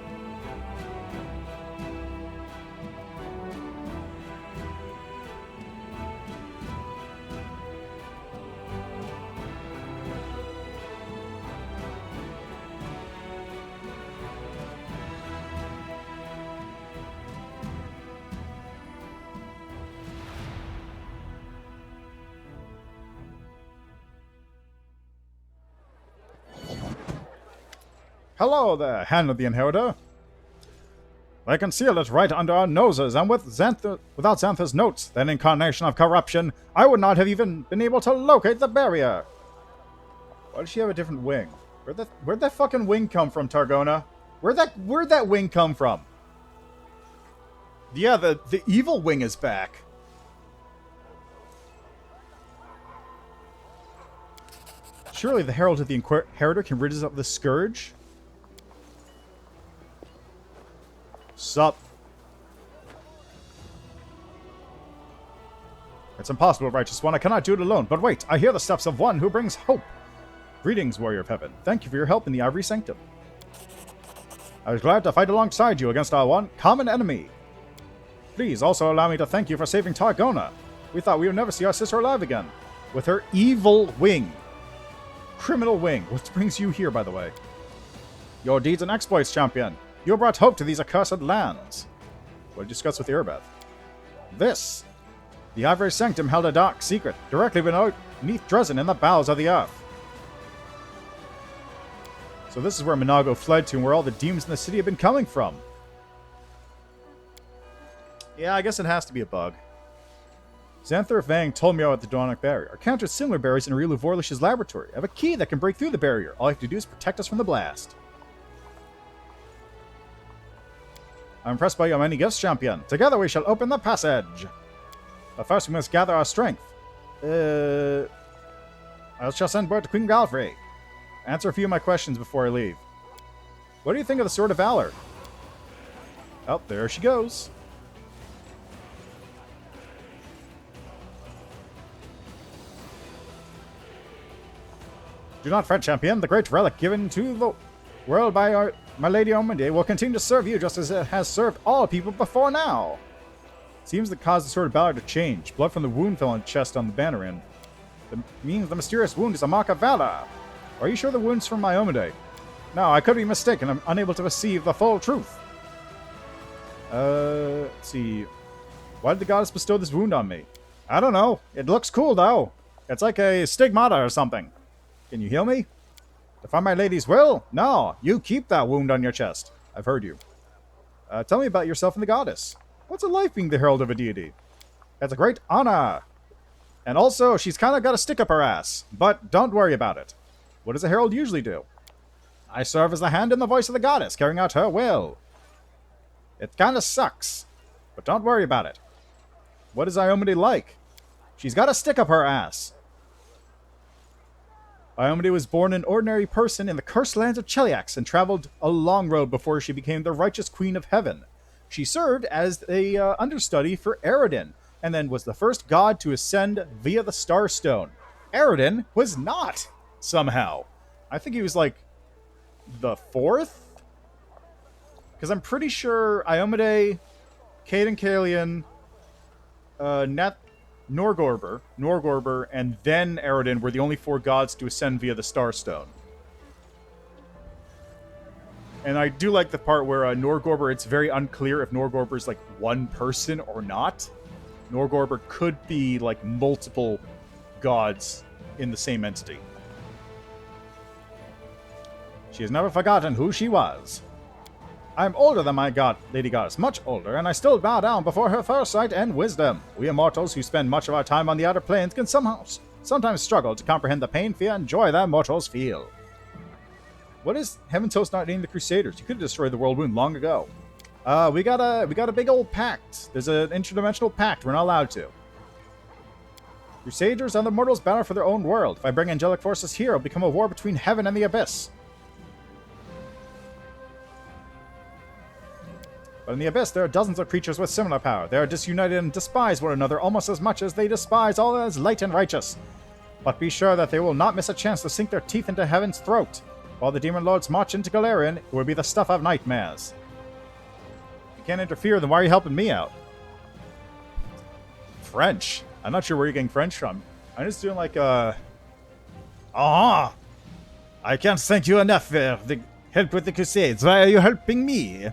Hello there, Hand of the Inheritor. They concealed it right under our noses, and without Xantha's notes, that incarnation of corruption, I would not have even been able to locate the barrier. Why does she have a different wing? Where'd that fucking wing come from, Targona? Where'd that wing come from? Yeah, the evil wing is back. Surely the Herald of the Inheritor can rid us of the Scourge? Sup? It's impossible, Righteous One. I cannot do it alone. But wait, I hear the steps of one who brings hope. Greetings, Warrior of Heaven. Thank you for your help in the Ivory Sanctum. I was glad to fight alongside you against our one common enemy. Please also allow me to thank you for saving Targona. We thought we would never see our sister alive again. With her evil wing. Criminal wing. What brings you here, by the way? Your deeds and exploits, champion. You brought hope to these accursed lands. What did you discuss with Irbeth? This. The Ivory Sanctum held a dark secret, directly beneath Drezen in the bowels of the earth. So this is where Minago fled to and where all the demons in the city have been coming from. Yeah, I guess it has to be a bug. Xanthar Vang told me about the Daunic Barrier. I encountered similar barriers in Rilu Vorlish's laboratory. I have a key that can break through the barrier. All I have to do is protect us from the blast. I'm impressed by your many gifts, champion. Together we shall open the passage. But first we must gather our strength. I shall send word to Queen Galfrey. Answer a few of my questions before I leave. What do you think of the Sword of Valor? Oh, there she goes. Do not fret, champion. The great relic given to the world by my Lady Ominde will continue to serve you just as it has served all people before now. Seems that caused the Sword of Valor to change. Blood from the wound fell on the chest on the banner end. That means the mysterious wound is a mark of valor. Are you sure the wound's from my Ominde? No, I could be mistaken. I'm unable to perceive the full truth. Let's see. Why did the goddess bestow this wound on me? I don't know. It looks cool, though. It's like a stigmata or something. Can you heal me? To find my lady's will? No, you keep that wound on your chest. I've heard you. Tell me about yourself and the goddess. What's it like being the herald of a deity? It's a great honor. And also, she's kind of got a stick up her ass. But don't worry about it. What does a herald usually do? I serve as the hand and the voice of the goddess, carrying out her will. It kind of sucks. But don't worry about it. What is Iomide like? She's got a stick up her ass. Iomade was born an ordinary person in the cursed lands of Cheliax and traveled a long road before she became the righteous queen of heaven. She served as a understudy for Aridin, and then was the first god to ascend via the Starstone. Aridin was not, somehow. I think he was like the fourth? Because I'm pretty sure Iomade, Caden Kalian, Norgorber, and then Aridin were the only 4 gods to ascend via the Starstone. And I do like the part where Norgorber, it's very unclear if Norgorber is like one person or not. Norgorber could be like multiple gods in the same entity. She has never forgotten who she was. I'm older than my god, Lady Goddess, much older, and I still bow down before her foresight and wisdom. We immortals who spend much of our time on the outer planes can sometimes struggle to comprehend the pain, fear, and joy that mortals feel. What is Heaven's Host not needing the Crusaders? You could have destroyed the World Wound long ago. We got a big old pact. There's an interdimensional pact. We're not allowed to. Crusaders and the mortals battle for their own world. If I bring angelic forces here, it'll become a war between heaven and the abyss. But in the abyss, there are dozens of creatures with similar power. They are disunited and despise one another almost as much as they despise all that is light and righteous. But be sure that they will not miss a chance to sink their teeth into heaven's throat. While the demon lords march into Galarian, it will be the stuff of nightmares. If you can't interfere, then why are you helping me out? French. I'm not sure where you're getting French from. I'm just doing like I can't thank you enough for the help with the Crusades. Why are you helping me?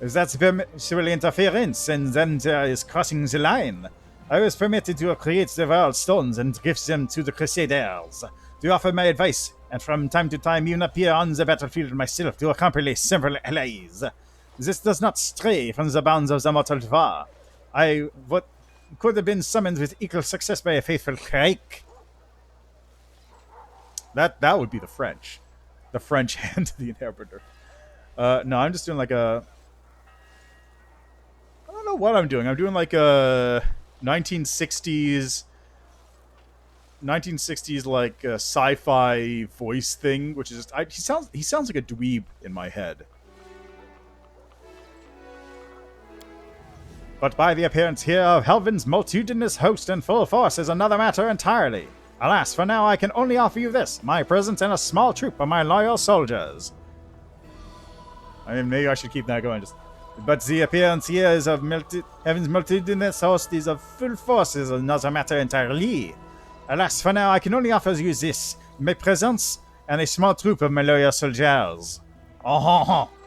That's civil interference, and then there is crossing the line. I was permitted to create the world stones and give them to the Crusaders, to offer my advice, and from time to time even appear on the battlefield myself to accompany several allies. This does not stray from the bounds of the mortal war. What could have been summoned with equal success by a faithful Crake. That would be the French. The French hand to the Inhibitor. No, I'm just doing like a... I don't know what I'm doing. I'm doing like a 1960s like sci-fi voice thing, which is just he sounds like a dweeb in my head. But by the appearance here of Helvin's multitudinous host in full force is another matter entirely. Alas, for now I can only offer you this, my presence and a small troop of my loyal soldiers. I mean, maybe I should keep that going. But the appearance here is of Heaven's multitudinous host is of full force is another matter entirely. Alas, for now I can only offer you this, my presence and a small troop of my loyal soldiers. I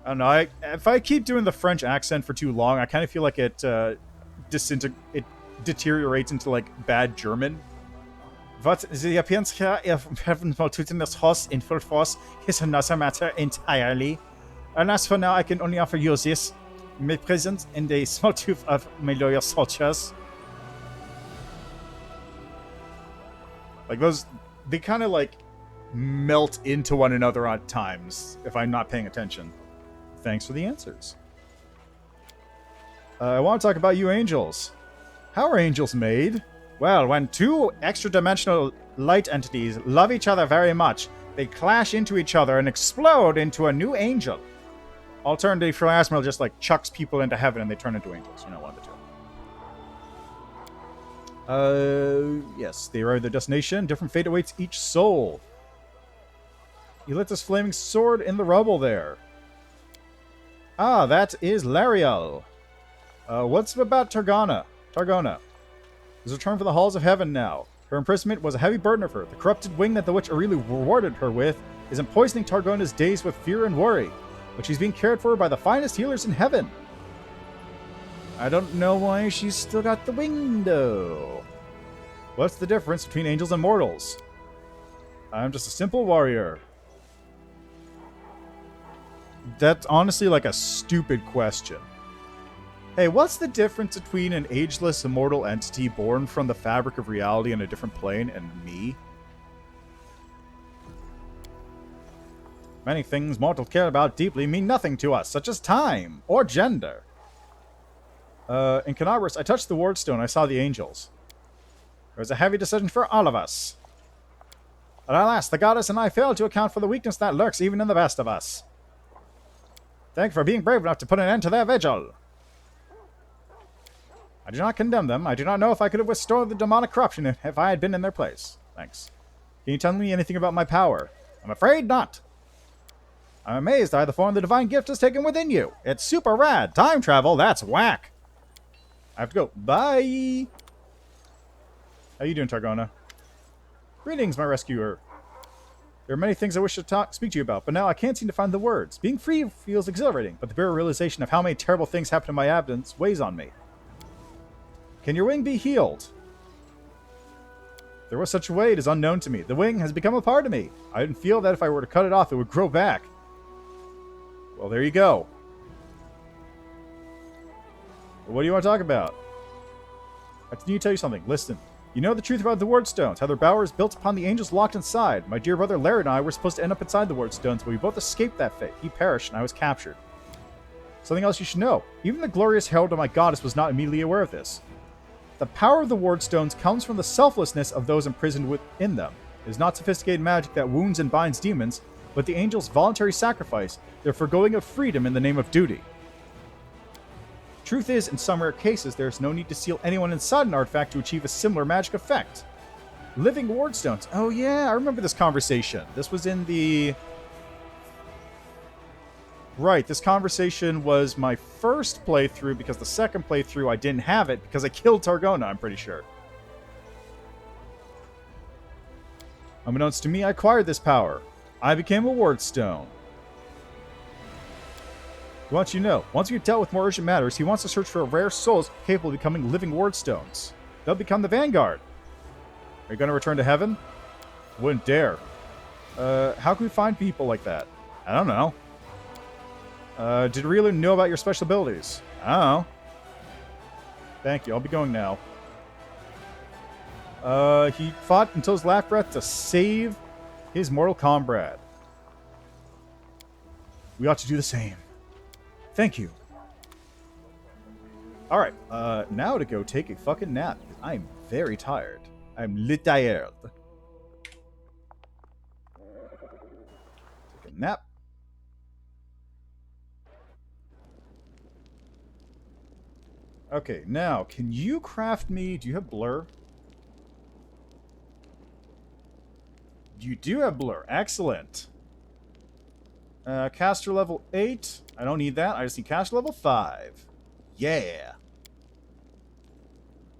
don't know, if I keep doing the French accent for too long, I kind of feel like it deteriorates into like bad German. But the appearance here of Heaven's multitudinous host in full force is another matter entirely. Alas, for now, I can only offer you this, my presence and a small troop of my loyal soldiers. Like those, they kind of like melt into one another at times if I'm not paying attention. Thanks for the answers. I want to talk about you angels. How are angels made? Well, when two extra-dimensional light entities love each other very much, they clash into each other and explode into a new angel. Alternatively, Pharasmal just like chucks people into heaven and they turn into angels. You know, one of the two. Yes, they arrive at their destination. Different fate awaits each soul. He lit this flaming sword in the rubble there. Ah, that is Lariel. What's about Targona? Targona has returned for the halls of heaven now. Her imprisonment was a heavy burden of her. The corrupted wing that the witch Aurelia rewarded her with is empoisoning Targona's days with fear and worry. But she's being cared for by the finest healers in heaven. I don't know why she's still got the wing, though. What's the difference between angels and mortals? I'm just a simple warrior. That's honestly like a stupid question. Hey, what's the difference between an ageless immortal entity born from the fabric of reality in a different plane and me? Many things mortals care about deeply mean nothing to us, such as time or gender. In Canabras, I touched the wardstone. I saw the angels. It was a heavy decision for all of us. But alas, the goddess and I failed to account for the weakness that lurks even in the best of us. Thank you for being brave enough to put an end to their vigil. I do not condemn them. I do not know if I could have withstood the demonic corruption if I had been in their place. Thanks. Can you tell me anything about my power? I'm afraid not. I'm amazed by the form the divine gift has taken within you. It's super rad. Time travel, that's whack. I have to go. Bye. How you doing, Targona? Greetings, my rescuer. There are many things I wish to speak to you about, but now I can't seem to find the words. Being free feels exhilarating, but the bare realization of how many terrible things happen in my absence weighs on me. Can your wing be healed? If there was such a way, it is unknown to me. The wing has become a part of me. I didn't feel that if I were to cut it off, it would grow back. Well, there you go. What do you want to talk about? I need to tell you something. Listen. You know the truth about the Wardstones, how their bower is built upon the angels locked inside. My dear brother Larry and I were supposed to end up inside the Wardstones, but we both escaped that fate. He perished, and I was captured. Something else you should know. Even the glorious herald of my goddess was not immediately aware of this. The power of the Wardstones comes from the selflessness of those imprisoned within them. It is not sophisticated magic that wounds and binds demons, but the angels' voluntary sacrifice, their foregoing of freedom in the name of duty. Truth is, in some rare cases, there is no need to seal anyone inside an artifact to achieve a similar magic effect. Living Wardstones. Oh yeah, I remember this conversation. This was in the... Right, this conversation was my first playthrough, because the second playthrough I didn't have it, because I killed Targona, I'm pretty sure. Unbeknownst to me, I acquired this power. I became a Wardstone. He wants you to know, once we've dealt with more urgent matters, he wants to search for rare souls capable of becoming living Wardstones. They'll become the Vanguard. Are you going to return to heaven? Wouldn't dare. How can we find people like that? I don't know. Did Relu know about your special abilities? I don't know. Thank you, I'll be going now. He fought until his last breath to save his mortal comrade. We ought to do the same. Thank you. Alright, now to go take a fucking nap. I'm very tired. I'm lit tired. Take a nap. Okay, now, can you craft me... Do you have blur? You do have blur. Excellent. Caster level 8. I don't need that. I just need caster level 5. Yeah.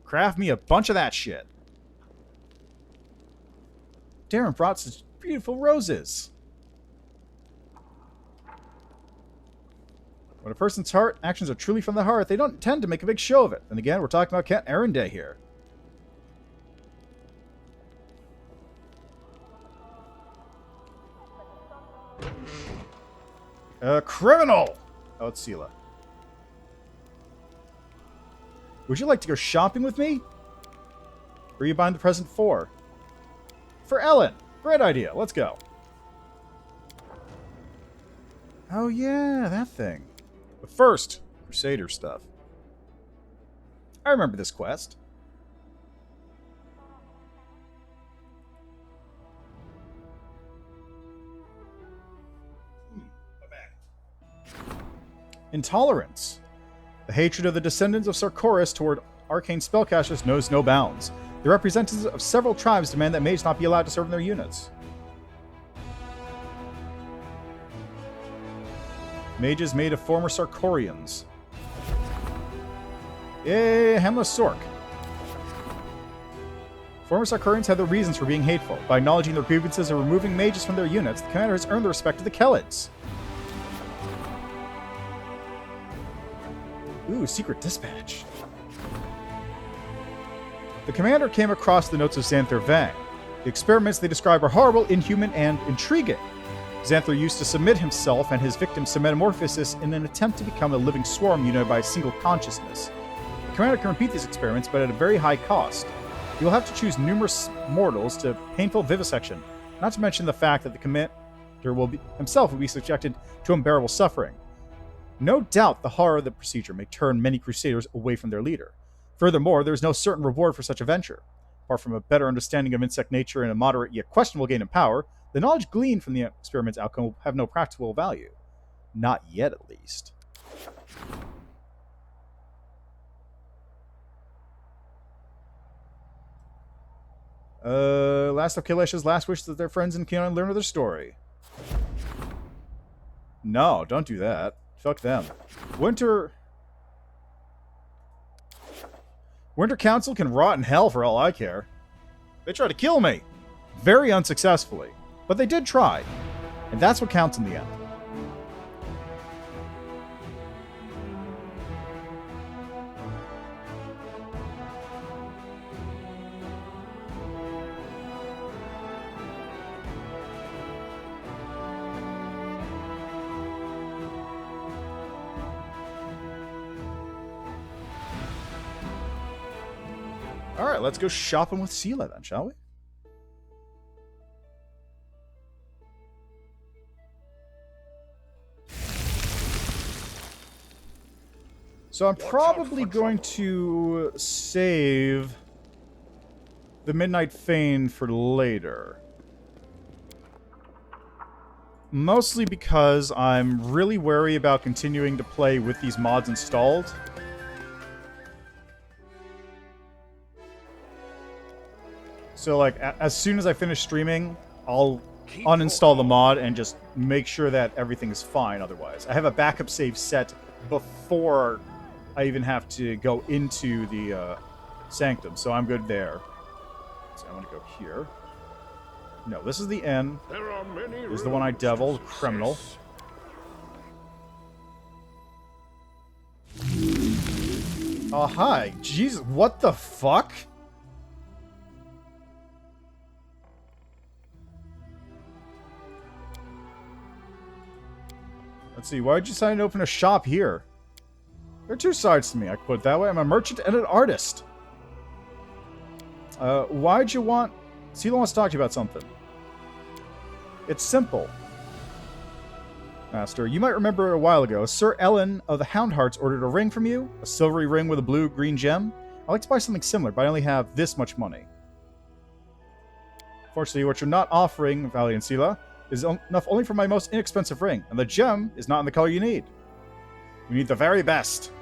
Craft me a bunch of that shit. Darren brought such beautiful roses. When a person's heart actions are truly from the heart, they don't tend to make a big show of it. And again, we're talking about Kent Aaron Day here. Criminal! Oh, it's Sela. Would you like to go shopping with me? Or are you buying the present for? For Ellen! Great idea. Let's go. Oh yeah, that thing. But first, Crusader stuff. I remember this quest. Intolerance. The hatred of the descendants of Sarkoris toward arcane spellcasters knows no bounds. The representatives of several tribes demand that mages not be allowed to serve in their units. Mages made of former Sarkorians. Hamlet Sork. Former Sarkorians had their reasons for being hateful. By acknowledging their grievances and removing mages from their units, the commander has earned the respect of the Kelids. Ooh, secret dispatch. The commander came across the notes of Xanther Vang. The experiments they describe are horrible, inhuman, and intriguing. Xanther used to submit himself and his victims to metamorphosis in an attempt to become a living swarm united by a single consciousness. The commander can repeat these experiments, but at a very high cost. He will have to choose numerous mortals to painful vivisection, not to mention the fact that the commander himself will be subjected to unbearable suffering. No doubt the horror of the procedure may turn many crusaders away from their leader. Furthermore, there is no certain reward for such a venture. Apart from a better understanding of insect nature and a moderate yet questionable gain in power, the knowledge gleaned from the experiment's outcome will have no practical value. Not yet, at least. Last of Kalesh's last wish that their friends in Keon learn of their story. No, don't do that. Fuck them. Winter Council can rot in hell for all I care. They tried to kill me. Very unsuccessfully. But they did try. And that's what counts in the end. Alright, let's go shopping with Sela then, shall we? So I'm probably going to save the Midnight Fane for later. Mostly because I'm really wary about continuing to play with these mods installed. So, like, as soon as I finish streaming, I'll uninstall the mod and just make sure that everything is fine otherwise. I have a backup save set before I even have to go into the Sanctum, so I'm good there. So I want to go here. No, this is the N. This is the one I deviled, criminal. Oh, hi. Jesus, what the fuck? Let's see, why'd you decide to open a shop here? There are two sides to me, I could put it that way. I'm a merchant and an artist. Why'd you want... Sela wants to talk to you about something. It's simple. Master, you might remember a while ago, Sir Ellen of the Houndhearts ordered a ring from you. A silvery ring with a blue-green gem. I'd like to buy something similar, but I only have this much money. Fortunately, what you're not offering, Valiant Sela, is enough only for my most inexpensive ring, and the gem is not in the color you need. We need the very best.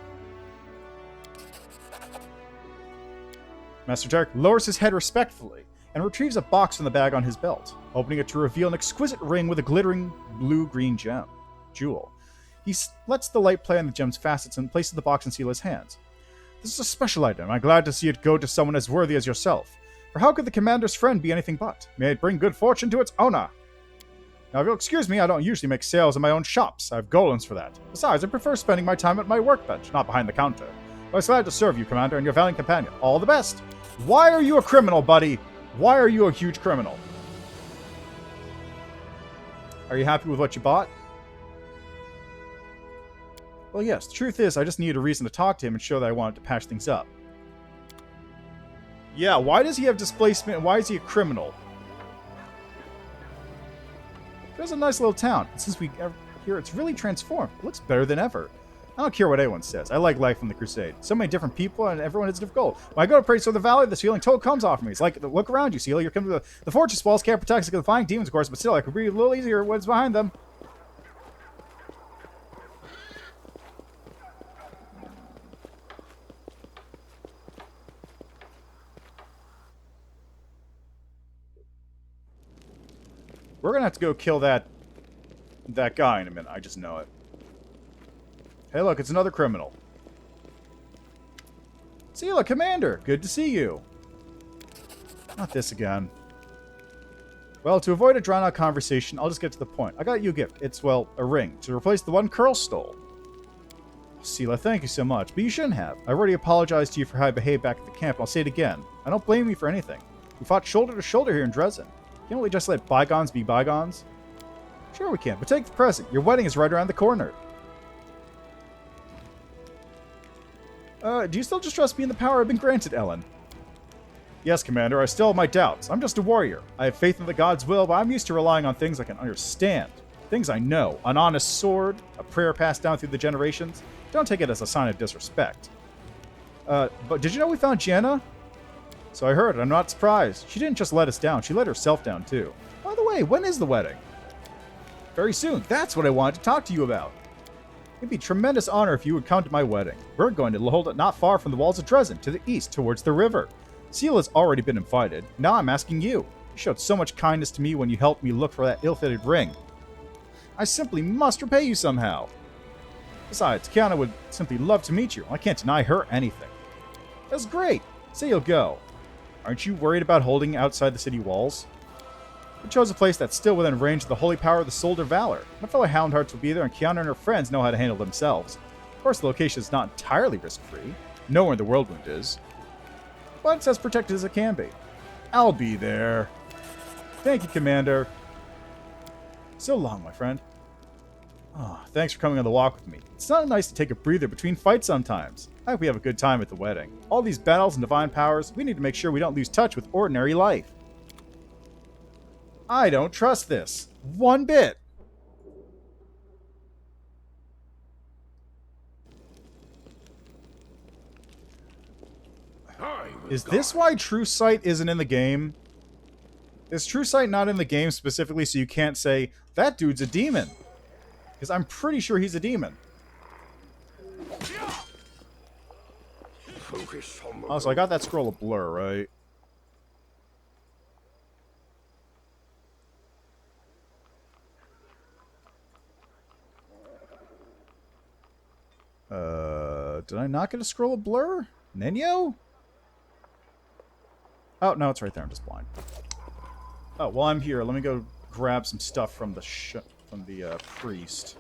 Master Tarek lowers his head respectfully and retrieves a box from the bag on his belt, opening it to reveal an exquisite ring with a glittering blue-green jewel. He lets the light play on the gem's facets and places the box in Sela's hands. This is a special item. I'm glad to see it go to someone as worthy as yourself. For how could the commander's friend be anything but? May it bring good fortune to its owner. Now, if you'll excuse me, I don't usually make sales in my own shops. I have golems for that. Besides, I prefer spending my time at my workbench, not behind the counter. I was glad to serve you, Commander, and your valiant companion. All the best. Why are you a criminal, buddy? Why are you a huge criminal? Are you happy with what you bought? Well, yes. The truth is, I just needed a reason to talk to him and show that I wanted to patch things up. Yeah, why does he have displacement, and why is he a criminal? It's a nice little town. And since we are here, it's really transformed. It looks better than ever. I don't care what anyone says. I like life in the Crusade. So many different people, and everyone has a different goal. When I go to Praise for the Valley, this feeling total comes off me. It's like, look around you, Sela. You're coming to the fortress walls can't protect us against flying demons, of course, but still, I could breathe a little easier what's behind them. We're gonna have to go kill that guy in a minute. I just know it. Hey, look, it's another criminal. Sela, Commander, good to see you. Not this again. Well, to avoid a drawn-out conversation, I'll just get to the point. I got you a gift. It's, well, a ring to replace the one Curl stole. Sela, thank you so much, but you shouldn't have. I already apologized to you for how I behaved back at the camp. I'll say it again. I don't blame you for anything. We fought shoulder to shoulder here in Drezen. Can't we just let bygones be bygones? Sure we can, but take the present. Your wedding is right around the corner. Do you still distrust me in the power I've been granted, Ellen? Yes, Commander, I still have my doubts. I'm just a warrior. I have faith in the god's will, but I'm used to relying on things I can understand. Things I know. An honest sword, a prayer passed down through the generations. Don't take it as a sign of disrespect. But did you know we found Gianna? So I heard, and I'm not surprised. She didn't just let us down, she let herself down too. By the way, when is the wedding? Very soon. That's what I wanted to talk to you about. It'd be a tremendous honor if you would come to my wedding. We're going to hold it not far from the walls of Drezen, to the east, towards the river. Seal has already been invited. Now I'm asking you. You showed so much kindness to me when you helped me look for that ill-fitted ring. I simply must repay you somehow. Besides, Kiana would simply love to meet you. I can't deny her anything. That's great. Say you'll go. Aren't you worried about holding outside the city walls? We chose a place that's still within range of the holy power of the Soldier Valor. My fellow Houndhearts will be there, and Kiana and her friends know how to handle themselves. Of course, the location is not entirely risk-free. Nowhere in the Whirlwind is. But it's as protected as it can be. I'll be there. Thank you, Commander. So long, my friend. Oh, thanks for coming on the walk with me. It's not nice to take a breather between fights sometimes. I hope we have a good time at the wedding. All these battles and divine powers, we need to make sure we don't lose touch with ordinary life. I don't trust this. One bit. Is this why True Sight isn't in the game? Is True Sight not in the game specifically so you can't say, that dude's a demon? Because I'm pretty sure he's a demon. Oh, so I got that scroll of blur, right? Did I not get a scroll of blur? Nenyo? Oh, no, it's right there. I'm just blind. Oh, while I'm here, let me go grab some stuff from the priest.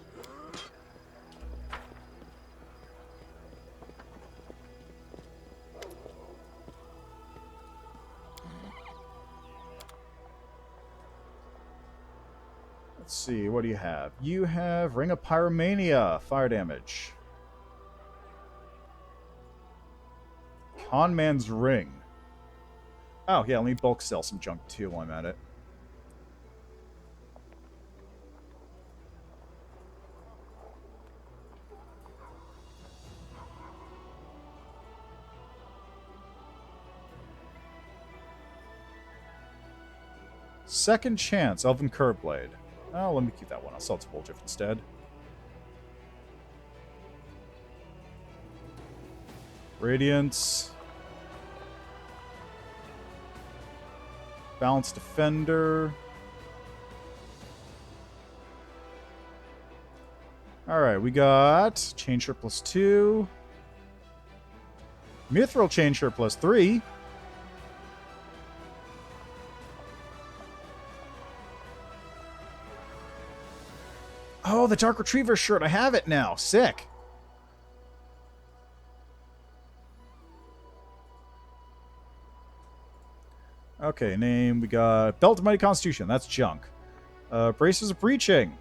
Let's see, what do you have? You have Ring of Pyromania, fire damage. Conman's Ring. Oh, yeah, let me bulk sell some junk too while I'm at it. Second Chance, Elven Curveblade. Oh, let me keep that one. I'll sell it to Voljiff instead. Radiance. Balanced Defender. Alright, we got Chain Shirt plus 2. Mithril Chain Shirt plus 3. Oh, the Dark Retriever shirt. I have it now. Sick. Okay, name. We got Belt of Mighty Constitution. That's junk. Braces of Breaching.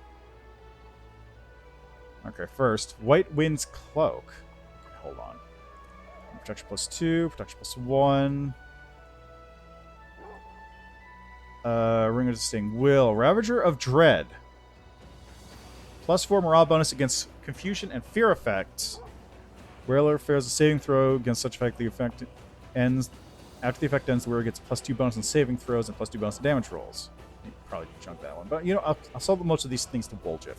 Okay, first. White Wind's Cloak. Okay, hold on. Protection plus 2. Protection plus 1. Ring of Distinct Will. Ravager of Dread. Plus 4 morale bonus against confusion and fear effects. Wearer fails a saving throw against such effect. The effect ends. After the effect ends, the wearer gets plus 2 bonus on saving throws and plus 2 bonus on damage rolls. You probably chunk that one. But, you know, I'll sell most of these things to Voljiff.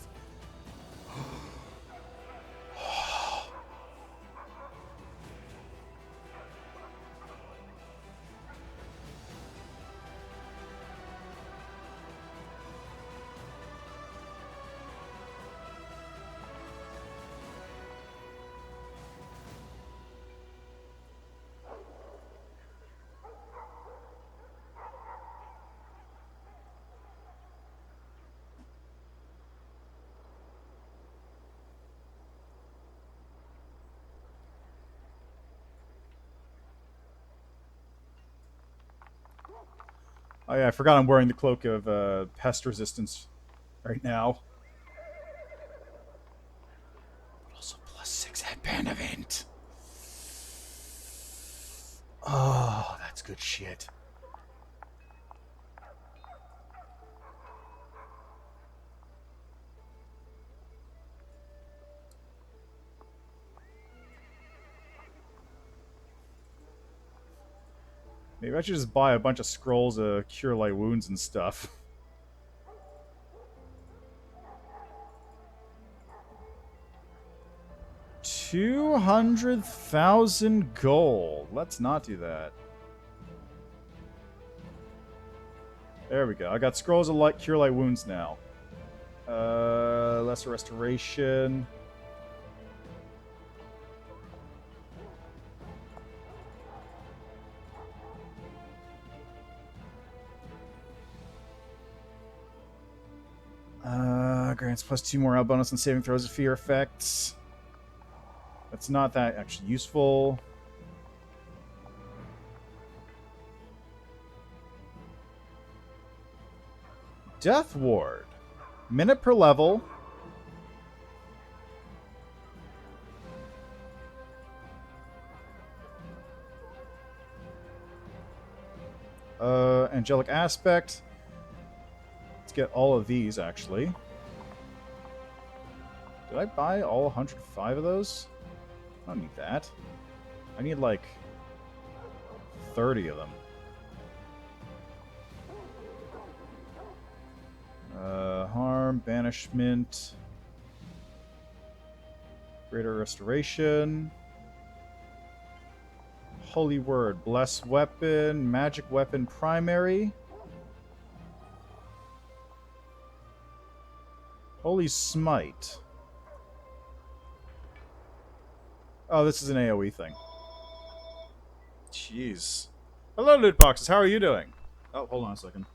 Oh yeah, I forgot I'm wearing the cloak of pest resistance right now. Also plus 6 headband event. Oh, that's good shit. Maybe I should just buy a bunch of scrolls to cure light wounds and stuff. 200,000 gold. Let's not do that. There we go. I got scrolls of light, cure light wounds now. Lesser restoration. Grants plus 2 more out bonus on saving throws of fear effects. That's not that actually useful. Death Ward. Minute per level. Angelic Aspect. Let's get all of these, actually. Did I buy all 105 of those? I don't need that. I need, like, 30 of them. Harm, Banishment, Greater Restoration, Holy Word, Bless Weapon, Magic Weapon Primary, Holy Smite. Oh, this is an AoE thing. Jeez. Hello, loot boxes. How are you doing? Oh, hold on a second.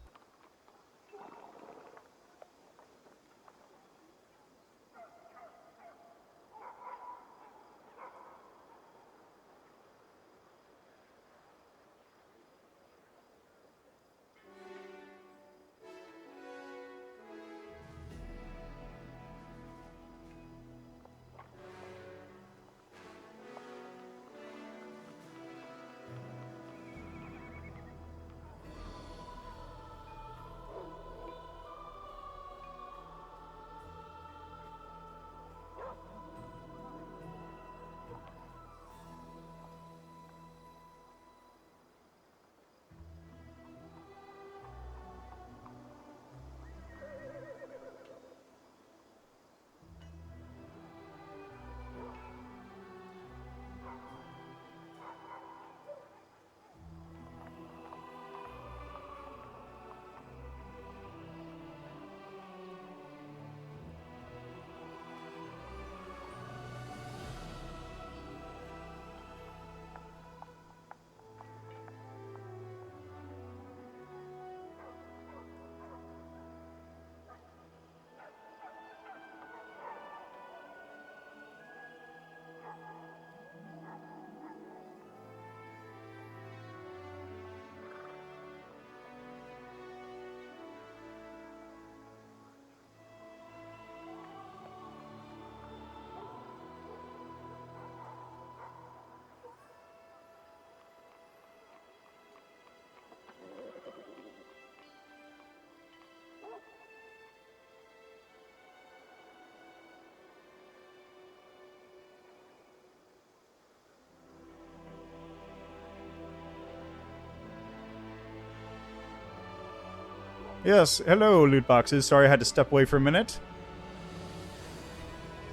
Yes, hello, loot boxes. Sorry I had to step away for a minute.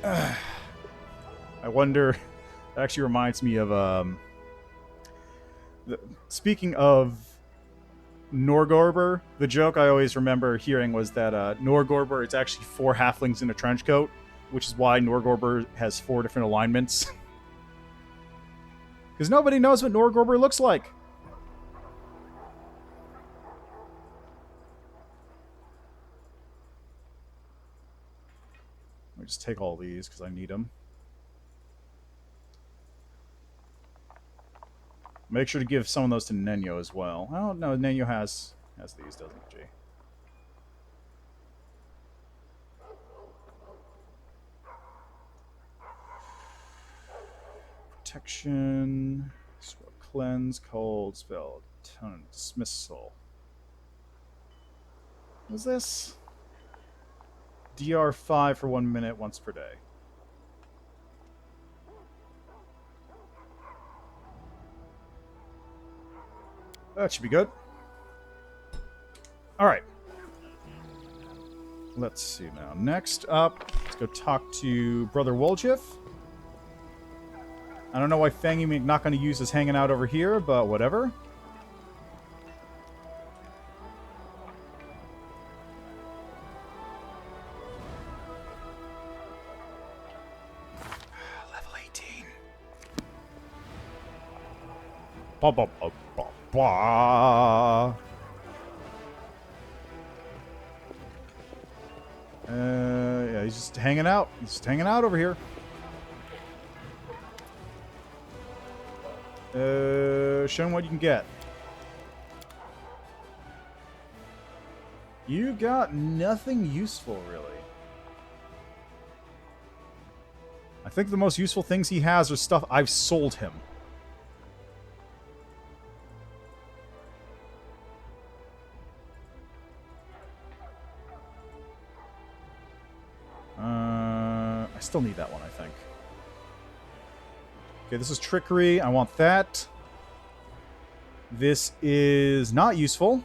I wonder... That actually reminds me of... speaking of Norgorber, the joke I always remember hearing was that Norgorber is actually 4 halflings in a trench coat, which is why Norgorber has 4 different alignments. Because nobody knows what Norgorber looks like. Let me just take all these because I need them. Make sure to give some of those to Nenyo as well. Oh, no, Nenyo has these, doesn't she? Protection, spell cleanse, cold, spell, tone, dismissal. What's this? DR5 for 1 minute once per day. That should be good. All right. Let's see now. Next up, let's go talk to Brother Woljif. I don't know why Fangy not going to use his hanging out over here, but whatever. Level 18. Ba ba ba ba ba. Yeah, he's just hanging out. He's just hanging out over here. Show him what you can get. You got nothing useful, really. I think the most useful things he has are stuff I've sold him. I still need that one, I think. Okay, this is trickery. I want that. This is not useful.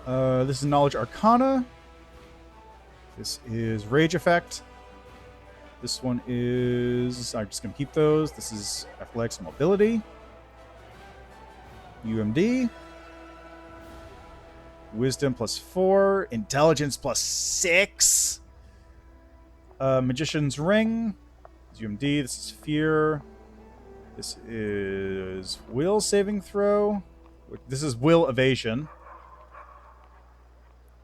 This is knowledge arcana. This is rage effect. This one is... I'm just going to keep those. This is athletics and mobility. UMD. Wisdom +4. Intelligence +6. Magician's ring. UMD. This is fear. This is will saving throw. This is will evasion.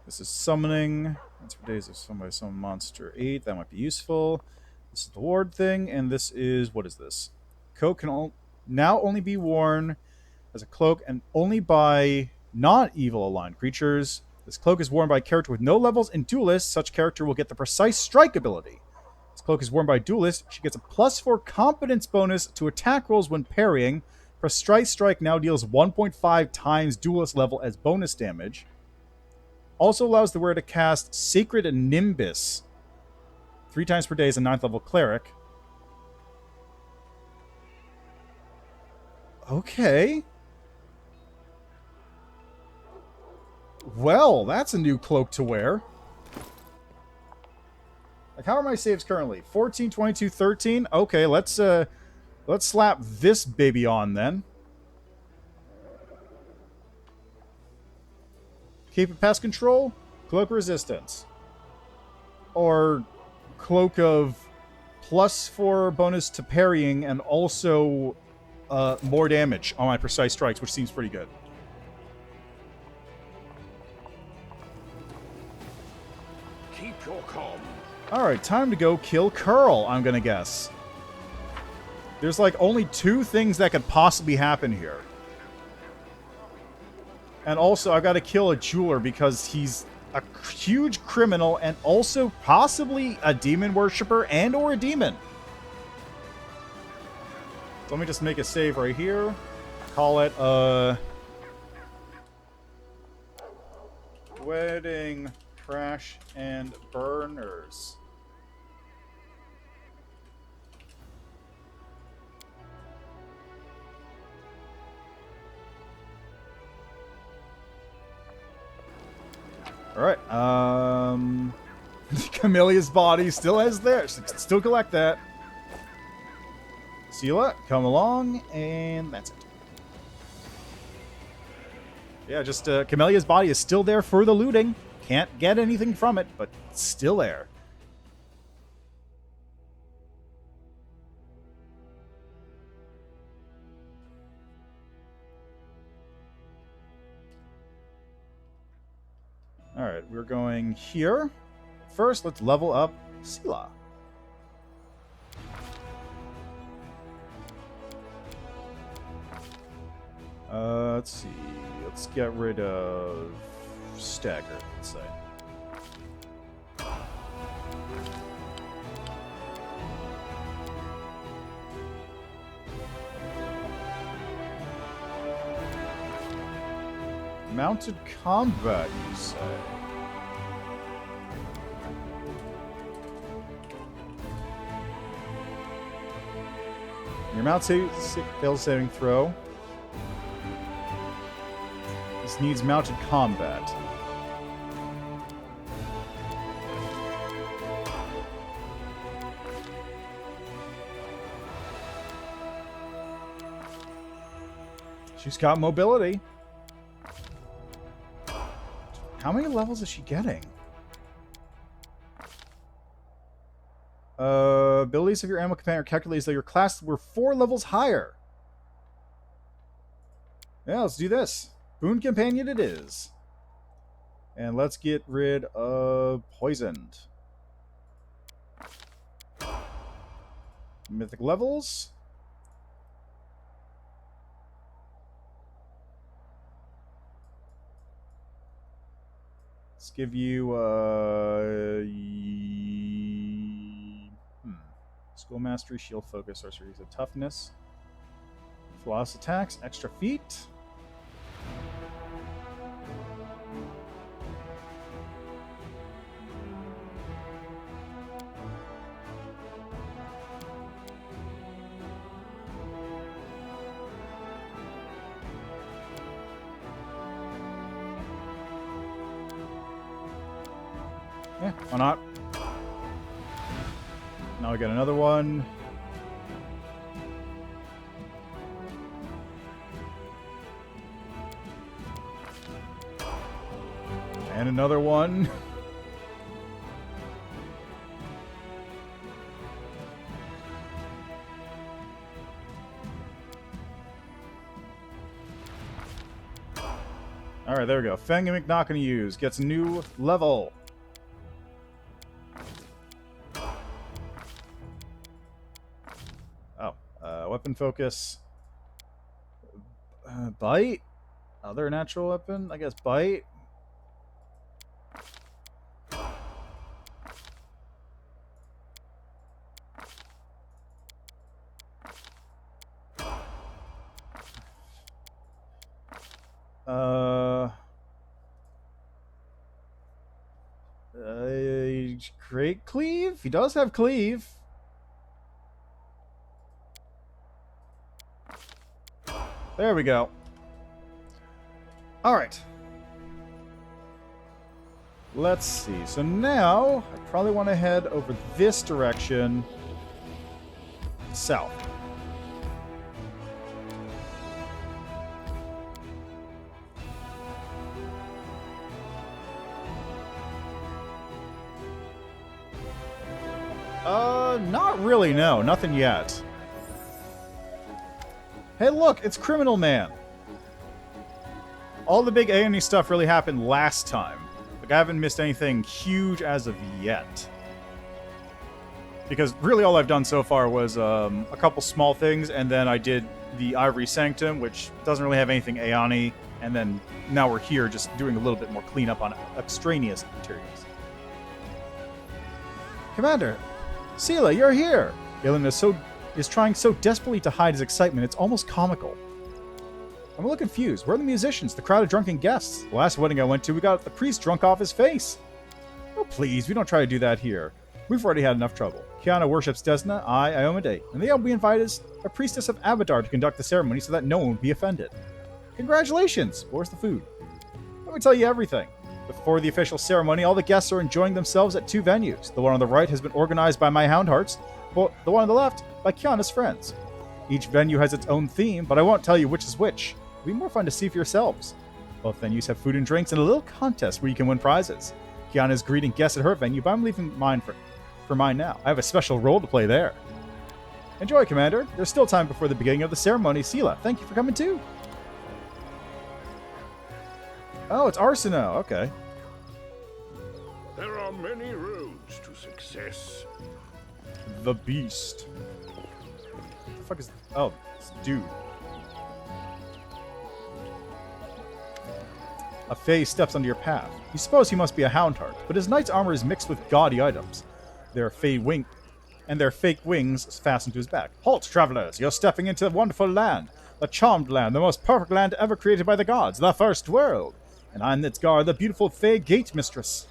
This is summoning. That's for days of somebody summon monster 8. That might be useful. This is the ward thing, and this is, what is this? Coat can now only be worn as a cloak and only by non-evil aligned creatures. This cloak is worn by a character with no levels in Duelist. Such character will get the precise strike ability. This cloak is worn by a Duelist. She gets a +4 competence bonus to attack rolls when parrying. Precise strike now deals 1.5 times Duelist level as bonus damage. Also allows the wearer to cast Sacred Nimbus 3 times per day as a 9th level cleric. Okay. Well, that's a new cloak to wear. Like, how are my saves currently? 14, 22, 13? Okay, let's slap this baby on then. Keep it pest control, cloak resistance. Or cloak of +4 bonus to parrying and also more damage on my precise strikes, which seems pretty good. Keep your calm. Alright, time to go kill Curl, I'm gonna guess. There's like only 2 things that could possibly happen here. And also, I've got to kill a jeweler because he's a huge criminal and also possibly a demon worshiper and or a demon. So let me just make a save right here. Call it Wedding Crash and Burners. Alright, Camellia's body still has theirs. Still collect that. Sela, come along, and that's it. Yeah, just Camellia's body is still there for the looting. Can't get anything from it, but it's still there. Alright, we're going here. First, let's level up Sela. Let's see. Let's get rid of Stagger, let's say. Mounted combat, you say? Your mount fails saving throw. This needs mounted combat. She's got mobility. How many levels is she getting? Abilities of your animal companion are calculated as though your class were 4 levels higher. Yeah, let's do this. Boon Companion it is. And let's get rid of Poisoned. Mythic levels. Let's give you School Mastery, Shield Focus, Sorcery, of Toughness, Flawless Attacks, Extra Feet. Yeah, why not? Now we got another one. And another one. Alright, there we go. Feng Gimmick not gonna use. Gets a new level. Weapon focus. Bite? Other natural weapon? I guess bite. Great cleave? He does have cleave. There we go. Alright. Let's see. So now, I probably want to head over this direction. South. Not really, no. Nothing yet. Hey, look! It's Criminal Man! All the big A&E stuff really happened last time. Like, I haven't missed anything huge as of yet. Because really all I've done so far was a couple small things, and then I did the Ivory Sanctum, which doesn't really have anything Aeon-y, and then now we're here just doing a little bit more cleanup on extraneous materials. Commander! Sela, you're here! Galen is trying so desperately to hide his excitement, it's almost comical. I'm a little confused. Where are the musicians? The crowd of drunken guests? The last wedding I went to, we got the priest drunk off his face. Oh, please, we don't try to do that here. We've already had enough trouble. Kiana worships Desna, I, Iomade, and the we invite is a priestess of Abadar to conduct the ceremony so that no one would be offended. Congratulations! Where's the food? Let me tell you everything. Before the official ceremony, all the guests are enjoying themselves at 2 venues. The one on the right has been organized by my Houndhearts, but the one on the left by Kiana's friends. Each venue has its own theme, but I won't tell you which is which. It'll be more fun to see for yourselves. Both venues have food and drinks and a little contest where you can win prizes. Kiana's greeting guests at her venue, but I'm leaving mine for mine now. I have a special role to play there. Enjoy, Commander. There's still time before the beginning of the ceremony. Sela, thank you for coming too. Oh, it's Arsino. Okay. There are many roads to success. The Beast. What the fuck is... Oh, it's dude. A Fae steps onto your path. You suppose he must be a Houndheart, but his knight's armor is mixed with gaudy items. Their fake wings fastened to his back. Halt, travelers! You're stepping into a wonderful land. The charmed land, the most perfect land ever created by the gods, the first world. And I'm its guard, the beautiful Fae Gate Mistress.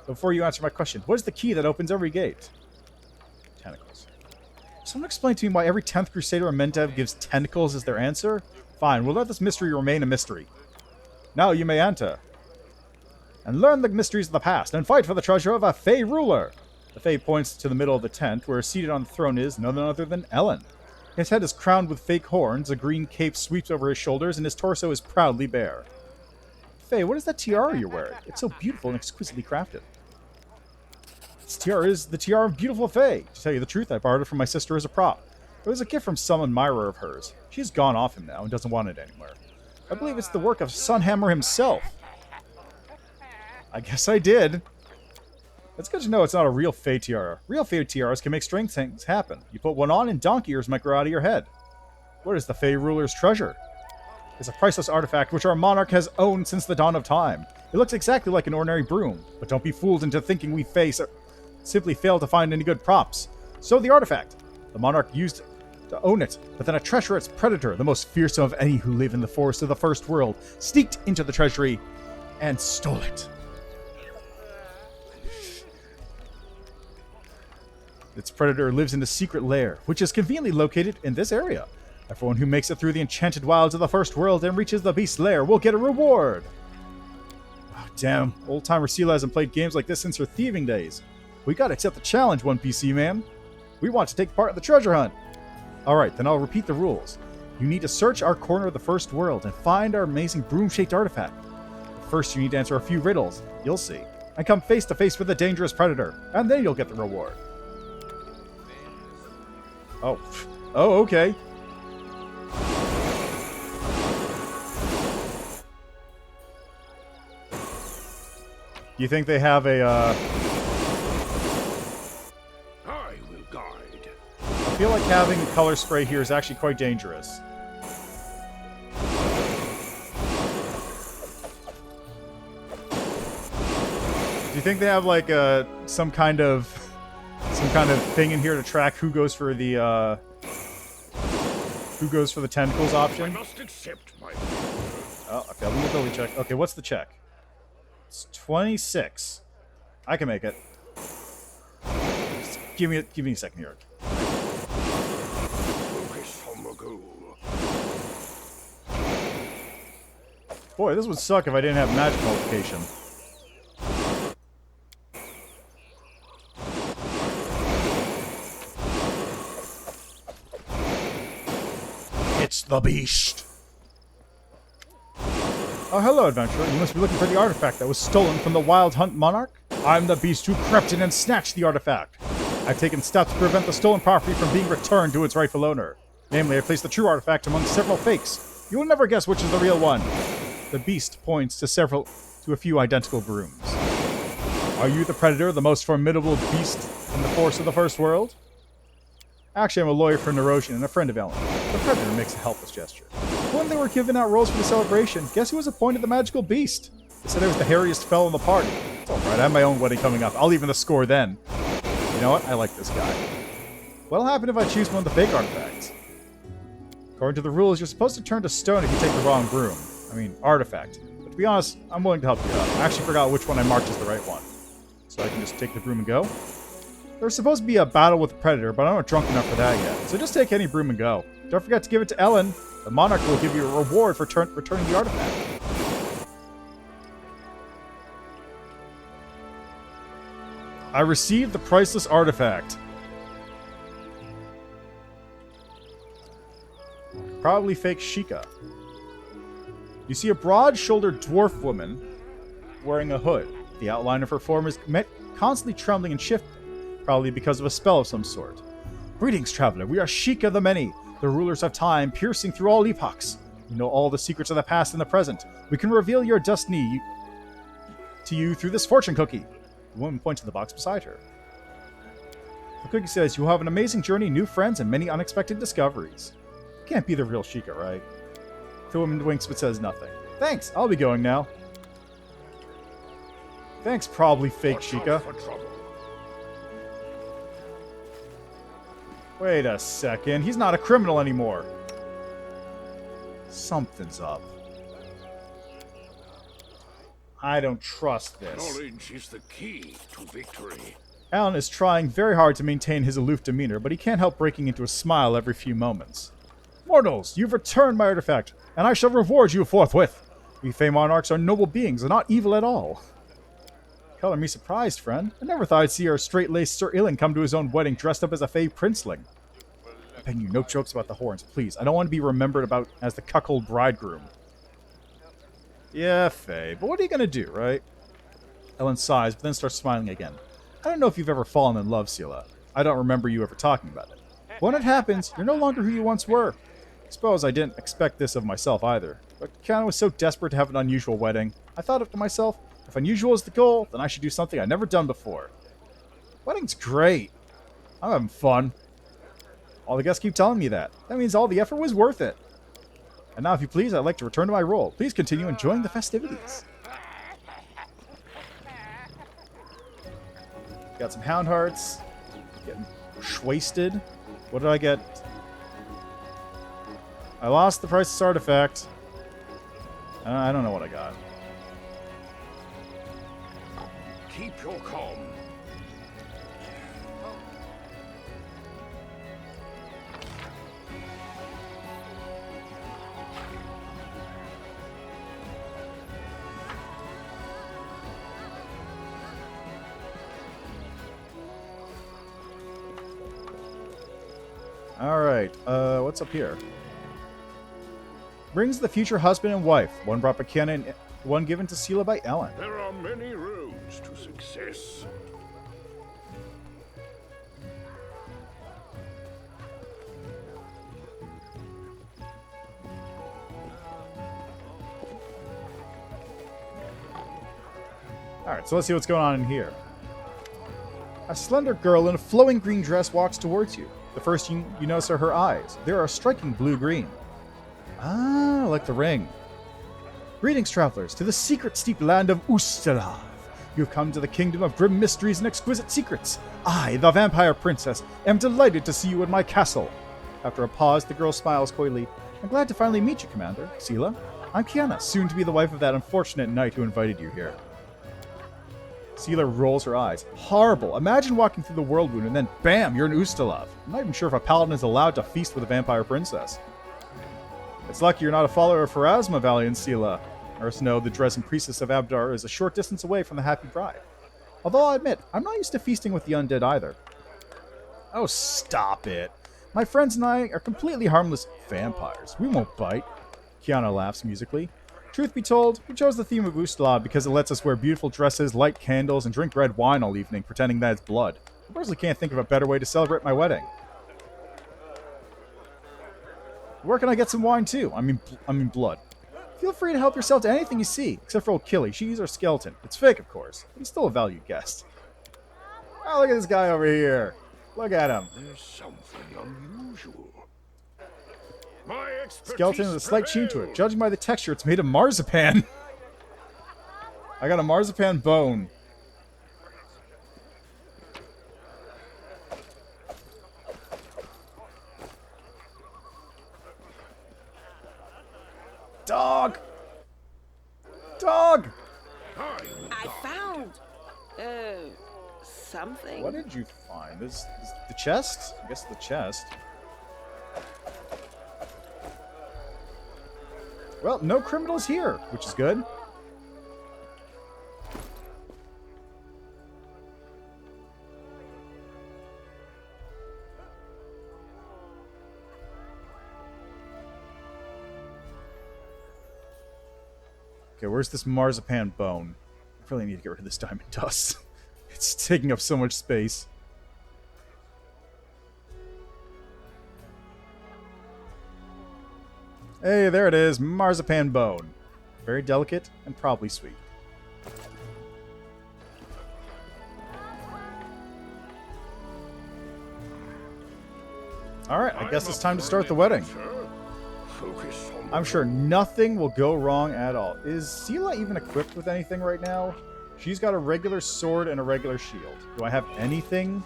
Before you answer my question, what is the key that opens every gate? Tentacles. Someone explain to me why every 10th Crusader or Mendev gives tentacles as their answer? Fine, we'll let this mystery remain a mystery. Now you may enter. And learn the mysteries of the past, and fight for the treasure of a Fey ruler. The Fey points to the middle of the tent, where seated on the throne is none other than Ellen. His head is crowned with fake horns, a green cape sweeps over his shoulders, and his torso is proudly bare. Fey, what is that tiara you're wearing? It's so beautiful and exquisitely crafted. This tiara is the tiara of beautiful Fey. To tell you the truth, I borrowed it from my sister as a prop. It was a gift from some admirer of hers. She's gone off him now and doesn't want it anymore. I believe it's the work of Sunhammer himself. I guess I did. It's good to know it's not a real Fey tiara. Real Fey tiaras can make strange things happen. You put one on and donkey ears might grow out of your head. What is the Fey ruler's treasure? It's a priceless artifact which our monarch has owned since the dawn of time. It looks exactly like an ordinary broom, but don't be fooled into thinking we Fey simply fail to find any good props. So the artifact. The monarch used to own it, but then a treacherous predator, the most fearsome of any who live in the forests of the First World, sneaked into the treasury and stole it. Its predator lives in a secret lair, which is conveniently located in this area. Everyone who makes it through the enchanted wilds of the First World and reaches the beast's lair will get a reward. Oh, damn, old-timer Sela hasn't played games like this since her thieving days. We gotta accept the challenge, One PC man. We want to take part in the treasure hunt. Alright, then I'll repeat the rules. You need to search our corner of the First World and find our amazing broom-shaped artifact. First, you need to answer a few riddles. You'll see. And come face to face with a dangerous predator, and then you'll get the reward. Oh, okay. You think they have a, I will guide. I feel like having color spray here is actually quite dangerous. Do you think they have, like, some kind of thing in here to track who goes for the tentacles option? I must accept my. Oh, okay, I'm gonna ability check. Okay, what's the check? It's 26. I can make it. Just give me a second here. Focus on the goal. Boy, this would suck if I didn't have magic multiplication. It's the beast. Oh, hello, adventurer. You must be looking for the artifact that was stolen from the Wild Hunt Monarch? I'm the beast who crept in and snatched the artifact. I've taken steps to prevent the stolen property from being returned to its rightful owner. Namely, I placed the true artifact among several fakes. You will never guess which is the real one. The beast points to a few identical brooms. Are you the predator, the most formidable beast in the force of the First World? Actually, I'm a lawyer for Nerosian and a friend of Ellen. The predator makes a helpless gesture. When they were giving out rolls for the celebration, guess who was appointed the magical beast? They said I was the hairiest fellow in the party. It's alright, I have my own wedding coming up. I'll even the score then. You know what? I like this guy. What'll happen if I choose one of the fake artifacts? According to the rules, you're supposed to turn to stone if you take the wrong broom. I mean, artifact. But to be honest, I'm willing to help you out. I actually forgot which one I marked as the right one. So I can just take the broom and go. There's supposed to be a battle with the predator, but I'm not drunk enough for that yet. So just take any broom and go. Don't forget to give it to Ellen. The monarch will give you a reward for returning the artifact. I received the priceless artifact. Probably fake Sheikah. You see a broad-shouldered dwarf woman wearing a hood. The outline of her form is constantly trembling and shifting, probably because of a spell of some sort. Greetings, traveler. We are Sheikah the Many, the rulers of time, piercing through all epochs. We know all the secrets of the past and the present. We can reveal your destiny to you through this fortune cookie. The woman points to the box beside her. The cookie says, "You have an amazing journey, new friends, and many unexpected discoveries." Can't be the real Sheikah, right? The woman winks but says nothing. Thanks, I'll be going now. Thanks, probably fake Sheikah. Wait a second, he's not a criminal anymore. Something's up. I don't trust this. Knowledge is the key to victory. Alan is trying very hard to maintain his aloof demeanor, but he can't help breaking into a smile every few moments. Mortals, you've returned my artifact, and I shall reward you forthwith. We Fey monarchs are noble beings and not evil at all. Color me surprised, friend. I never thought I'd see our straight-laced Sir Ilan come to his own wedding dressed up as a Fey princeling. I'm begging you, no jokes about the horns, please. I don't want to be remembered about as the cuckold bridegroom. Yeah, Fey, but what are you gonna do, right? Ellen sighs, but then starts smiling again. I don't know if you've ever fallen in love, Sela. I don't remember you ever talking about it. But when it happens, you're no longer who you once were. I suppose I didn't expect this of myself either, but Kiana was so desperate to have an unusual wedding. I thought to myself, if unusual is the goal, then I should do something I've never done before. Wedding's great. I'm having fun. All the guests keep telling me that. That means all the effort was worth it. And now, if you please, I'd like to return to my role. Please continue enjoying the festivities. Got some hound hearts. Getting wasted. What did I get? I lost the priceless artifact. I don't know what I got. Keep your calm. Alright, what's up here? Brings the future husband and wife. One brought by Kiana and one given to Sela by Ellen. There are many roads to success. Alright, so let's see what's going on in here. A slender girl in a flowing green dress walks towards you. The first thing you notice are her eyes. They are a striking blue-green. Ah, like the ring. Greetings, travelers, to the secret steep land of Ustalav. You have come to the kingdom of grim mysteries and exquisite secrets. I, the vampire princess, am delighted to see you in my castle. After a pause, the girl smiles coyly. I'm glad to finally meet you, Commander. Sela, I'm Kiana, soon to be the wife of that unfortunate knight who invited you here. Sela rolls her eyes. Horrible. Imagine walking through the world wound and then bam, you're in Ustalav. I'm not even sure if a paladin is allowed to feast with a vampire princess. It's lucky you're not a follower of Pharasma, valiant Sela. Ursino, the Drezen priestess of Abdar, is a short distance away from the happy bride. Although I'll admit, I'm not used to feasting with the undead either. Oh, stop it. My friends and I are completely harmless vampires. We won't bite. Kiana laughs musically. Truth be told, we chose the theme of Ustalav because it lets us wear beautiful dresses, light candles, and drink red wine all evening, pretending that it's blood. I personally can't think of a better way to celebrate my wedding. Where can I get some wine too? I mean blood. Feel free to help yourself to anything you see, except for old Killy. She's our skeleton. It's fake, of course, but he's still a valued guest. Oh, look at this guy over here. Look at him. There's something unusual. My Skeleton with a slight sheen to it. Judging by the texture, it's made of marzipan. I got a marzipan bone. Dog! Dog! I found something. What did you find? This the chest? I guess the chest. Well, no criminals here, which is good. Okay, where's this marzipan bone? I really need to get rid of this diamond dust. It's taking up so much space. Hey, there it is. Marzipan bone. Very delicate and probably sweet. Alright, I guess it's time to start the wedding. I'm sure nothing will go wrong at all. Is Sela even equipped with anything right now? She's got a regular sword and a regular shield. Do I have anything?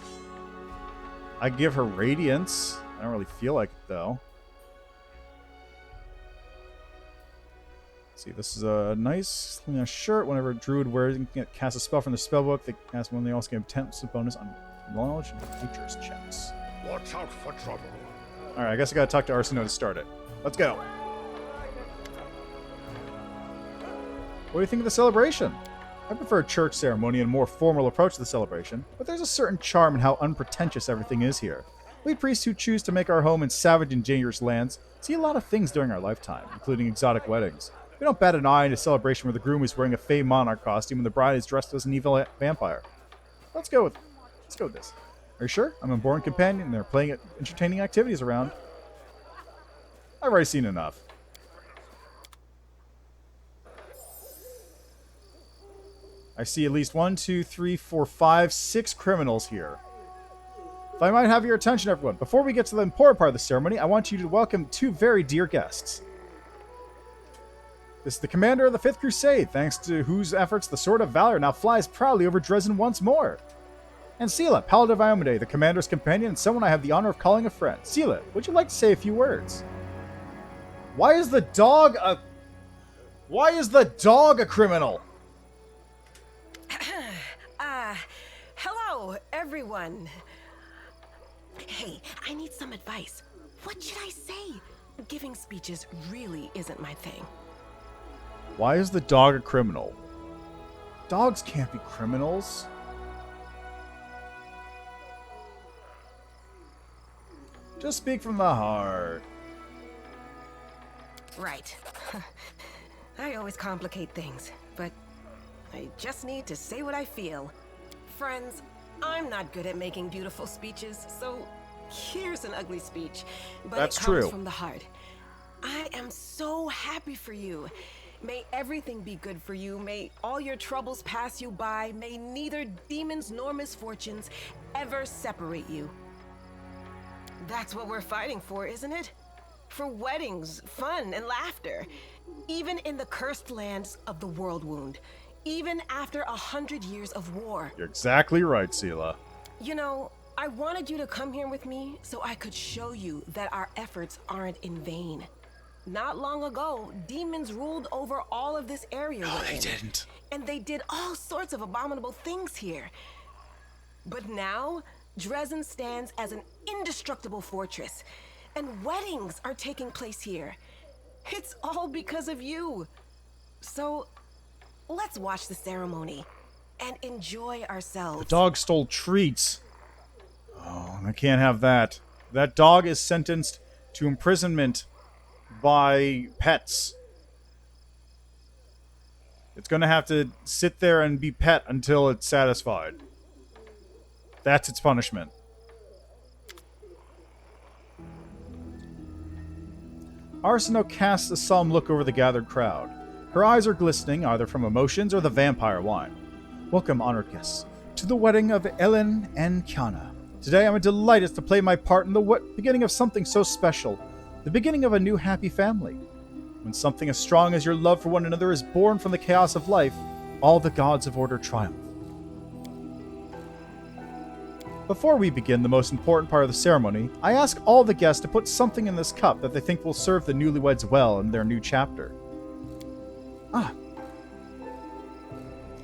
I give her Radiance. I don't really feel like it, though. See, this is a nice shirt. Whenever a druid wears it, can cast a spell from the spellbook. They cast one. They also get a 10% bonus on knowledge and features checks. Watch out for trouble. All right, I guess I gotta talk to Arsino to start it. Let's go. What do you think of the celebration? I prefer a church ceremony and a more formal approach to the celebration, but there's a certain charm in how unpretentious everything is here. We priests who choose to make our home in savage and dangerous lands see a lot of things during our lifetime, including exotic weddings. We don't bat an eye in a celebration where the groom is wearing a Fey monarch costume and the bride is dressed as an evil vampire. Let's go with this. Are you sure? I'm a born companion and they're playing entertaining activities around. I've already seen enough. I see at least 1, 2, 3, 4, 5, 6 criminals here. If I might have your attention, everyone, before we get to the important part of the ceremony, I want you to welcome 2 very dear guests. This is the commander of the 5th Crusade, thanks to whose efforts the Sword of Valor now flies proudly over Drezen once more. And Sela, Paladin of Iomade, the commander's companion, and someone I have the honor of calling a friend. Sela, would you like to say a few words? Why is the dog a criminal? Hello, everyone. Hey, I need some advice. What should I say? Giving speeches really isn't my thing. Why is the dog a criminal? Dogs can't be criminals. Just speak from the heart. Right. I always complicate things, but I just need to say what I feel. Friends, I'm not good at making beautiful speeches, so here's an ugly speech, but That's it comes true. from the heart. I am so happy for you. May everything be good for you. May all your troubles pass you by. May neither demons nor misfortunes ever separate you. That's what we're fighting for, isn't it? For weddings, fun, and laughter. Even in the cursed lands of the World Wound. Even after 100 years of war. You're exactly right, Sela. You know, I wanted you to come here with me so I could show you that our efforts aren't in vain. Not long ago, demons ruled over all of this area. No, they didn't. And they did all sorts of abominable things here. But now, Drezen stands as an indestructible fortress, and weddings are taking place here. It's all because of you. So, let's watch the ceremony and enjoy ourselves. The dog stole treats. Oh, I can't have that. That dog is sentenced to imprisonment by pets. It's gonna have to sit there and be pet until it's satisfied. That's its punishment. Arsino casts a solemn look over the gathered crowd. Her eyes are glistening, either from emotions or the vampire wine. Welcome, honored guests, to the wedding of Ellen and Kiana. Today I'm delighted to play my part in the beginning of something so special. The beginning of a new happy family. When something as strong as your love for one another is born from the chaos of life, all the gods of order triumph. Before we begin the most important part of the ceremony, I ask all the guests to put something in this cup that they think will serve the newlyweds well in their new chapter. I've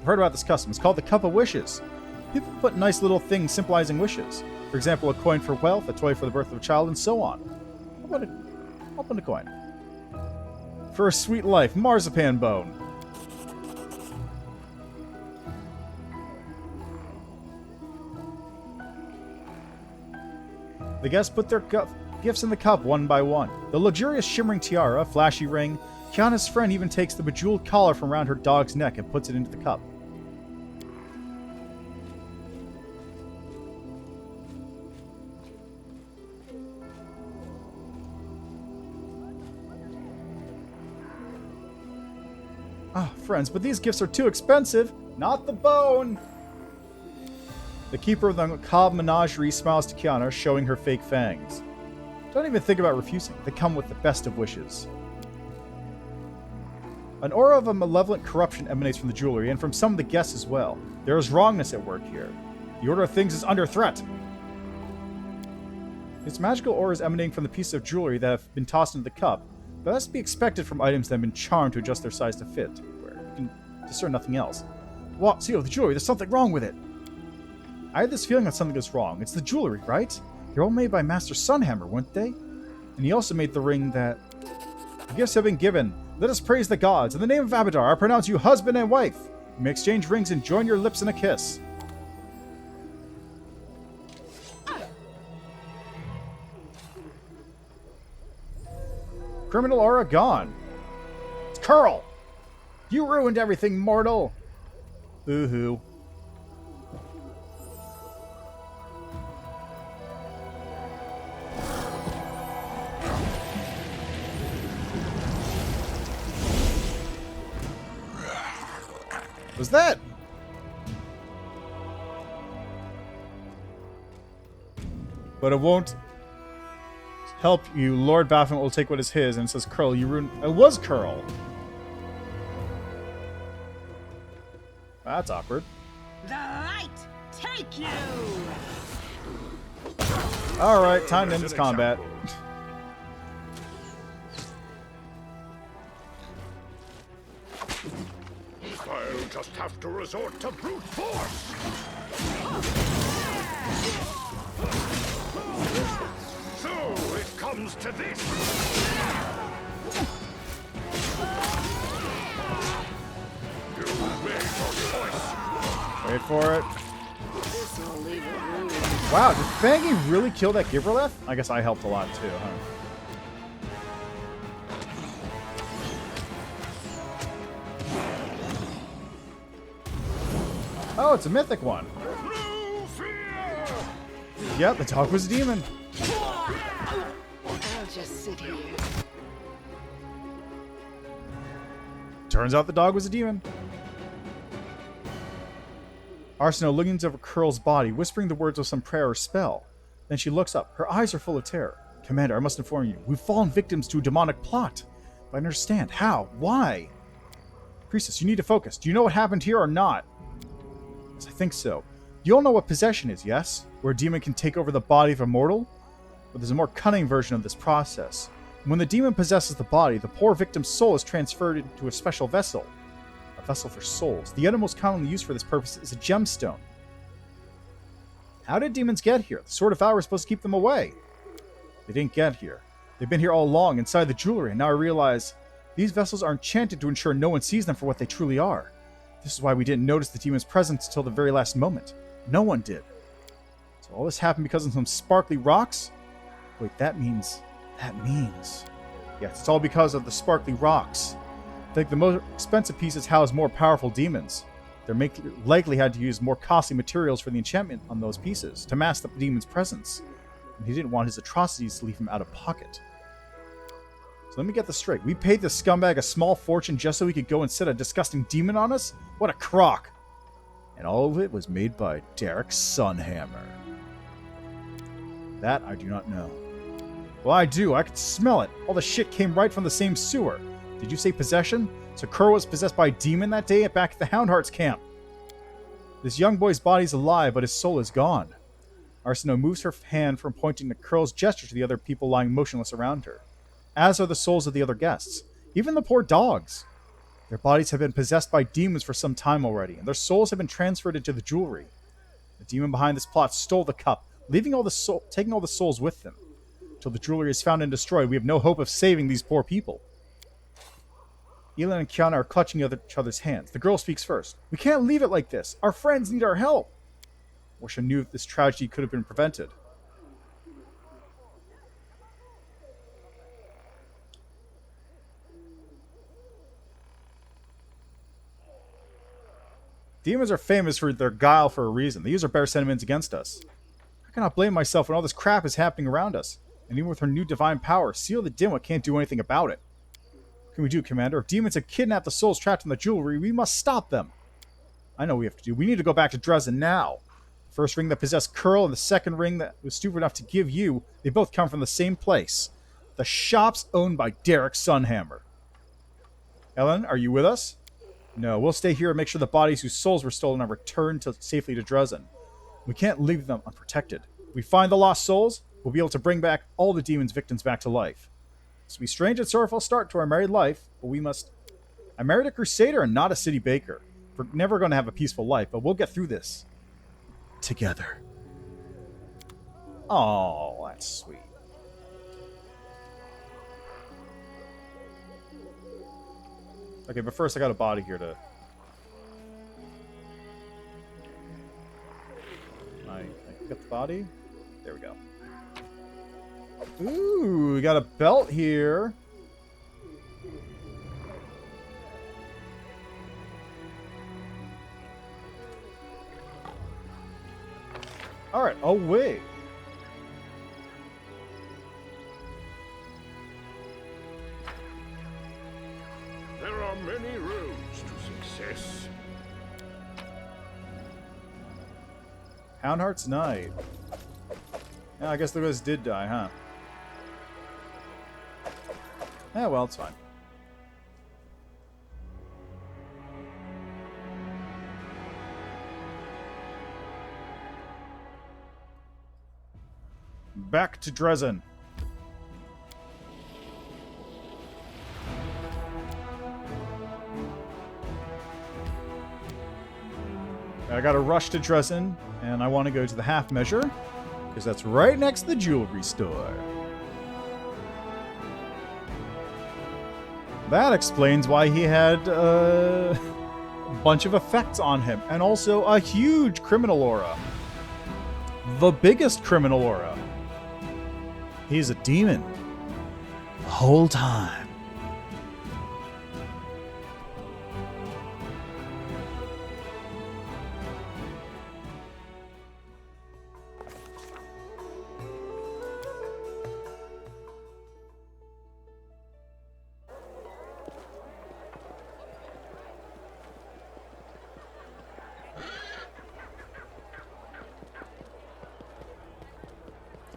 heard about this custom. It's called the Cup of Wishes. People put nice little things symbolizing wishes. For example, a coin for wealth, a toy for the birth of a child, and so on. I'll put a coin. For a sweet life, marzipan bone. The guests put their gifts in the cup one by one. The luxurious shimmering tiara, flashy ring. Kiana's friend even takes the bejeweled collar from around her dog's neck and puts it into the cup. Friends, but these gifts are too expensive. Not the bone! The keeper of the macabre menagerie smiles to Kiana, showing her fake fangs. Don't even think about refusing. They come with the best of wishes. An aura of a malevolent corruption emanates from the jewelry, and from some of the guests as well. There is wrongness at work here. The order of things is under threat. Its magical aura is emanating from the pieces of jewelry that have been tossed into the cup, but that's to be expected from items that have been charmed to adjust their size to fit, where you can discern nothing else. What? See, the jewelry, there's something wrong with it. I had this feeling that something is wrong. It's the jewelry, right? They're all made by Master Sunhammer, weren't they? And he also made the ring that... The gifts have been given. Let us praise the gods. In the name of Abadar, I pronounce you husband and wife. You may exchange rings and join your lips in a kiss. Criminal aura gone. It's Curl! You ruined everything, mortal! Boo-hoo. Was that? But it won't help you. Lord Baphomet will take what is his, and it says Curl. You ruined. It was Curl. That's awkward. The light take you! Alright, time to end this combat. I'll just have to resort to brute force. So it comes to this. You made your choice. Wait for it. This will leave a bruise. Wow, did Fangy really kill that Gibraleth? I guess I helped a lot too, huh? Oh, it's a mythic one. No fear. Yep, the dog was a demon. I'll just sit here. Turns out the dog was a demon. Arsino looking over Curl's body, whispering the words of some prayer or spell. Then she looks up. Her eyes are full of terror. Commander, I must inform you. We've fallen victims to a demonic plot. But I understand. How? Why? Priestess, you need to focus. Do you know what happened here or not? Yes, I think so. You all know what possession is, yes? Where a demon can take over the body of a mortal? But there's a more cunning version of this process. When the demon possesses the body, the poor victim's soul is transferred into a special vessel. A vessel for souls. The item most commonly used for this purpose is a gemstone. How did demons get here? The Sword of Valor was supposed to keep them away. They didn't get here. They've been here all along, inside the jewelry, and now I realize these vessels are enchanted to ensure no one sees them for what they truly are. This is why we didn't notice the demon's presence until the very last moment. No one did. So all this happened because of some sparkly rocks? Wait, that means... Yes, it's all because of the sparkly rocks. I think the most expensive pieces house more powerful demons. They likely had to use more costly materials for the enchantment on those pieces to mask the demon's presence. And he didn't want his atrocities to leave him out of pocket. So let me get this straight. We paid this scumbag a small fortune just so he could go and set a disgusting demon on us? What a crock! And all of it was made by Derek Sunhammer. That I do not know. Well, I do. I could smell it. All the shit came right from the same sewer. Did you say possession? So Kerr was possessed by a demon that day back at the Houndheart's camp. This young boy's body's alive, but his soul is gone. Arsino moves her hand from pointing to Curl's gesture to the other people lying motionless around her. As are the souls of the other guests. Even the poor dogs. Their bodies have been possessed by demons for some time already, and their souls have been transferred into the jewelry. The demon behind this plot stole the cup, taking all the souls with them. Till the jewelry is found and destroyed, we have no hope of saving these poor people. Elin and Kiana are clutching each other's hands. The girl speaks first. We can't leave it like this. Our friends need our help. Wish I knew if this tragedy could have been prevented. Demons are famous for their guile for a reason. They use their bare sentiments against us. I cannot blame myself when all this crap is happening around us. And even with her new divine power, Seal the Dimwit can't do anything about it. What can we do, Commander? If demons have kidnapped the souls trapped in the jewelry, we must stop them. I know what we have to do. We need to go back to Drezen now. The first ring that possessed Curl and the second ring that was stupid enough to give you, they both come from the same place. The shops owned by Derek Sunhammer. Ellen, are you with us? No, we'll stay here and make sure the bodies whose souls were stolen are returned safely to Drezen. We can't leave them unprotected. If we find the lost souls, we'll be able to bring back all the demon's victims back to life. This will be strange and sorrowful start to our married life, but we must... I married a crusader and not a city baker. We're never going to have a peaceful life, but we'll get through this. Together. Oh, that's sweet. Okay, but first I got a body here to... I get the body? There we go. Ooh, we got a belt here. Alright, oh wait. There are many roads to success. Houndheart's Knight. Yeah, I guess the guys did die, huh? Yeah, well, it's fine. Back to Drezen. I gotta rush to Drezen, and I want to go to the half measure, because that's right next to the jewelry store. That explains why he had a bunch of effects on him, and also a huge criminal aura. The biggest criminal aura. He's a demon. The whole time.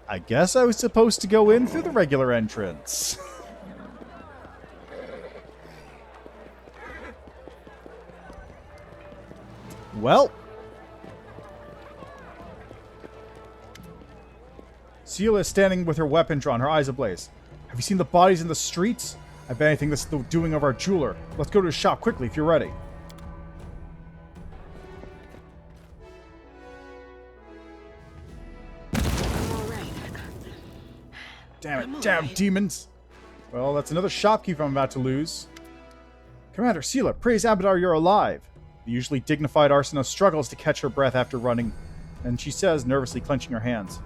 I guess I was supposed to go in through the regular entrance. Well. Seela is standing with her weapon drawn, her eyes ablaze. Have you seen the bodies in the streets? I bet anything this is the doing of our jeweler. Let's go to the shop quickly if you're ready. Damn it, damn demons. Well, that's another shopkeeper I'm about to lose. Commander Seela, praise Abadar you're alive. The usually dignified Arsino struggles to catch her breath after running, and she says, nervously clenching her hands.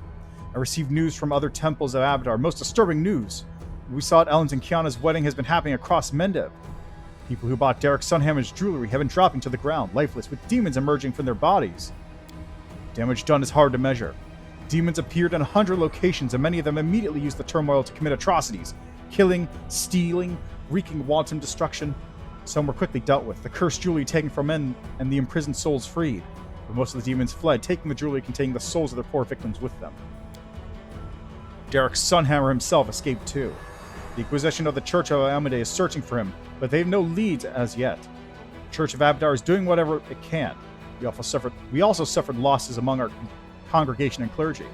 I received news from other temples of Abadar, most disturbing news. We saw at Ellen's and Kiana's wedding has been happening across Mendev. People who bought Derek Sunhammer's jewelry have been dropping to the ground, lifeless, with demons emerging from their bodies. Damage done is hard to measure. Demons appeared in 100 locations, and many of them immediately used the turmoil to commit atrocities, killing, stealing, wreaking wanton destruction. Some were quickly dealt with, the cursed jewelry taken from men, and the imprisoned souls freed. But most of the demons fled, taking the jewelry containing the souls of their poor victims with them. Derek Sunhammer himself escaped too. The Inquisition of the Church of Amade is searching for him, but they have no leads as yet. The Church of Abadar is doing whatever it can. We also suffered losses among our congregation and clergy.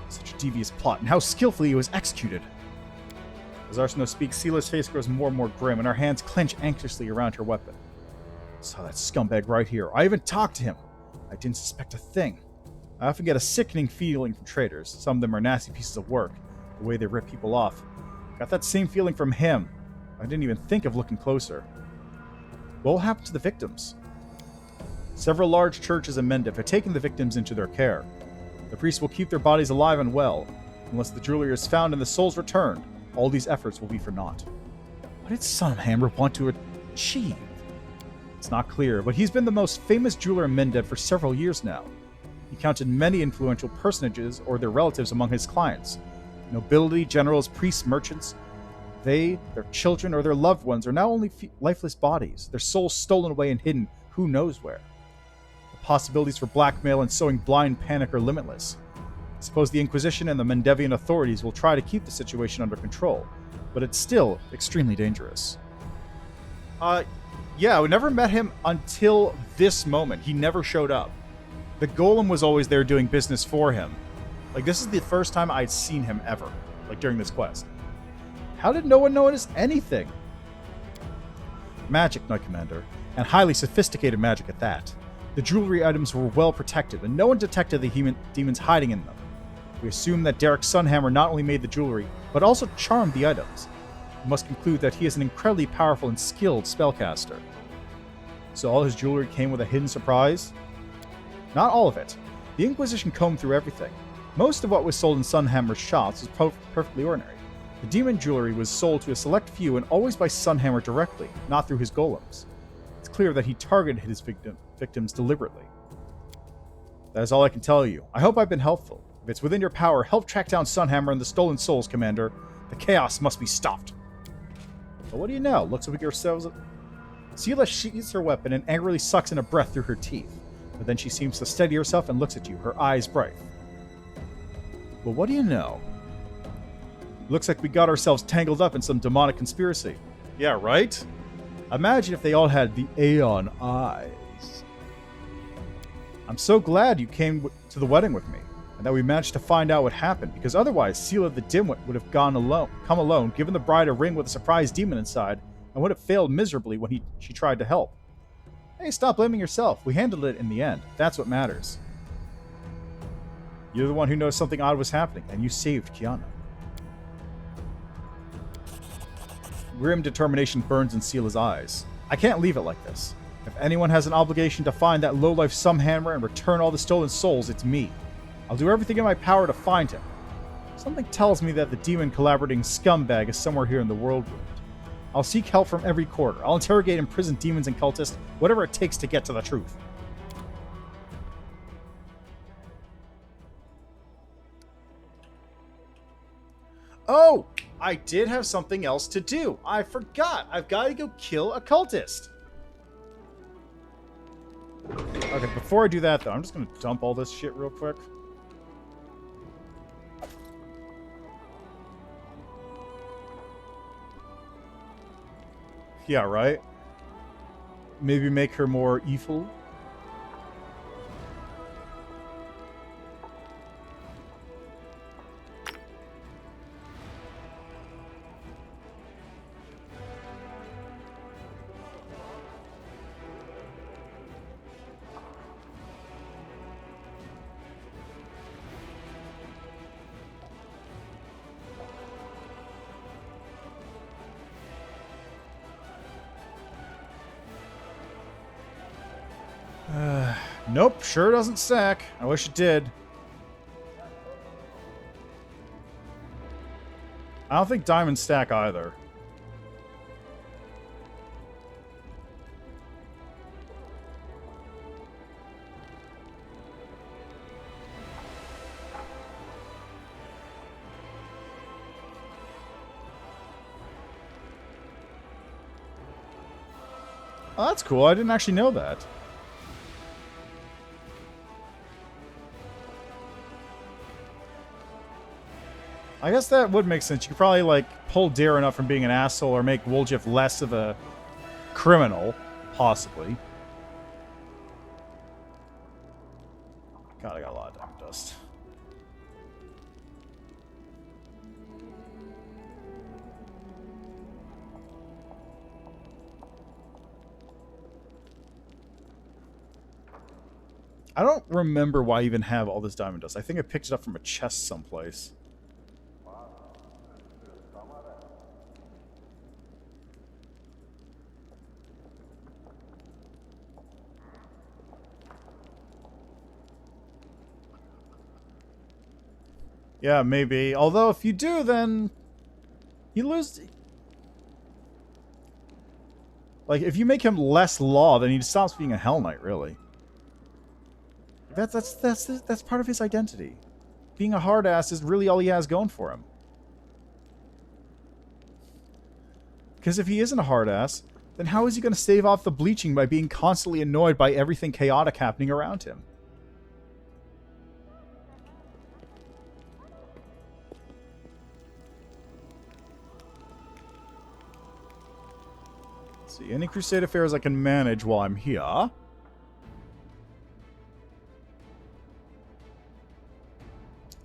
Such a devious plot, and how skillfully it was executed. As Arsino speaks, Seela's face grows more and more grim, and her hands clench anxiously around her weapon. I saw that scumbag right here. I even talked to him. I didn't suspect a thing. I often get a sickening feeling from traitors. Some of them are nasty pieces of work, the way they rip people off. Got that same feeling from him. I didn't even think of looking closer. What will happen to the victims? Several large churches in Mendev have taken the victims into their care. The priests will keep their bodies alive and well. Unless the jewelry is found and the souls returned, all these efforts will be for naught. What did Sunhammer want to achieve? It's not clear, but he's been the most famous jeweler in Mendev for several years now. He counted many influential personages or their relatives among his clients. Nobility, generals, priests, merchants. They, their children, or their loved ones are now only lifeless bodies, their souls stolen away and hidden who knows where. The possibilities for blackmail and sowing blind panic are limitless. I suppose the Inquisition and the Mendevian authorities will try to keep the situation under control, but it's still extremely dangerous. Yeah, we never met him until this moment. He never showed up. The Golem was always there doing business for him. Like, this is the first time I'd seen him ever, like, during this quest. How did no one notice anything? Magic, Knight Commander, and highly sophisticated magic at that. The jewelry items were well protected, and no one detected the demons hiding in them. We assume that Derek Sunhammer not only made the jewelry, but also charmed the items. you must conclude that he is an incredibly powerful and skilled spellcaster. So all his jewelry came with a hidden surprise? Not all of it. The Inquisition combed through everything. Most of what was sold in Sunhammer's shops was perfectly ordinary. The demon jewelry was sold to a select few and always by Sunhammer directly, not through his golems. It's clear that he targeted his victims deliberately. That is all I can tell you. I hope I've been helpful. If it's within your power, help track down Sunhammer and the Stolen Souls, Commander. The chaos must be stopped. But what do you know? Looks like yourselves. Seela sheathes her weapon and angrily sucks in a breath through her teeth. But then she seems to steady herself and looks at you, her eyes bright. But what do you know? Looks like we got ourselves tangled up in some demonic conspiracy. Yeah, right? Imagine if they all had the Aeon eyes. I'm so glad you came to the wedding with me, and that we managed to find out what happened, because otherwise Seela the Dimwit would have come alone, given the bride a ring with a surprise demon inside, and would have failed miserably when she tried to help. Hey, stop blaming yourself. We handled it in the end. That's what matters. You're the one who knows something odd was happening, and you saved Kiana. Grim determination burns in Seela's eyes. I can't leave it like this. If anyone has an obligation to find that lowlife Sunhammer and return all the stolen souls, it's me. I'll do everything in my power to find him. Something tells me that the demon collaborating scumbag is somewhere here in the world world. I'll seek help from every quarter. I'll interrogate imprisoned demons and cultists, whatever it takes to get to the truth. Oh! I did have something else to do. I forgot. I've got to go kill a cultist. Okay, before I do that, though, I'm just going to dump all this shit real quick. Yeah, right? Maybe make her more evil. Nope, sure doesn't stack. I wish it did. I don't think diamonds stack either. Oh, that's cool. I didn't actually know that. I guess that would make sense. You could probably, like, pull Darren up from being an asshole or make Woljif less of a criminal, possibly. God, I got a lot of diamond dust. I don't remember why I even have all this diamond dust. I think I picked it up from a chest someplace. Yeah, maybe. Although, if you do, then you lose. Like, if you make him less law, then he stops being a Hell Knight, really. That's part of his identity. Being a hard ass is really all he has going for him. Because if he isn't a hard ass, then how is he going to stave off the bleaching by being constantly annoyed by everything chaotic happening around him? See, any crusade affairs I can manage while I'm here.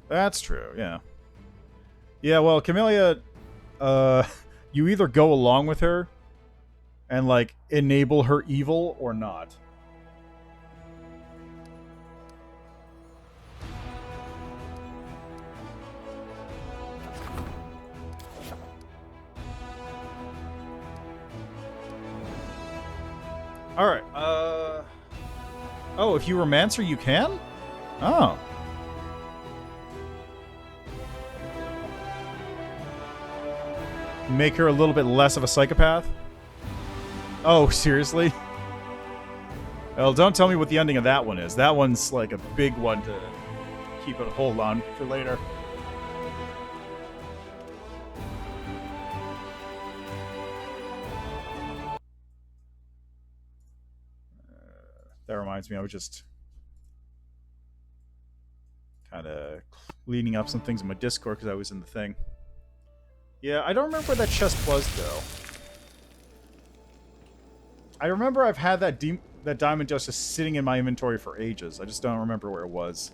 That's true, yeah. Yeah, well, Camellia, you either go along with her and, like, enable her evil or not. Alright, oh, if you romance her, you can? Oh. Make her a little bit less of a psychopath? Oh, seriously? Well, don't tell me what the ending of that one is. That one's like a big one to keep a hold on for later. That reminds me, I was just kind of cleaning up some things in my Discord because I was in the thing. Yeah, I don't remember where that chest was, though. I remember I've had that diamond just sitting in my inventory for ages. I just don't remember where it was.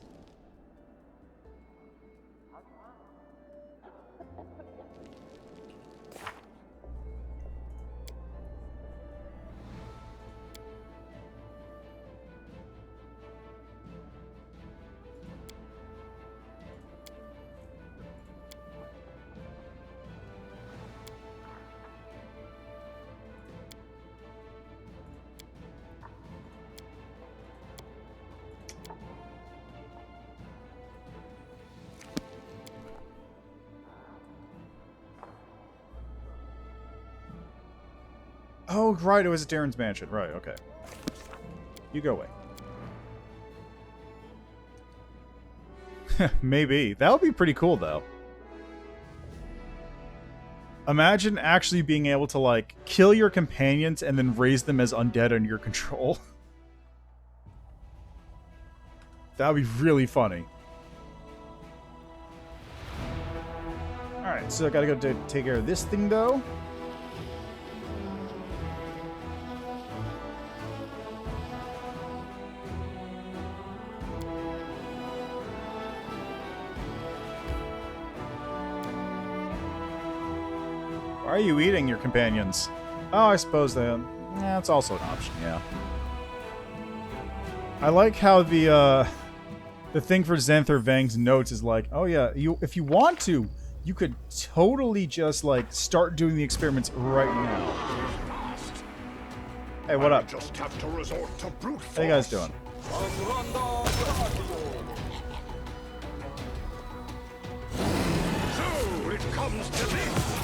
Oh, right, it was at Darren's mansion. Right, okay. You go away. Maybe. That would be pretty cool, though. Imagine actually being able to, like, kill your companions and then raise them as undead under your control. That would be really funny. Alright, so I gotta go take care of this thing, though. Why are you eating your companions? Oh, I suppose that... Yeah, it's also an option, yeah. I like how the thing for Xanther Vang's notes is like, oh yeah, if you want to, you could totally just, like, start doing the experiments right now. Hey, what up? Just have to resort to brute force. How you guys doing? So it comes to this.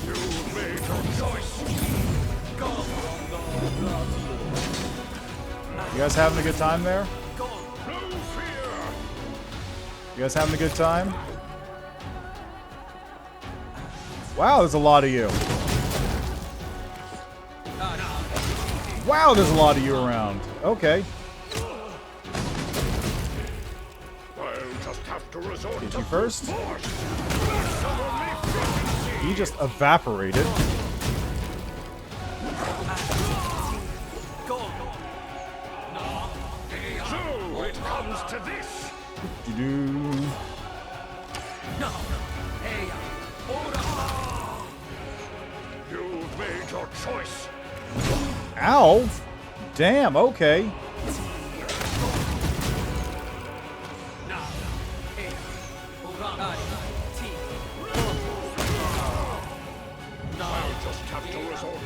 You made your choice. You guys having a good time there? No fear. You guys having a good time? Wow, there's a lot of you. Wow, there's a lot of you around. Okay. I'll just have to resort Did to you first? force. He just evaporated. So it comes to this. Do-do. You've made your choice. Ow! Damn, okay. I'll just have to resort.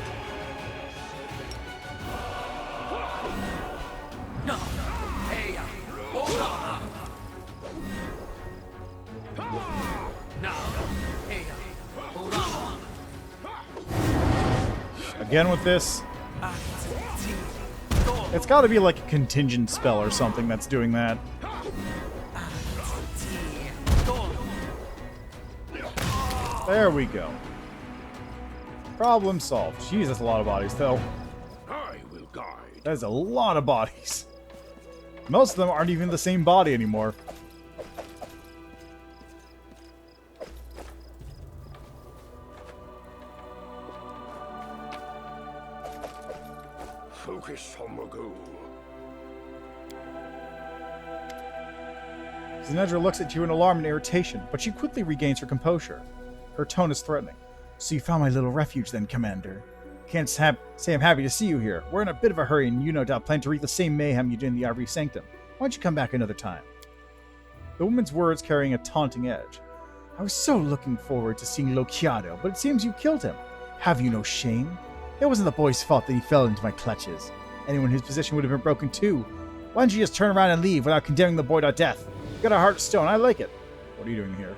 Again with this. It's got to be like a contingent spell or something that's doing that. There we go. Problem solved. Jeez, that's a lot of bodies, though. I will guide. That is a lot of bodies. Most of them aren't even the same body anymore. Focus on the goal. Zinedra looks at you in alarm and irritation, but she quickly regains her composure. Her tone is threatening. So you found my little refuge then, Commander. Can't say I'm happy to see you here. We're in a bit of a hurry, and you no doubt plan to wreak the same mayhem you did in the Ivory Sanctum. Why don't you come back another time? The woman's words carrying a taunting edge. I was so looking forward to seeing Lochiado, but it seems you killed him. Have you no shame? It wasn't the boy's fault that he fell into my clutches. Anyone in his position would have been broken too. Why don't you just turn around and leave without condemning the boy to death? You got a heart of stone. I like it. What are you doing here?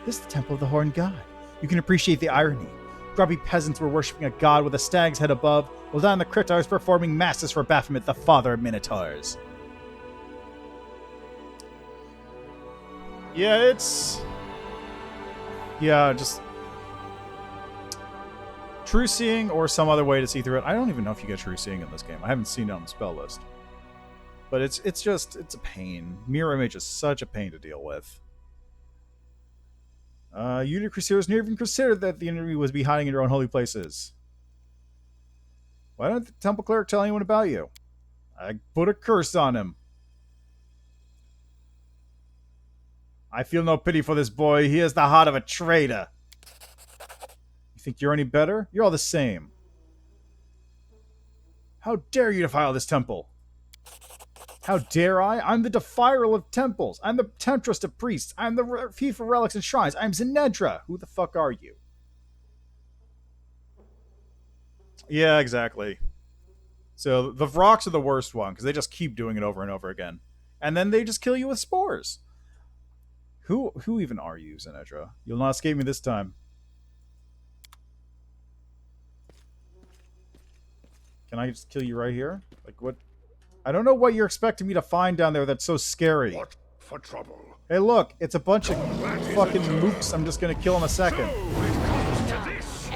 This is the Temple of the Horned God. You can appreciate the irony. Grubby peasants were worshipping a god with a stag's head above, while down in the crypt I was performing masses for Baphomet, the father of Minotaurs. Yeah, it's... Yeah, just... True Seeing or some other way to see through it. I don't even know if you get True Seeing in this game. I haven't seen it on the spell list. But it's a pain. Mirror Image is such a pain to deal with. You Crusaders never even considered that the enemy was be hiding in your own holy places. Why don't the Temple Cleric tell anyone about you? I put a curse on him. I feel no pity for this boy. He has the heart of a traitor. You think you're any better? You're all the same. How dare you defile this temple? How dare I? I'm the defiler of temples. I'm the temptress of priests. I'm the thief of relics and shrines. I'm Zenedra. Who the fuck are you? Yeah, exactly. So the Vrox are the worst one, because they just keep doing it over and over again. And then they just kill you with spores. Who even are you, Zenedra? You'll not escape me this time. Can I just kill you right here? Like, what? I don't know what you're expecting me to find down there that's so scary. What for trouble? Hey, look, it's a bunch of fucking mooks I'm just gonna kill in a second. So it comes to this.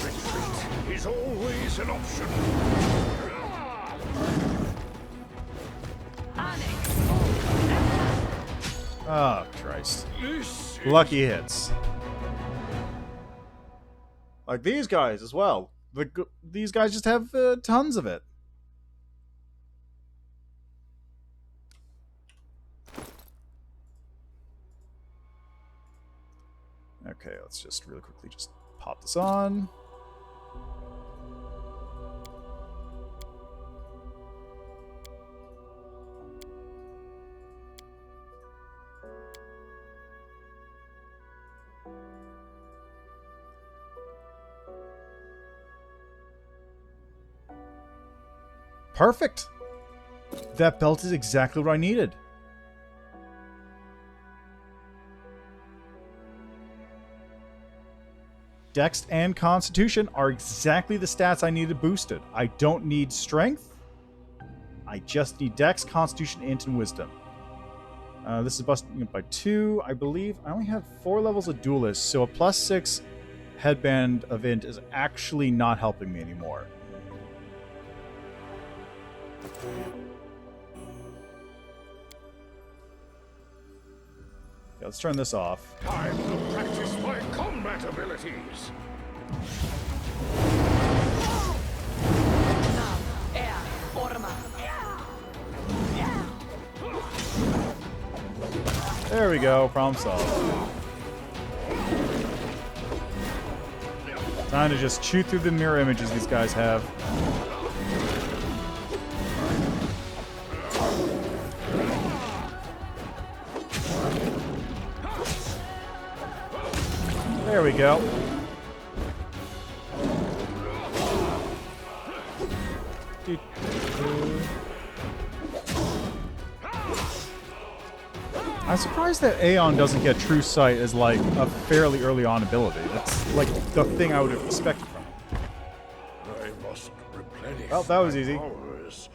Retreat is always an option. Oh, Christ. This is Lucky hits. Like these guys as well. These guys just have tons of it. Okay, let's just really quickly just pop this on. Perfect. That belt is exactly what I needed. Dex and Constitution are exactly the stats I needed boosted. I don't need Strength. I just need Dex, Constitution, Int, and Wisdom. This is busting it by 2, I believe. I only have 4 levels of Duelist, so a +6 headband of Int is actually not helping me anymore. Yeah, let's turn this off. time to practice my combat abilities. There we go, problem solved. Time to just chew through the mirror images these guys have. There we go. I'm surprised that Aeon doesn't get True Sight as like a fairly early on ability. That's like the thing I would have expected from him. I must replenish. Well, that was my easy. powers.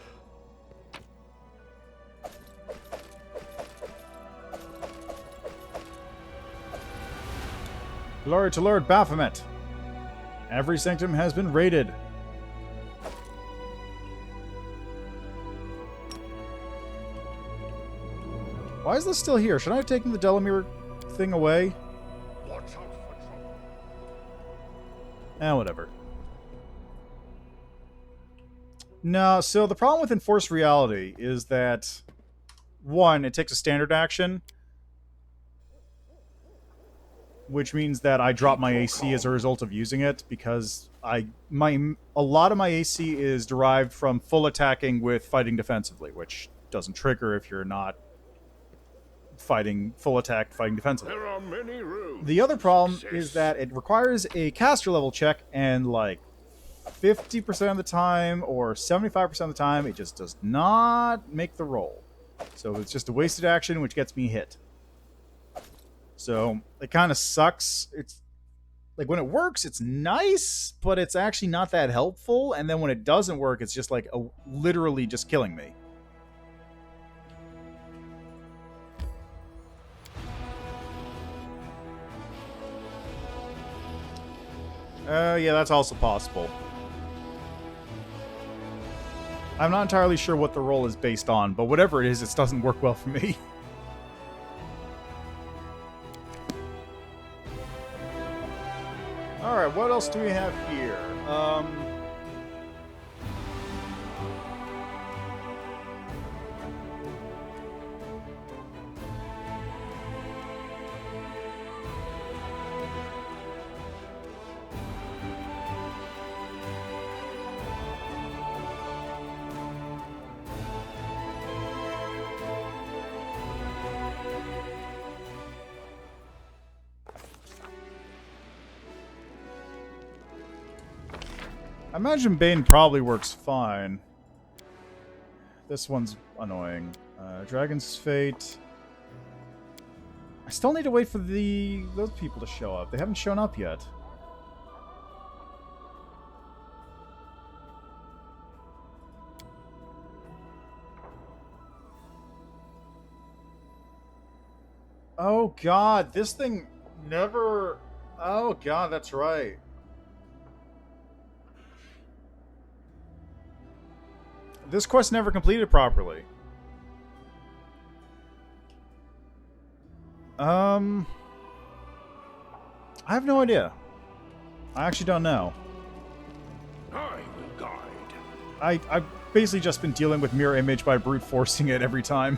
Glory to Lord Baphomet. Ivory Sanctum has been raided. Why is this still here? Should I have taken the Delamere thing away? Watch out for trouble. Whatever. No, so the problem with Enforced Reality is that, one, it takes a standard action, which means that I drop my AC as a result of using it, because a lot of my AC is derived from full attacking with fighting defensively, which doesn't trigger if you're not fighting defensively. There are many roads. The other problem to is success. that it requires a caster level check and like 50% of the time or 75% of the time, it just does not make the roll. So it's just a wasted action, which gets me hit. So it kind of sucks. It's like when it works, it's nice, but it's actually not that helpful. And then when it doesn't work, it's just like literally just killing me. Yeah, that's also possible. I'm not entirely sure what the roll is based on, but whatever it is, it doesn't work well for me. Alright, what else do we have here? I imagine Bane probably works fine. This one's annoying. Dragon's Fate. I still need to wait for those people to show up. They haven't shown up yet. Oh god, this thing never... Oh god, that's right. This quest never completed properly. I have no idea. I actually don't know. I will guide. I've basically just been dealing with mirror image by brute forcing it every time.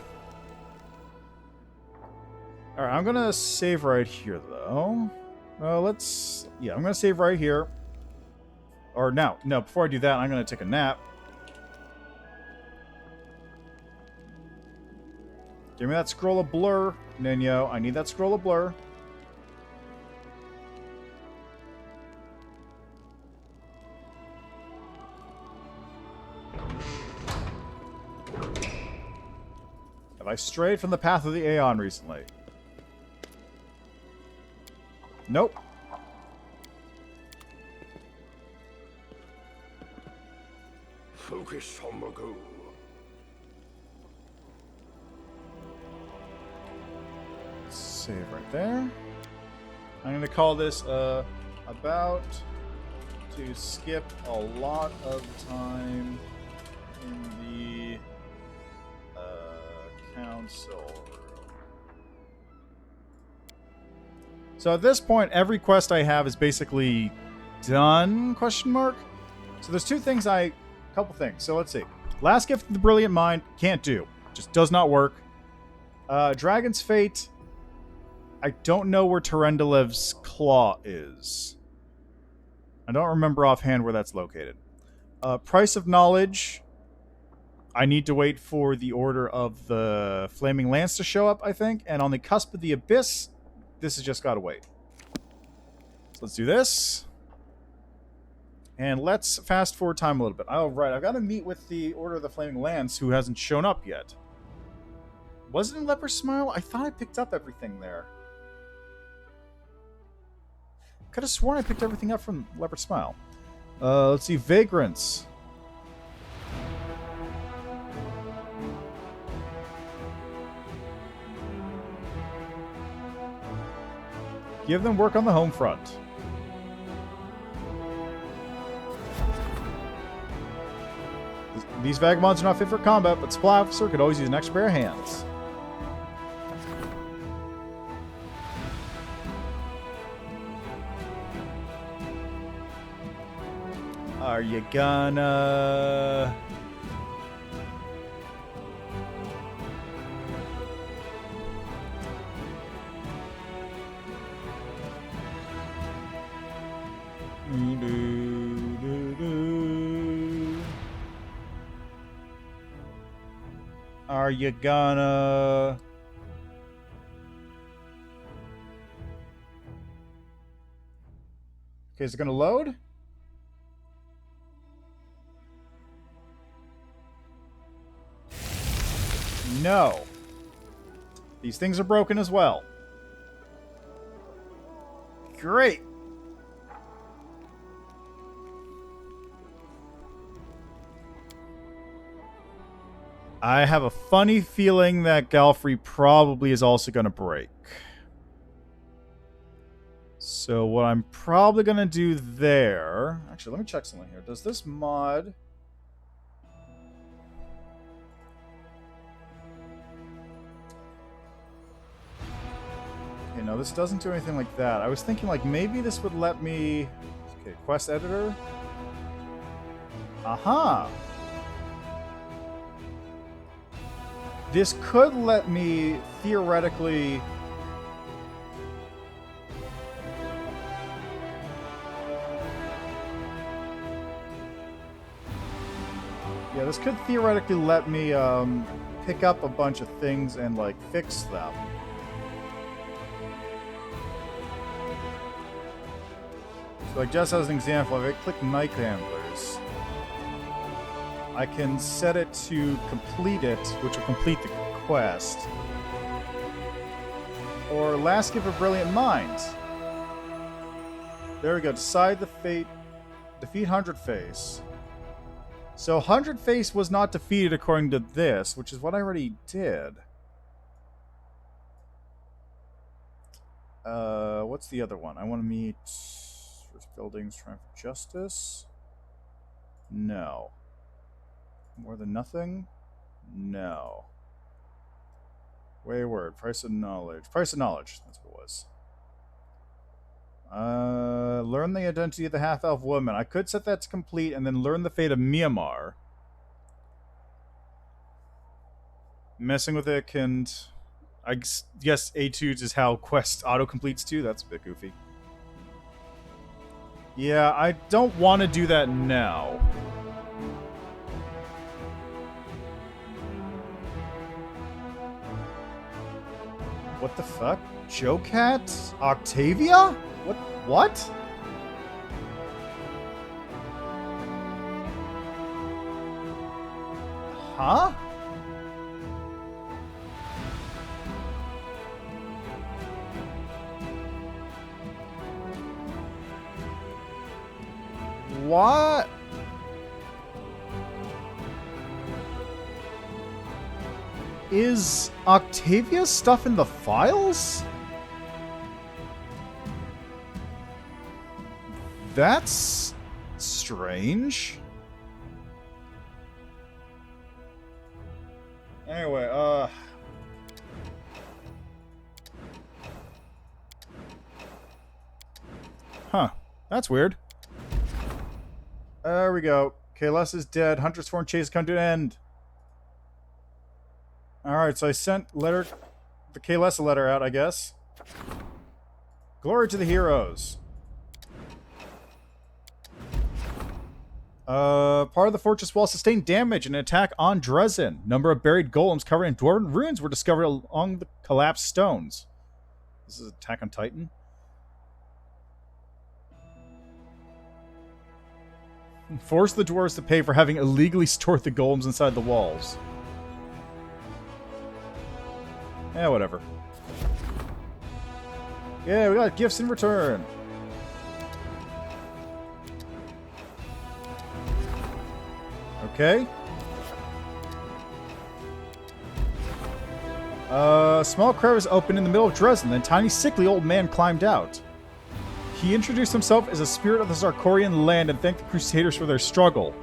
Alright, I'm gonna save right here, though. I'm gonna save right here. Or no, before I do that, I'm gonna take a nap. Give me that scroll of blur, Nino. I need that scroll of blur. Have I strayed from the path of the Aeon recently? Nope. Focus on the goal. Save right there. I'm going to call this about to skip a lot of time in the council room. So at this point, every quest I have is basically done, question mark. So there's couple things. So let's see. Last Gift of the Brilliant Mind, can't do. Just does not work. Dragon's Fate, I don't know where Terendalev's Claw is. I don't remember offhand where that's located. Price of Knowledge, I need to wait for the Order of the Flaming Lance to show up, I think. And on the Cusp of the Abyss, this has just got to wait. So let's do this. And let's fast forward time a little bit. Oh, right. I've got to meet with the Order of the Flaming Lance, who hasn't shown up yet. Was it in Leper's Smile? I thought I picked up everything there. Could have sworn I picked everything up from Leopard Smile. Let's see. Vagrants. Give them work on the home front. These vagabonds are not fit for combat, but Supply Officer could always use an extra pair of hands. Are you gonna... Are you gonna... Okay, is it gonna load? No. These things are broken as well. Great. I have a funny feeling that Galfrey probably is also going to break. So what I'm probably going to do there... Actually, let me check something here. Does this mod... Okay, no, this doesn't do anything like that. I was thinking, like, maybe this would let me... Okay, quest editor. Aha! This could let me, theoretically... Yeah, this could theoretically let me pick up a bunch of things and, like, fix them. So, like, just as an example, if I click Night Handlers, I can set it to complete it, which will complete the quest. Or Last Gift of Brilliant Mind. There we go. Decide the fate. Defeat 100 Face. So 100 Face was not defeated according to this, which is what I already did. What's the other one? I want to meet First Buildings, Triumph of Justice. No. More Than Nothing? No. Wayward. Price of Knowledge. Price of Knowledge. That's what it was. Learn the identity of the half-elf woman. I could set that to complete and then learn the fate of Myanmar. Messing with it can... I guess A2 is how quest auto-completes too. That's a bit goofy. Yeah, I don't want to do that now. What the fuck? Jocat? Octavia? What? Huh? What? Is Octavia's stuff in the files? That's strange. Anyway, Huh. That's weird. There we go. Kalos is dead. Hunter's Sworn chase come to an end. Alright, so I sent the Kalos letter out, I guess. Glory to the heroes. Part of the fortress wall sustained damage in an attack on Drezen. Number of buried golems covered in dwarven runes were discovered along the collapsed stones. This is Attack on Titan. Force the dwarves to pay for having illegally stored the golems inside the walls. Yeah, whatever. Yeah, we got gifts in return. Okay. A small crevice opened in the middle of Drezen, then a tiny sickly old man climbed out. He introduced himself as a spirit of the Zarkorian land and thanked the Crusaders for their struggle.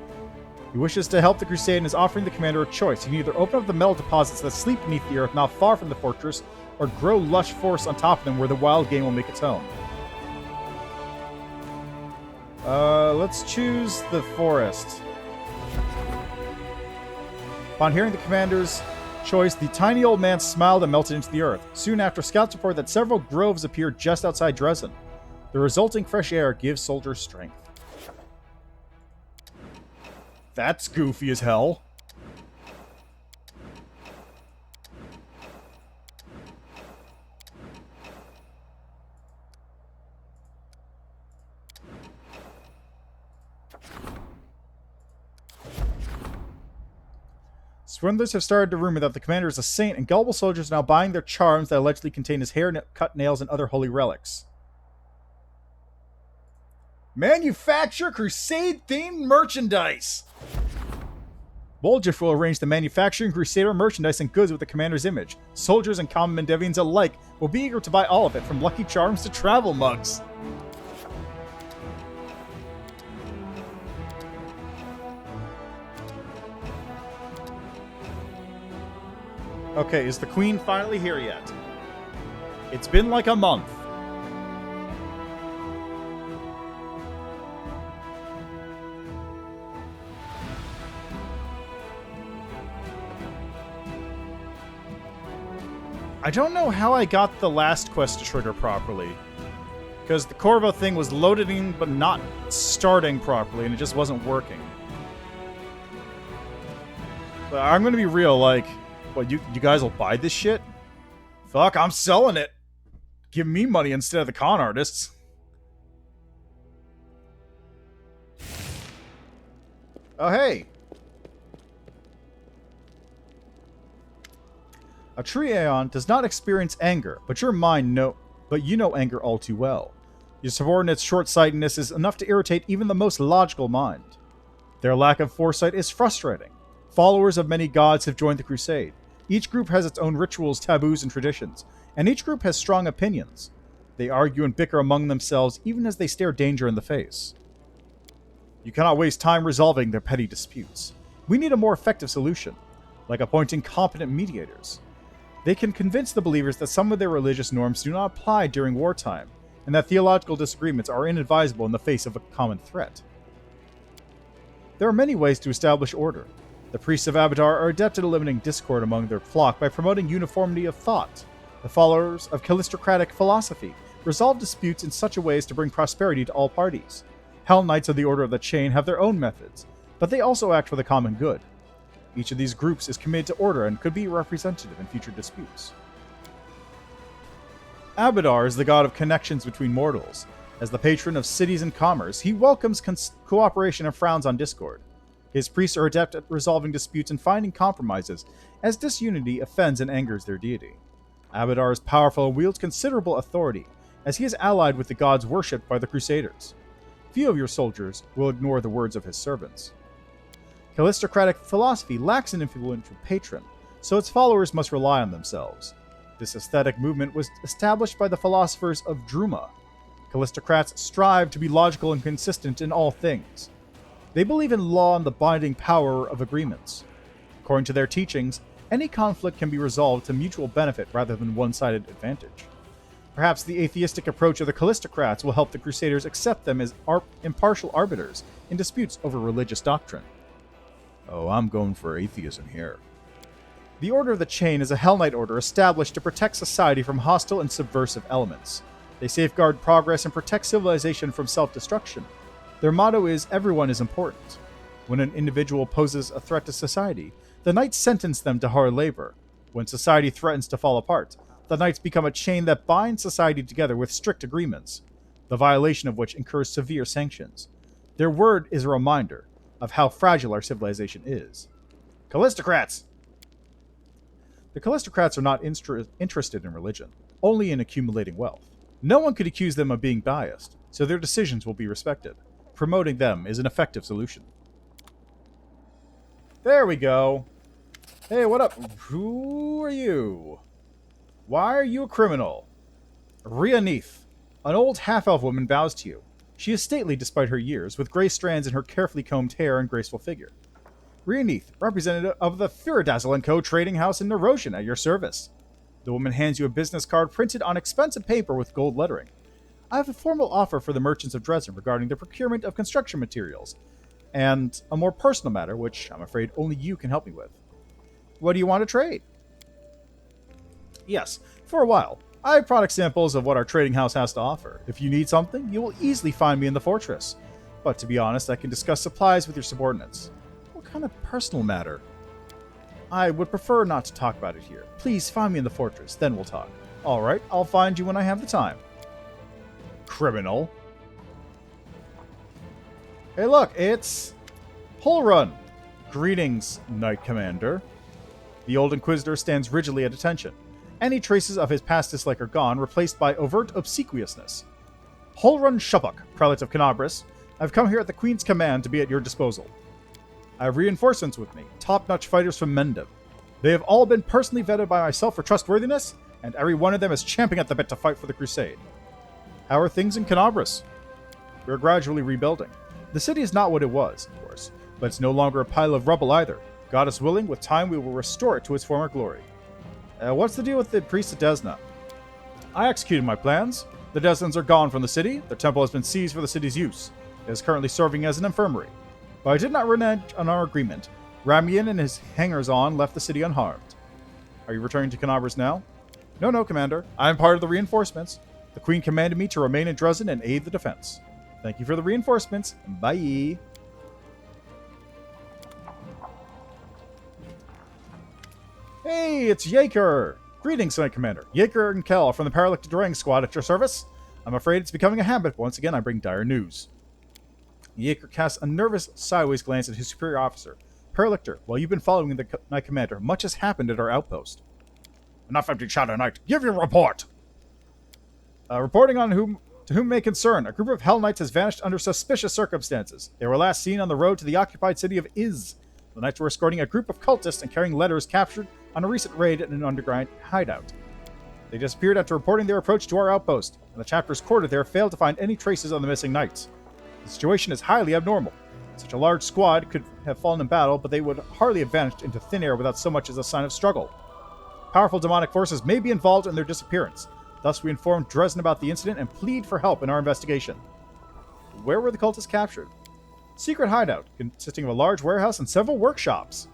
He wishes to help the crusade and is offering the commander a choice. He can either open up the metal deposits that sleep beneath the earth not far from the fortress, or grow lush forests on top of them where the wild game will make its home. Let's choose the forest. Upon hearing the commander's choice, the tiny old man smiled and melted into the earth. Soon after, scouts report that several groves appeared just outside Drezen. The resulting fresh air gives soldiers strength. That's goofy as hell. Swindlers have started to rumor that the commander is a saint, and gullible soldiers are now buying their charms that allegedly contain his hair, cut nails, and other holy relics. Manufacture Crusade-themed merchandise! Bolgiff will arrange the manufacturing Crusader merchandise and goods with the commander's image. Soldiers and common Mendevians alike will be eager to buy all of it, from lucky charms to travel mugs. Okay, is the Queen finally here yet? It's been like a month. I don't know how I got the last quest to trigger properly. Because the Corvo thing was loading but not starting properly, and it just wasn't working. But I'm gonna be real, like, what, you guys will buy this shit? Fuck, I'm selling it! Give me money instead of the con artists. Oh, hey! A true Aeon does not experience anger, but you know anger all too well. Your subordinates' short-sightedness is enough to irritate even the most logical mind. Their lack of foresight is frustrating. Followers of many gods have joined the Crusade. Each group has its own rituals, taboos, and traditions, and each group has strong opinions. They argue and bicker among themselves even as they stare danger in the face. You cannot waste time resolving their petty disputes. We need a more effective solution, like appointing competent mediators. They can convince the believers that some of their religious norms do not apply during wartime, and that theological disagreements are inadvisable in the face of a common threat. There are many ways to establish order. The priests of Abadar are adept at eliminating discord among their flock by promoting uniformity of thought. The followers of calistocratic philosophy resolve disputes in such a way as to bring prosperity to all parties. Hell Knights of the Order of the Chain have their own methods, but they also act for the common good. Each of these groups is committed to order and could be representative in future disputes. Abadar is the god of connections between mortals. As the patron of cities and commerce, he welcomes cooperation and frowns on discord. His priests are adept at resolving disputes and finding compromises, as disunity offends and angers their deity. Abadar is powerful and wields considerable authority, as he is allied with the gods worshipped by the Crusaders. Few of your soldiers will ignore the words of his servants. Calistocratic philosophy lacks an influential patron, so its followers must rely on themselves. This aesthetic movement was established by the philosophers of Druma. Calistocrats strive to be logical and consistent in all things. They believe in law and the binding power of agreements. According to their teachings, any conflict can be resolved to mutual benefit rather than one-sided advantage. Perhaps the atheistic approach of the Calistocrats will help the Crusaders accept them as impartial arbiters in disputes over religious doctrine. Oh, I'm going for atheism here. The Order of the Chain is a Hell Knight order established to protect society from hostile and subversive elements. They safeguard progress and protect civilization from self-destruction. Their motto is, everyone is important. When an individual poses a threat to society, the Knights sentence them to hard labor. When society threatens to fall apart, the Knights become a chain that binds society together with strict agreements, the violation of which incurs severe sanctions. Their word is a reminder of how fragile our civilization is. Calistocrats! The Calistocrats are not interested in religion, only in accumulating wealth. No one could accuse them of being biased, so their decisions will be respected. Promoting them is an effective solution. There we go. Hey, what up? Who are you? Why are you a criminal? Rhea Neath, an old half-elf woman, bows to you. She is stately despite her years, with gray strands in her carefully combed hair and graceful figure. Rhea Neath, representative of the Firidazzle & Co. trading house in Nerosian, at your service. The woman hands you a business card printed on expensive paper with gold lettering. I have a formal offer for the merchants of Drezen regarding the procurement of construction materials, and a more personal matter, which I'm afraid only you can help me with. What do you want to trade? Yes, for a while. I have product samples of what our trading house has to offer. If you need something, you will easily find me in the fortress. But to be honest, I can discuss supplies with your subordinates. What kind of personal matter? I would prefer not to talk about it here. Please find me in the fortress, then we'll talk. Alright, I'll find you when I have the time. Criminal. Hey look, it's Hull Run. Greetings, Knight Commander. The old Inquisitor stands rigidly at attention. Any traces of his past dislike are gone, replaced by overt obsequiousness. Holrun Shuppuck, Prelate of Canabris, I've come here at the Queen's command to be at your disposal. I have reinforcements with me, top-notch fighters from Meadow. They have all been personally vetted by myself for trustworthiness, and every one of them is champing at the bit to fight for the Crusade. How are things in Canabris? We are gradually rebuilding. The city is not what it was, of course, but it's no longer a pile of rubble either. God is willing, with time we will restore it to its former glory. What's the deal with the priest of Desna? I executed my plans. The Desnans are gone from the city. Their temple has been seized for the city's use. It is currently serving as an infirmary. But I did not renege on our agreement. Ramian and his hangers-on left the city unharmed. Are you returning to Canabris now? No, Commander. I am part of the reinforcements. The Queen commanded me to remain in Drezen and aid the defense. Thank you for the reinforcements. Bye. Hey, it's Yaker! Greetings, Knight Commander. Yaker and Kel from the Paralytic Durang Squad at your service. I'm afraid it's becoming a habit, but once again I bring dire news. Yaker casts a nervous, sideways glance at his superior officer. Paralictor, while you've been following the Knight Commander, much has happened at our outpost. Enough empty chatter, Knight. Give your report! Reporting on to whom may concern, a group of Hell Knights has vanished under suspicious circumstances. They were last seen on the road to the occupied city of Iz. The Knights were escorting a group of cultists and carrying letters captured on a recent raid in an underground hideout. They disappeared after reporting their approach to our outpost, and the chapters quartered there failed to find any traces of the missing knights. The situation is highly abnormal. Such a large squad could have fallen in battle, but they would hardly have vanished into thin air without so much as a sign of struggle. Powerful demonic forces may be involved in their disappearance. Thus, we informed Drezen about the incident and plead for help in our investigation. Where were the cultists captured? Secret hideout, consisting of a large warehouse and several workshops.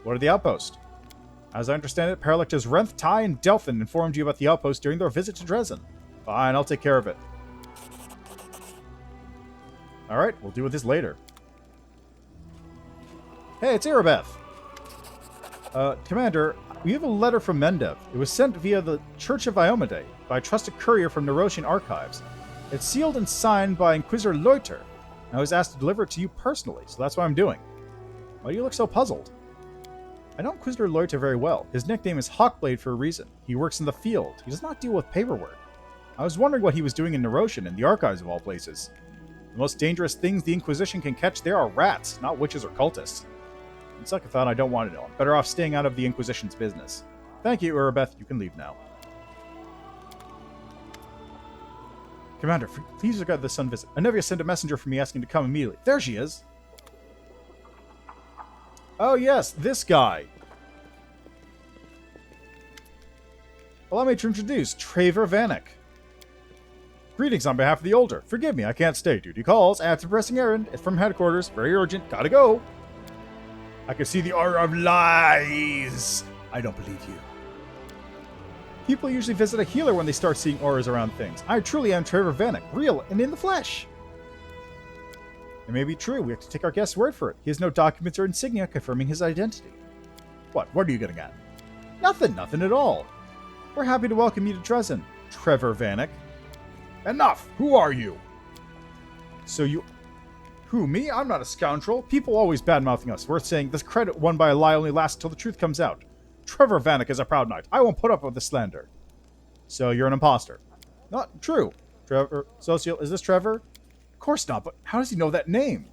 What are the outposts? As I understand it, Paralictors Renth, Ty, and Delphin informed you about the outpost during their visit to Drezen. Fine, I'll take care of it. Alright, we'll deal with this later. Hey, it's Irabeth. Commander, we have a letter from Mendev. It was sent via the Church of Iomade by a trusted courier from Nerosian archives. It's sealed and signed by Inquisitor Loiter. I was asked to deliver it to you personally, so that's what I'm doing. Why do you look so puzzled? I know Inquisitor Loiter very well. His nickname is Hawkblade for a reason. He works in the field. He does not deal with paperwork. I was wondering what he was doing in Nerosian, in the archives of all places. The most dangerous things the Inquisition can catch there are rats, not witches or cultists. In second thought, I don't want to know. I'm better off staying out of the Inquisition's business. Thank you, Urabeth. You can leave now. Commander, please regard the sun visit. Anevia sent a messenger for me asking to come immediately. There she is. Oh yes, this guy. Allow me to introduce Traver Vanek. Greetings on behalf of the Older. Forgive me, I can't stay. Duty calls. I have a pressing errand. It's from headquarters. Very urgent. Gotta go. I can see the aura of lies. I don't believe you. People usually visit a healer when they start seeing auras around things. I truly am Traver Vanek, real and in the flesh. It may be true. We have to take our guest's word for it. He has no documents or insignia confirming his identity. What are you getting at? Nothing at all. We're happy to welcome you to Drezen, Trevor Vanek. Enough! Who are you? So you... Who, me? I'm not a scoundrel. People always bad-mouthing us. Worth saying, this credit won by a lie only lasts until the truth comes out. Trevor Vanek is a proud knight. I won't put up with this slander. So you're an imposter. Not true. Trevor... Social, is this Trevor? Of course not, but how does he know that name?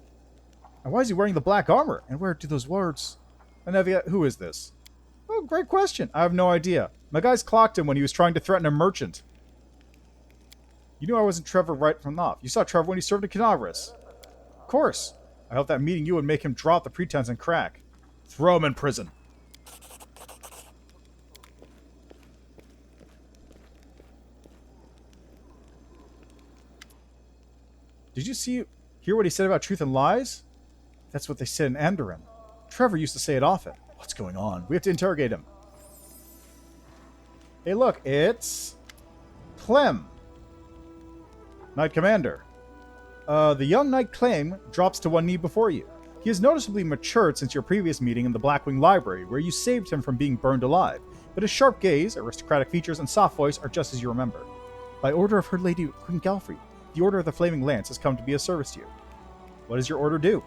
And why is he wearing the black armor? And where do those words... Anevia, who is this? Oh, great question. I have no idea. My guys clocked him when he was trying to threaten a merchant. You knew I wasn't Trevor right from the off. You saw Trevor when he served in Canavris. Of course. I hope that meeting you would make him drop the pretense and crack. Throw him in prison. Did you hear what he said about truth and lies? That's what they said in Andoran. Trevor used to say it often. What's going on? We have to interrogate him. Hey, look, it's Clem, Knight Commander. The young Knight Clem drops to one knee before you. He has noticeably matured since your previous meeting in the Blackwing Library, where you saved him from being burned alive. But his sharp gaze, aristocratic features, and soft voice are just as you remember. By order of Her Lady Queen Galfrey, the Order of the Flaming Lance has come to be of service to you. What does your order do?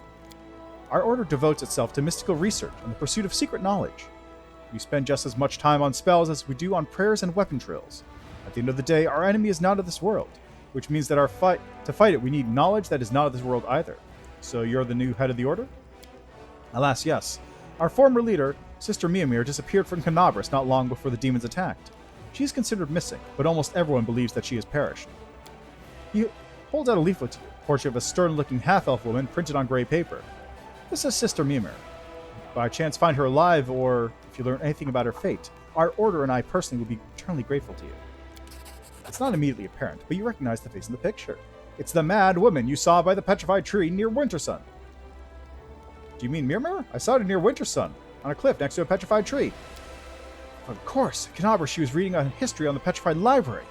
Our order devotes itself to mystical research and the pursuit of secret knowledge. We spend just as much time on spells as we do on prayers and weapon drills. At the end of the day, our enemy is not of this world, which means that to fight it, we need knowledge that is not of this world either. So you're the new head of the Order? Alas, yes. Our former leader, Sister Miamir, disappeared from Canabras not long before the demons attacked. She is considered missing, but almost everyone believes that she has perished. He holds out a leaflet to you, a portrait of a stern-looking half-elf woman printed on gray paper. This is Sister Miamir. If by chance find her alive, or if you learn anything about her fate, our Order and I personally will be eternally grateful to you. It's not immediately apparent, but you recognize the face in the picture. It's the mad woman you saw by the petrified tree near Wintersun. Do you mean Miamir? I saw her near Wintersun, on a cliff next to a petrified tree. Of course, in Canabra she was reading a history on the petrified library.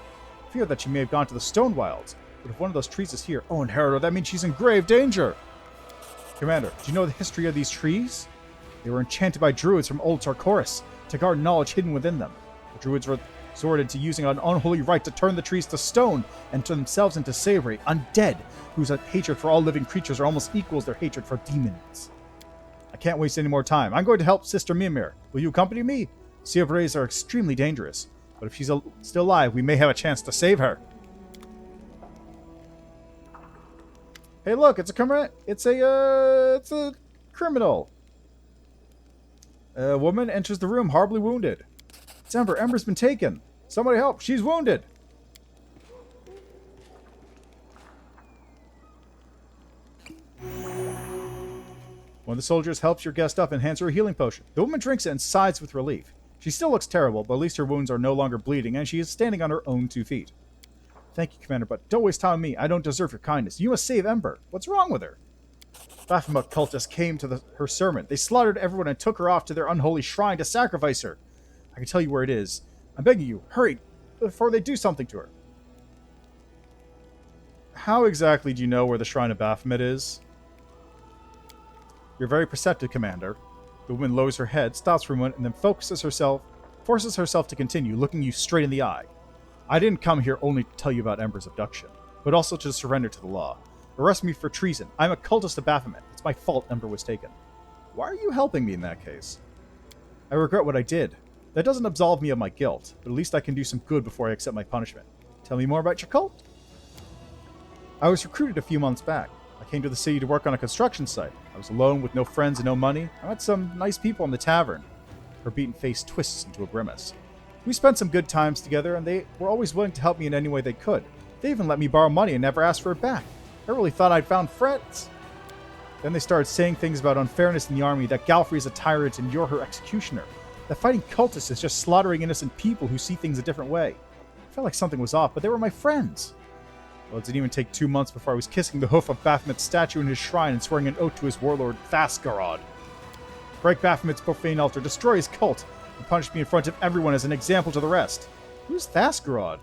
I fear that she may have gone to the Stone Wilds, but if one of those trees is here, oh, Inheritor, that means she's in grave danger. Commander, do you know the history of these trees? They were enchanted by druids from old Tarkoris to guard knowledge hidden within them. The druids resorted to using an unholy rite to turn the trees to stone and turn themselves into savory, undead, whose hatred for all living creatures are almost equals their hatred for demons. I can't waste any more time. I'm going to help Sister Miamir. Will you accompany me? Sieuvres are extremely dangerous, but if she's still alive, we may have a chance to save her. Hey, look, it's a criminal. A woman enters the room, horribly wounded. It's Ember. Ember's been taken. Somebody help. She's wounded. One of the soldiers helps your guest up and hands her a healing potion. The woman drinks it and sighs with relief. She still looks terrible, but at least her wounds are no longer bleeding, and she is standing on her own 2 feet. Thank you, Commander, but don't waste time on me. I don't deserve your kindness. You must save Ember. What's wrong with her? Baphomet cultists came to her sermon. They slaughtered everyone and took her off to their unholy shrine to sacrifice her. I can tell you where it is. I'm begging you, hurry, before they do something to her. How exactly do you know where the shrine of Baphomet is? You're very perceptive, Commander. The woman lowers her head, stops for a moment, and then forces herself to continue, looking you straight in the eye. I didn't come here only to tell you about Ember's abduction, but also to surrender to the law. Arrest me for treason. I'm a cultist of Baphomet. It's my fault Ember was taken. Why are you helping me in that case? I regret what I did. That doesn't absolve me of my guilt, but at least I can do some good before I accept my punishment. Tell me more about your cult? I was recruited a few months back. I came to the city to work on a construction site. I was alone with no friends and no money. I met some nice people in the tavern. Her beaten face twists into a grimace. We spent some good times together, and they were always willing to help me in any way they could. They even let me borrow money and never asked for it back. I really thought I'd found friends. Then they started saying things about unfairness in the army, that Galfrey is a tyrant and you're her executioner. That fighting cultists is just slaughtering innocent people who see things a different way. I felt like something was off, but they were my friends. Well, it didn't even take 2 months before I was kissing the hoof of Baphomet's statue in his shrine and swearing an oath to his warlord, Thaskarod. Break Baphomet's profane altar, destroy his cult, and punish me in front of everyone as an example to the rest. Who's Thaskarod?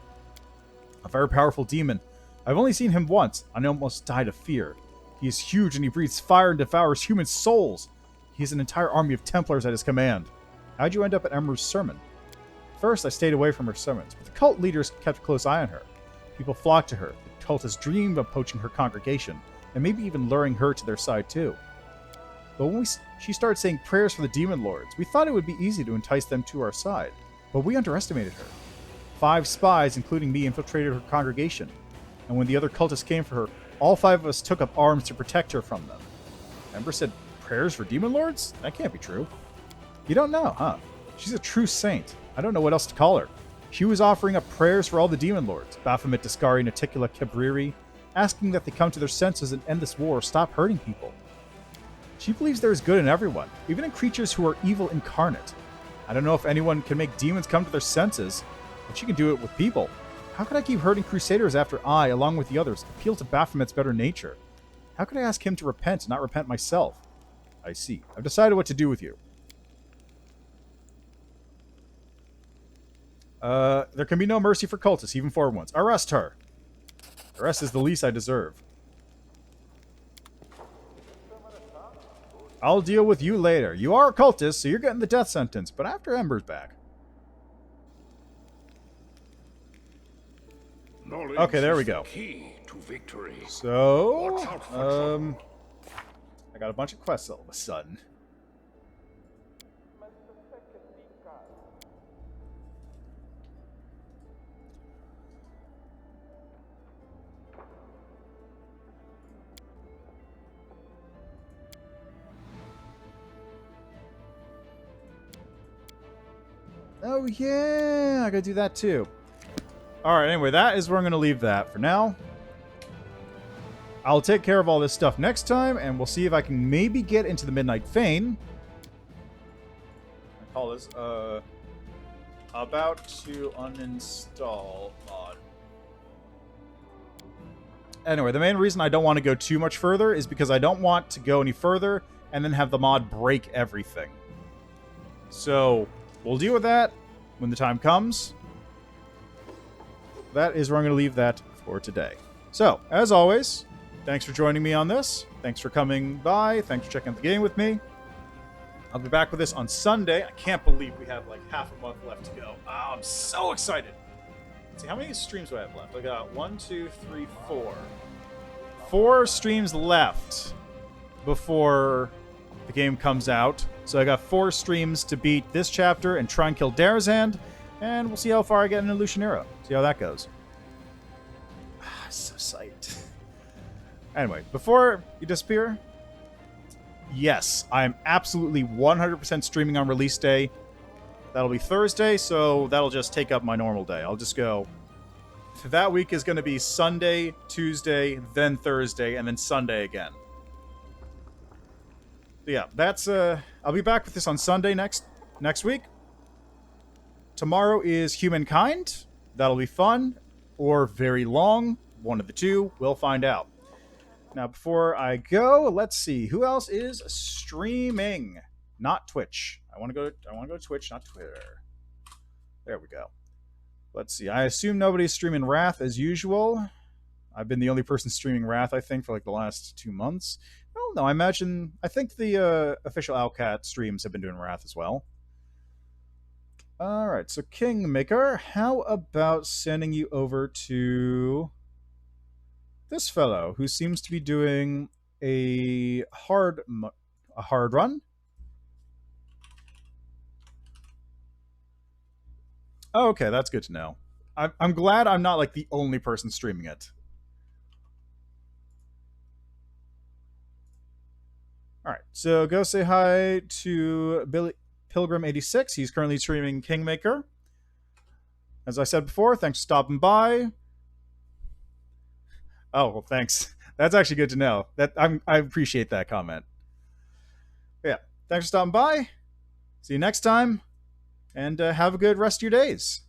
A very powerful demon. I've only seen him once, and I almost died of fear. He is huge and he breathes fire and devours human souls. He has an entire army of Templars at his command. How'd you end up at Ember's sermon? First, I stayed away from her sermons, but the cult leaders kept a close eye on her. People flocked to her. The cultists dreamed of poaching her congregation, and maybe even luring her to their side too. But when she started saying prayers for the demon lords, we thought it would be easy to entice them to our side. But we underestimated her. 5 spies, including me, infiltrated her congregation. And when the other cultists came for her, all 5 of us took up arms to protect her from them. Ember said prayers for demon lords? That can't be true. You don't know, huh? She's a true saint. I don't know what else to call her. She was offering up prayers for all the demon lords, Baphomet, Discari, Naticula, Cabriri, asking that they come to their senses and end this war or stop hurting people. She believes there is good in everyone, even in creatures who are evil incarnate. I don't know if anyone can make demons come to their senses, but she can do it with people. How could I keep hurting Crusaders after I, along with the others, appeal to Baphomet's better nature? How could I ask him to repent and not repent myself? I see. I've decided what to do with you. There can be no mercy for cultists, even for ones. Arrest her! Arrest is the least I deserve. I'll deal with you later. You are a cultist, so you're getting the death sentence, but after Ember's back. Okay, there we go. Key to victory. So, Watch out for trouble. I got a bunch of quests all of a sudden. Oh, yeah. I gotta do that, too. Alright, anyway, that is where I'm gonna leave that for now. I'll take care of all this stuff next time, and we'll see if I can maybe get into the Midnight Fane. I call this, about to uninstall mod. Anyway, the main reason I don't want to go too much further is because I don't want to go any further and then have the mod break everything. So, we'll deal with that when the time comes. That is where I'm going to leave that for today. So, as always, thanks for joining me on this. Thanks for coming by. Thanks for checking out the game with me. I'll be back with this on Sunday. I can't believe we have like half a month left to go. Oh, I'm so excited. Let's see, how many streams do I have left? I got 1, 2, 3, 4. 4 streams left before the game comes out. So I got 4 streams to beat this chapter and try and kill Drezen. And we'll see how far I get in Illusion Era. See how that goes. So psyched. Anyway, before you disappear, yes, I am absolutely 100% streaming on release day. That'll be Thursday, so that'll just take up my normal day. I'll just go. That week is going to be Sunday, Tuesday, then Thursday, and then Sunday again. But yeah, that's I'll be back with this on Sunday next week. Tomorrow is Humankind. That'll be fun, or very long. One of the two. We'll find out. Now, before I go, let's see who else is streaming. Not Twitch. I want to go to Twitch, not Twitter. There we go. Let's see. I assume nobody's streaming Wrath as usual. I've been the only person streaming Wrath, I think, for like the last 2 months. Well, no, I think the official Owlcat streams have been doing Wrath as well. All right, so Kingmaker, how about sending you over to this fellow who seems to be doing a hard run? Oh, okay, that's good to know. I'm glad I'm not like the only person streaming it. All right, so go say hi to Billy Pilgrim86. He's currently streaming Kingmaker. As I said before, thanks for stopping by. Oh, well, thanks. That's actually good to know. I appreciate that comment. Yeah, thanks for stopping by. See you next time, and have a good rest of your days.